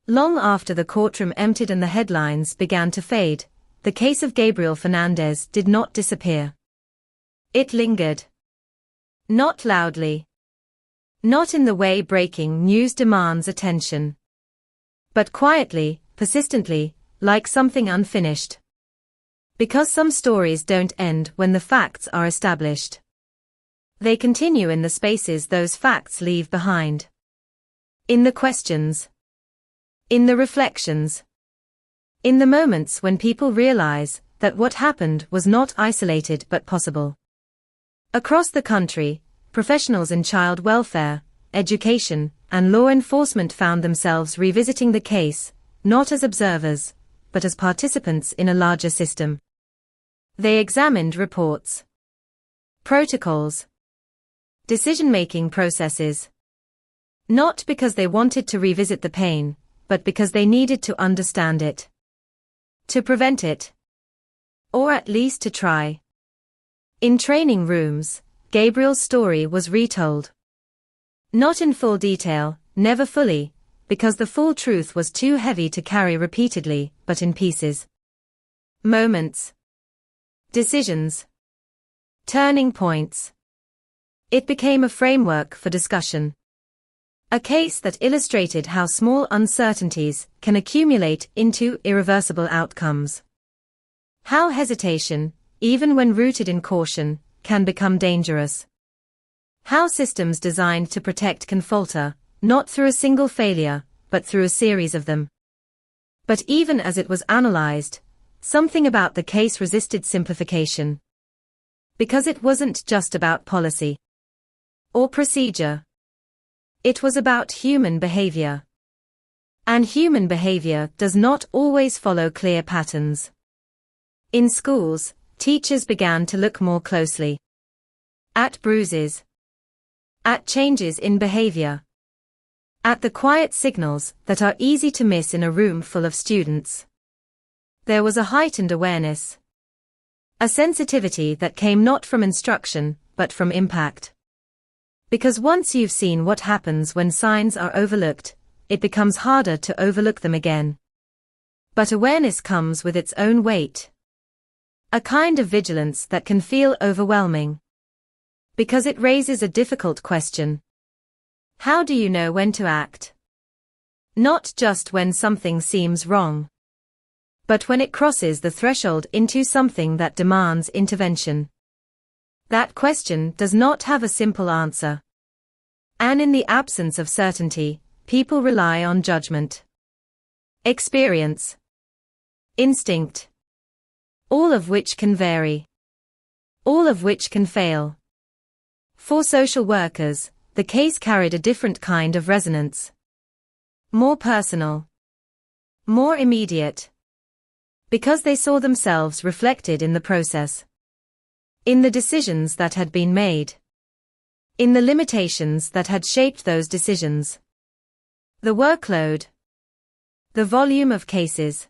Long after the courtroom emptied and the headlines began to fade, the case of Gabriel Fernandez did not disappear. It lingered. Not loudly. Not in the way breaking news demands attention. But quietly, persistently, like something unfinished. Because some stories don't end when the facts are established. They continue in the spaces those facts leave behind. In the questions. In the reflections. In the moments when people realize that what happened was not isolated but possible. Across the country, professionals in child welfare, education, and law enforcement found themselves revisiting the case, not as observers, but as participants in a larger system. They examined reports, protocols, decision-making processes. Not because they wanted to revisit the pain, but because they needed to understand it. To prevent it. Or at least to try. In training rooms, Gabriel's story was retold. Not in full detail, never fully, because the full truth was too heavy to carry repeatedly, but in pieces. Moments. Decisions. Turning points. It became a framework for discussion. A case that illustrated how small uncertainties can accumulate into irreversible outcomes. How hesitation, even when rooted in caution, can become dangerous. How systems designed to protect can falter, not through a single failure, but through a series of them. But even as it was analyzed, something about the case resisted simplification. Because it wasn't just about policy or procedure. It was about human behavior. And human behavior does not always follow clear patterns. In schools, teachers began to look more closely at bruises, at changes in behavior, at the quiet signals that are easy to miss in a room full of students. There was a heightened awareness, a sensitivity that came not from instruction, but from impact. Because once you've seen what happens when signs are overlooked, it becomes harder to overlook them again. But awareness comes with its own weight. A kind of vigilance that can feel overwhelming. Because it raises a difficult question. How do you know when to act? Not just when something seems wrong, but when it crosses the threshold into something that demands intervention. That question does not have a simple answer. And in the absence of certainty, people rely on judgment, experience, instinct. All of which can vary. All of which can fail. For social workers, the case carried a different kind of resonance. More personal. More immediate. Because they saw themselves reflected in the process. In the decisions that had been made. In the limitations that had shaped those decisions. The workload. The volume of cases.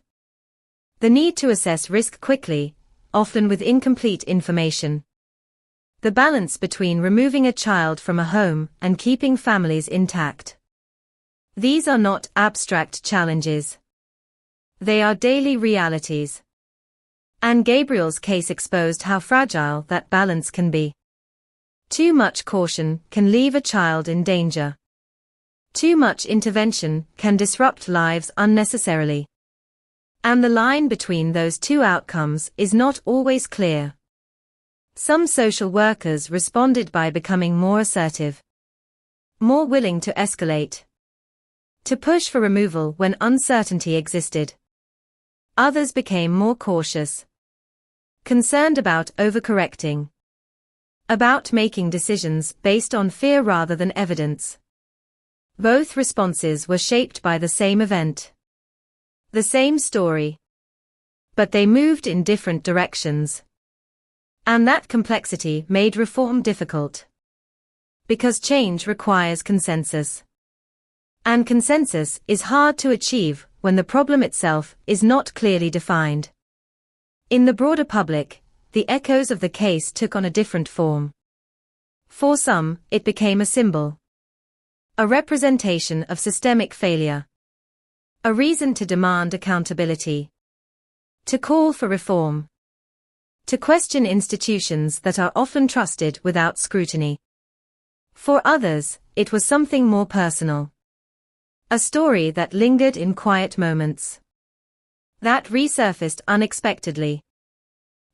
The need to assess risk quickly, often with incomplete information. The balance between removing a child from a home and keeping families intact. These are not abstract challenges. They are daily realities. And Gabriel's case exposed how fragile that balance can be. Too much caution can leave a child in danger. Too much intervention can disrupt lives unnecessarily. And the line between those two outcomes is not always clear. Some social workers responded by becoming more assertive, more willing to escalate, to push for removal when uncertainty existed. Others became more cautious, concerned about overcorrecting, about making decisions based on fear rather than evidence. Both responses were shaped by the same event. The same story. But they moved in different directions. And that complexity made reform difficult. Because change requires consensus. And consensus is hard to achieve when the problem itself is not clearly defined. In the broader public, the echoes of the case took on a different form. For some, it became a symbol. A representation of systemic failure. A reason to demand accountability. To call for reform. To question institutions that are often trusted without scrutiny. For others, it was something more personal. A story that lingered in quiet moments. That resurfaced unexpectedly.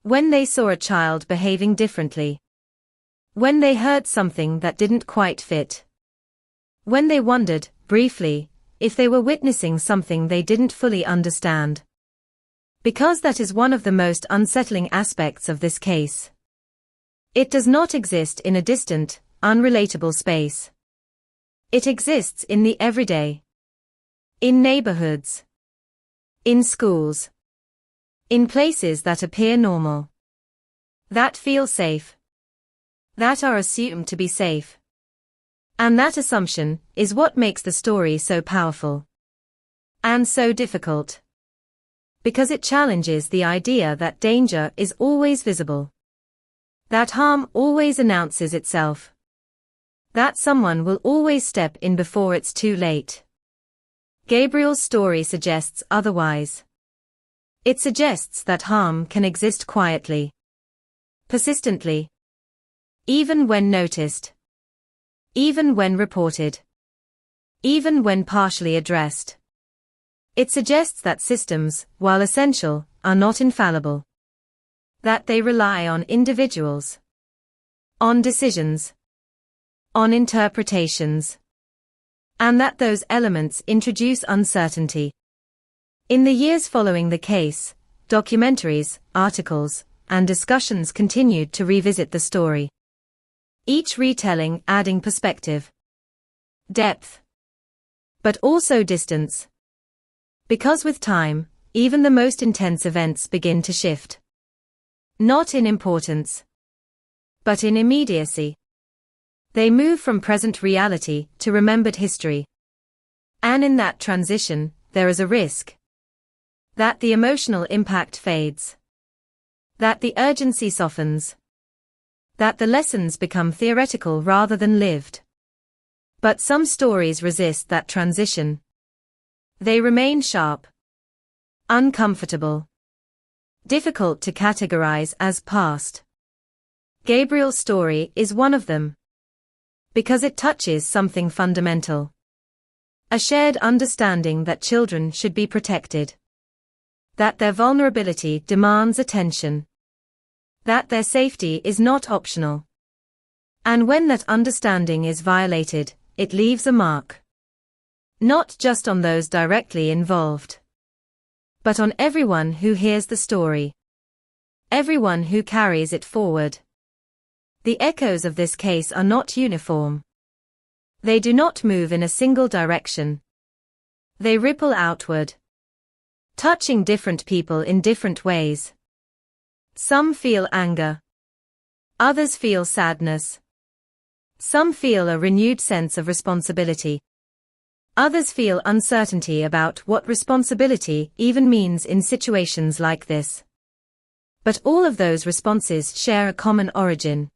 When they saw a child behaving differently. When they heard something that didn't quite fit. When they wondered, briefly, if they were witnessing something they didn't fully understand. Because that is one of the most unsettling aspects of this case. It does not exist in a distant, unrelatable space. It exists in the everyday. In neighborhoods. In schools. In places that appear normal. That feel safe. That are assumed to be safe. And that assumption is what makes the story so powerful. And so difficult. Because it challenges the idea that danger is always visible. That harm always announces itself. That someone will always step in before it's too late. Gabriel's story suggests otherwise. It suggests that harm can exist quietly. Persistently. Even when noticed. Even when reported. Even when partially addressed. It suggests that systems, while essential, are not infallible. That they rely on individuals. On decisions. On interpretations. And that those elements introduce uncertainty. In the years following the case, documentaries, articles, and discussions continued to revisit the story. Each retelling adding perspective. Depth. But also distance. Because with time, even the most intense events begin to shift. Not in importance, but in immediacy. They move from present reality to remembered history. And in that transition, there is a risk. That the emotional impact fades. That the urgency softens. That the lessons become theoretical rather than lived. But some stories resist that transition. They remain sharp. Uncomfortable. Difficult to categorize as past. Gabriel's story is one of them. Because it touches something fundamental. A shared understanding that children should be protected. That their vulnerability demands attention. That their safety is not optional. And when that understanding is violated, it leaves a mark. Not just on those directly involved. But on everyone who hears the story. Everyone who carries it forward. The echoes of this case are not uniform. They do not move in a single direction. They ripple outward. Touching different people in different ways. Some feel anger. Others feel sadness. Some feel a renewed sense of responsibility. Others feel uncertainty about what responsibility even means in situations like this. But all of those responses share a common origin.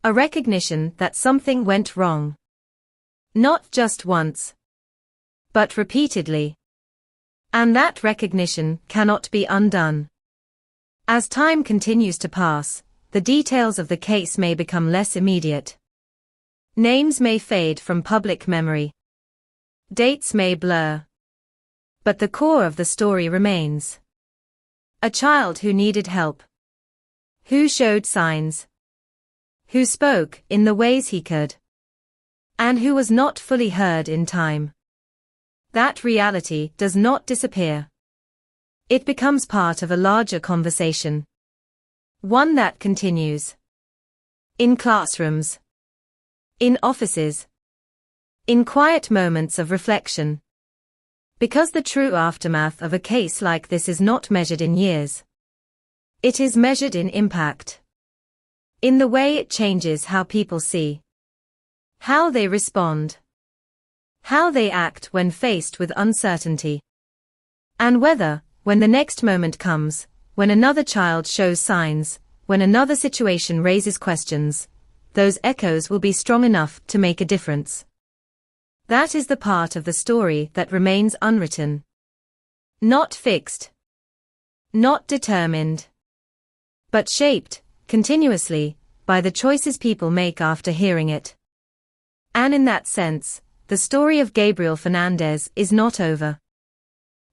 A recognition that something went wrong. Not just once, but repeatedly. And that recognition cannot be undone. As time continues to pass, the details of the case may become less immediate. Names may fade from public memory. Dates may blur. But the core of the story remains. A child who needed help. Who showed signs. Who spoke in the ways he could. And who was not fully heard in time. That reality does not disappear. It becomes part of a larger conversation. One that continues. In classrooms. In offices. In quiet moments of reflection. Because the true aftermath of a case like this is not measured in years. It is measured in impact. In the way it changes how people see. How they respond. How they act when faced with uncertainty. And whether, when the next moment comes, when another child shows signs, when another situation raises questions, those echoes will be strong enough to make a difference. That is the part of the story that remains unwritten. Not fixed. Not determined. But shaped, continuously, by the choices people make after hearing it. And in that sense, the story of Gabriel Fernandez is not over.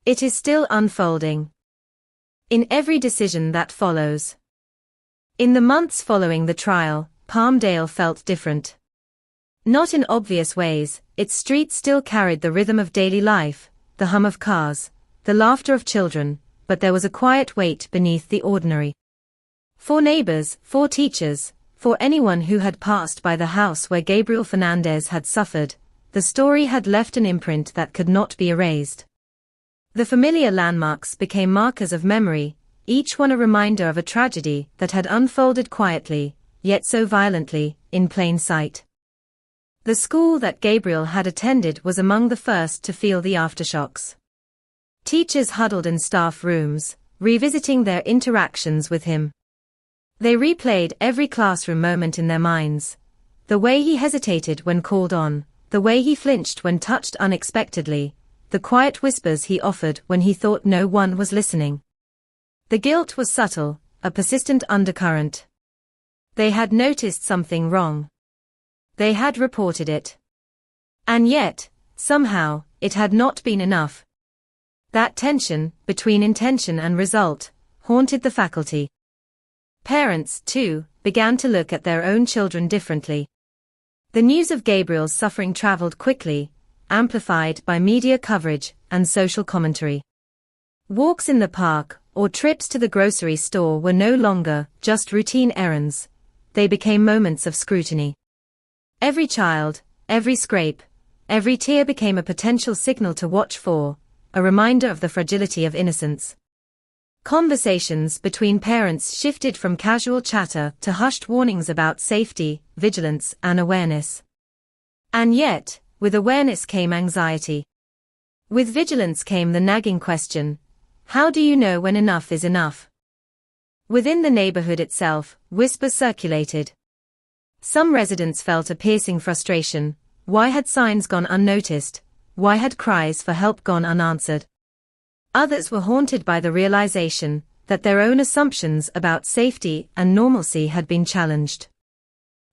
It is still unfolding. In every decision that follows. In the months following the trial, Palmdale felt different. Not in obvious ways, its streets still carried the rhythm of daily life, the hum of cars, the laughter of children, but there was a quiet weight beneath the ordinary. For neighbors, for teachers, for anyone who had passed by the house where Gabriel Fernandez had suffered, the story had left an imprint that could not be erased. The familiar landmarks became markers of memory, each one a reminder of a tragedy that had unfolded quietly, yet so violently, in plain sight. The school that Gabriel had attended was among the first to feel the aftershocks. Teachers huddled in staff rooms, revisiting their interactions with him. They replayed every classroom moment in their minds. The way he hesitated when called on, the way he flinched when touched unexpectedly, the quiet whispers he offered when he thought no one was listening. The guilt was subtle, a persistent undercurrent. They had noticed something wrong. They had reported it. And yet, somehow, it had not been enough. That tension, between intention and result, haunted the faculty. Parents, too, began to look at their own children differently. The news of Gabriel's suffering traveled quickly, amplified by media coverage and social commentary. Walks in the park or trips to the grocery store were no longer just routine errands. They became moments of scrutiny. Every child, every scrape, every tear became a potential signal to watch for, a reminder of the fragility of innocence. Conversations between parents shifted from casual chatter to hushed warnings about safety, vigilance, and awareness. And yet, with awareness came anxiety. With vigilance came the nagging question, how do you know when enough is enough? Within the neighborhood itself, whispers circulated. Some residents felt a piercing frustration. Why had signs gone unnoticed? Why had cries for help gone unanswered? Others were haunted by the realization that their own assumptions about safety and normalcy had been challenged.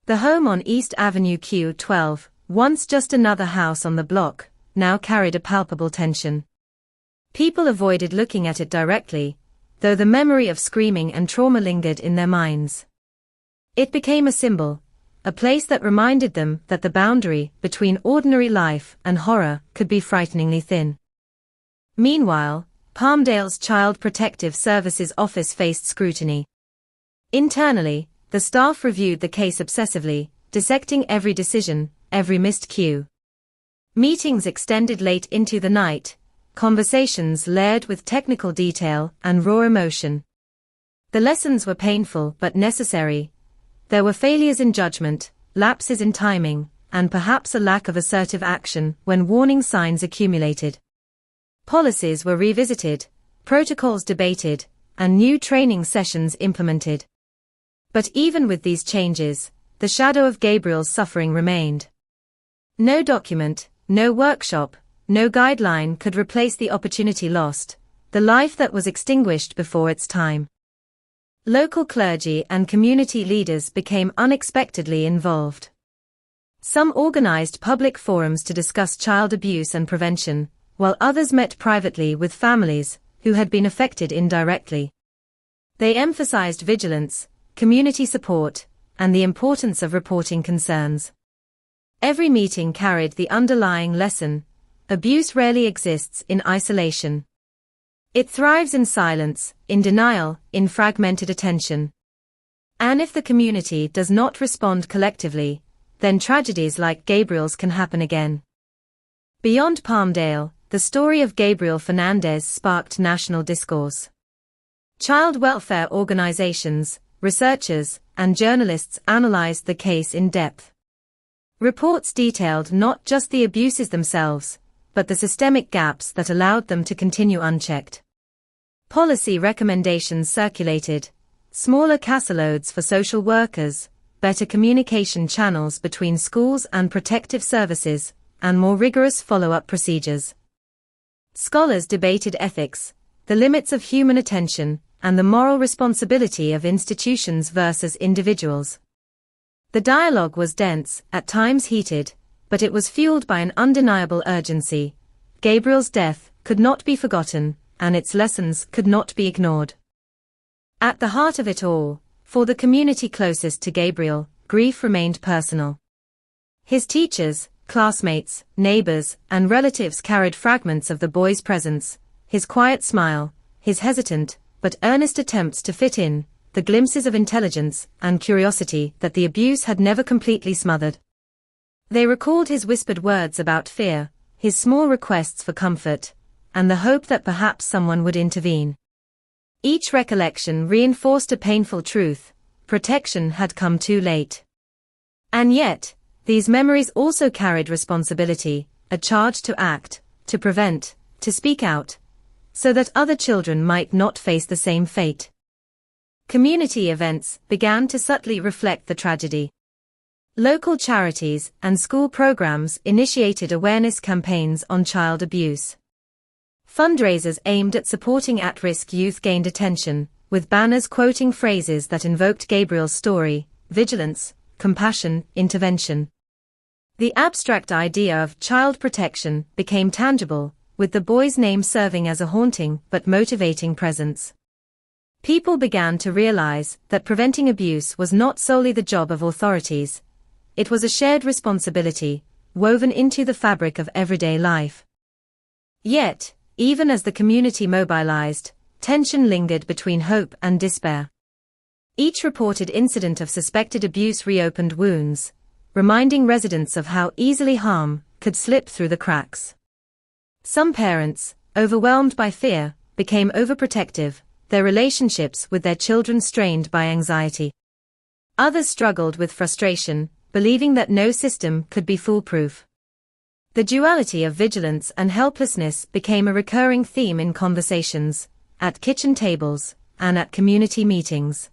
The home on East Avenue Q12, once just another house on the block, now carried a palpable tension. People avoided looking at it directly, though the memory of screaming and trauma lingered in their minds. It became a symbol, a place that reminded them that the boundary between ordinary life and horror could be frighteningly thin. Meanwhile, Palmdale's Child Protective Services office faced scrutiny. Internally, the staff reviewed the case obsessively, dissecting every decision, every missed cue. Meetings extended late into the night, conversations layered with technical detail and raw emotion. The lessons were painful but necessary. There were failures in judgment, lapses in timing, and perhaps a lack of assertive action when warning signs accumulated. Policies were revisited, protocols debated, and new training sessions implemented. But even with these changes, the shadow of Gabriel's suffering remained. No document, no workshop, no guideline could replace the opportunity lost, the life that was extinguished before its time. Local clergy and community leaders became unexpectedly involved. Some organized public forums to discuss child abuse and prevention, while others met privately with families who had been affected indirectly. They emphasized vigilance, community support, and the importance of reporting concerns. Every meeting carried the underlying lesson: abuse rarely exists in isolation. It thrives in silence, in denial, in fragmented attention. And if the community does not respond collectively, then tragedies like Gabriel's can happen again. Beyond Palmdale, the story of Gabriel Fernandez sparked national discourse. Child welfare organizations, researchers, and journalists analyzed the case in depth. Reports detailed not just the abuses themselves, but the systemic gaps that allowed them to continue unchecked. Policy recommendations circulated: smaller caseloads for social workers, better communication channels between schools and protective services, and more rigorous follow-up procedures. Scholars debated ethics, the limits of human attention, and the moral responsibility of institutions versus individuals. The dialogue was dense, at times heated, but it was fueled by an undeniable urgency. Gabriel's death could not be forgotten, and its lessons could not be ignored. At the heart of it all, for the community closest to Gabriel, grief remained personal. His teachers, classmates, neighbors, and relatives carried fragments of the boy's presence: his quiet smile, his hesitant but earnest attempts to fit in, the glimpses of intelligence and curiosity that the abuse had never completely smothered. They recalled his whispered words about fear, his small requests for comfort, and the hope that perhaps someone would intervene. Each recollection reinforced a painful truth: protection had come too late. And yet, these memories also carried responsibility, a charge to act, to prevent, to speak out, so that other children might not face the same fate. Community events began to subtly reflect the tragedy. Local charities and school programs initiated awareness campaigns on child abuse. Fundraisers aimed at supporting at-risk youth gained attention, with banners quoting phrases that invoked Gabriel's story: vigilance, compassion, intervention. The abstract idea of child protection became tangible, with the boy's name serving as a haunting but motivating presence. People began to realize that preventing abuse was not solely the job of authorities. It was a shared responsibility, woven into the fabric of everyday life. Yet, even as the community mobilized, tension lingered between hope and despair. Each reported incident of suspected abuse reopened wounds, reminding residents of how easily harm could slip through the cracks. Some parents, overwhelmed by fear, became overprotective, their relationships with their children strained by anxiety. Others struggled with frustration, believing that no system could be foolproof. The duality of vigilance and helplessness became a recurring theme in conversations, at kitchen tables, and at community meetings.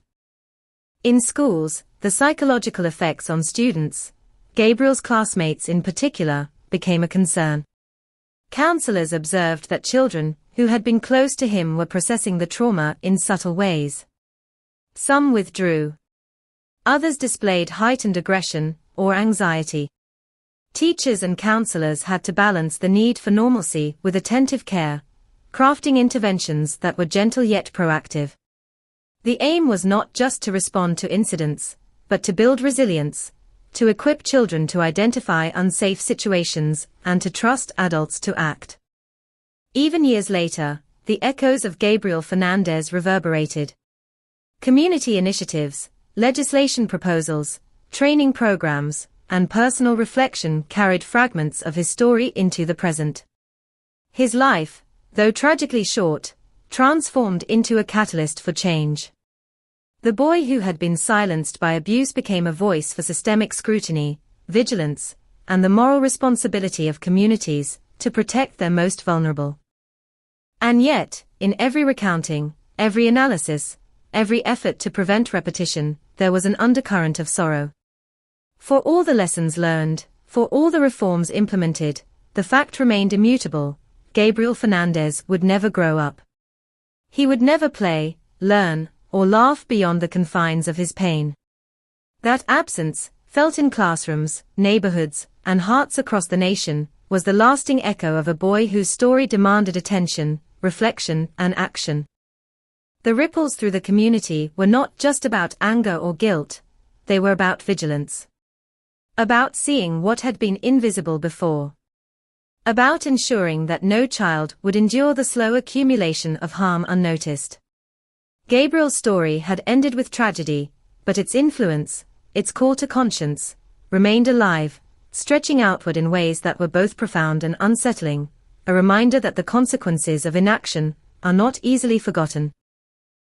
In schools, the psychological effects on students, Gabriel's classmates in particular, became a concern. Counselors observed that children who had been close to him were processing the trauma in subtle ways. Some withdrew. Others displayed heightened aggression or anxiety. Teachers and counselors had to balance the need for normalcy with attentive care, crafting interventions that were gentle yet proactive. The aim was not just to respond to incidents, but to build resilience, to equip children to identify unsafe situations, and to trust adults to act. Even years later, the echoes of Gabriel Fernandez reverberated. Community initiatives, legislation proposals, training programs, and personal reflection carried fragments of his story into the present. His life, though tragically short, transformed into a catalyst for change. The boy who had been silenced by abuse became a voice for systemic scrutiny, vigilance, and the moral responsibility of communities to protect their most vulnerable. And yet, in every recounting, every analysis, every effort to prevent repetition, there was an undercurrent of sorrow. For all the lessons learned, for all the reforms implemented, the fact remained immutable: Gabriel Fernandez would never grow up. He would never play, learn, or laugh beyond the confines of his pain. That absence, felt in classrooms, neighborhoods, and hearts across the nation, was the lasting echo of a boy whose story demanded attention, reflection, and action. The ripples through the community were not just about anger or guilt, they were about vigilance. About seeing what had been invisible before. About ensuring that no child would endure the slow accumulation of harm unnoticed. Gabriel's story had ended with tragedy, but its influence, its call to conscience, remained alive, stretching outward in ways that were both profound and unsettling, a reminder that the consequences of inaction are not easily forgotten.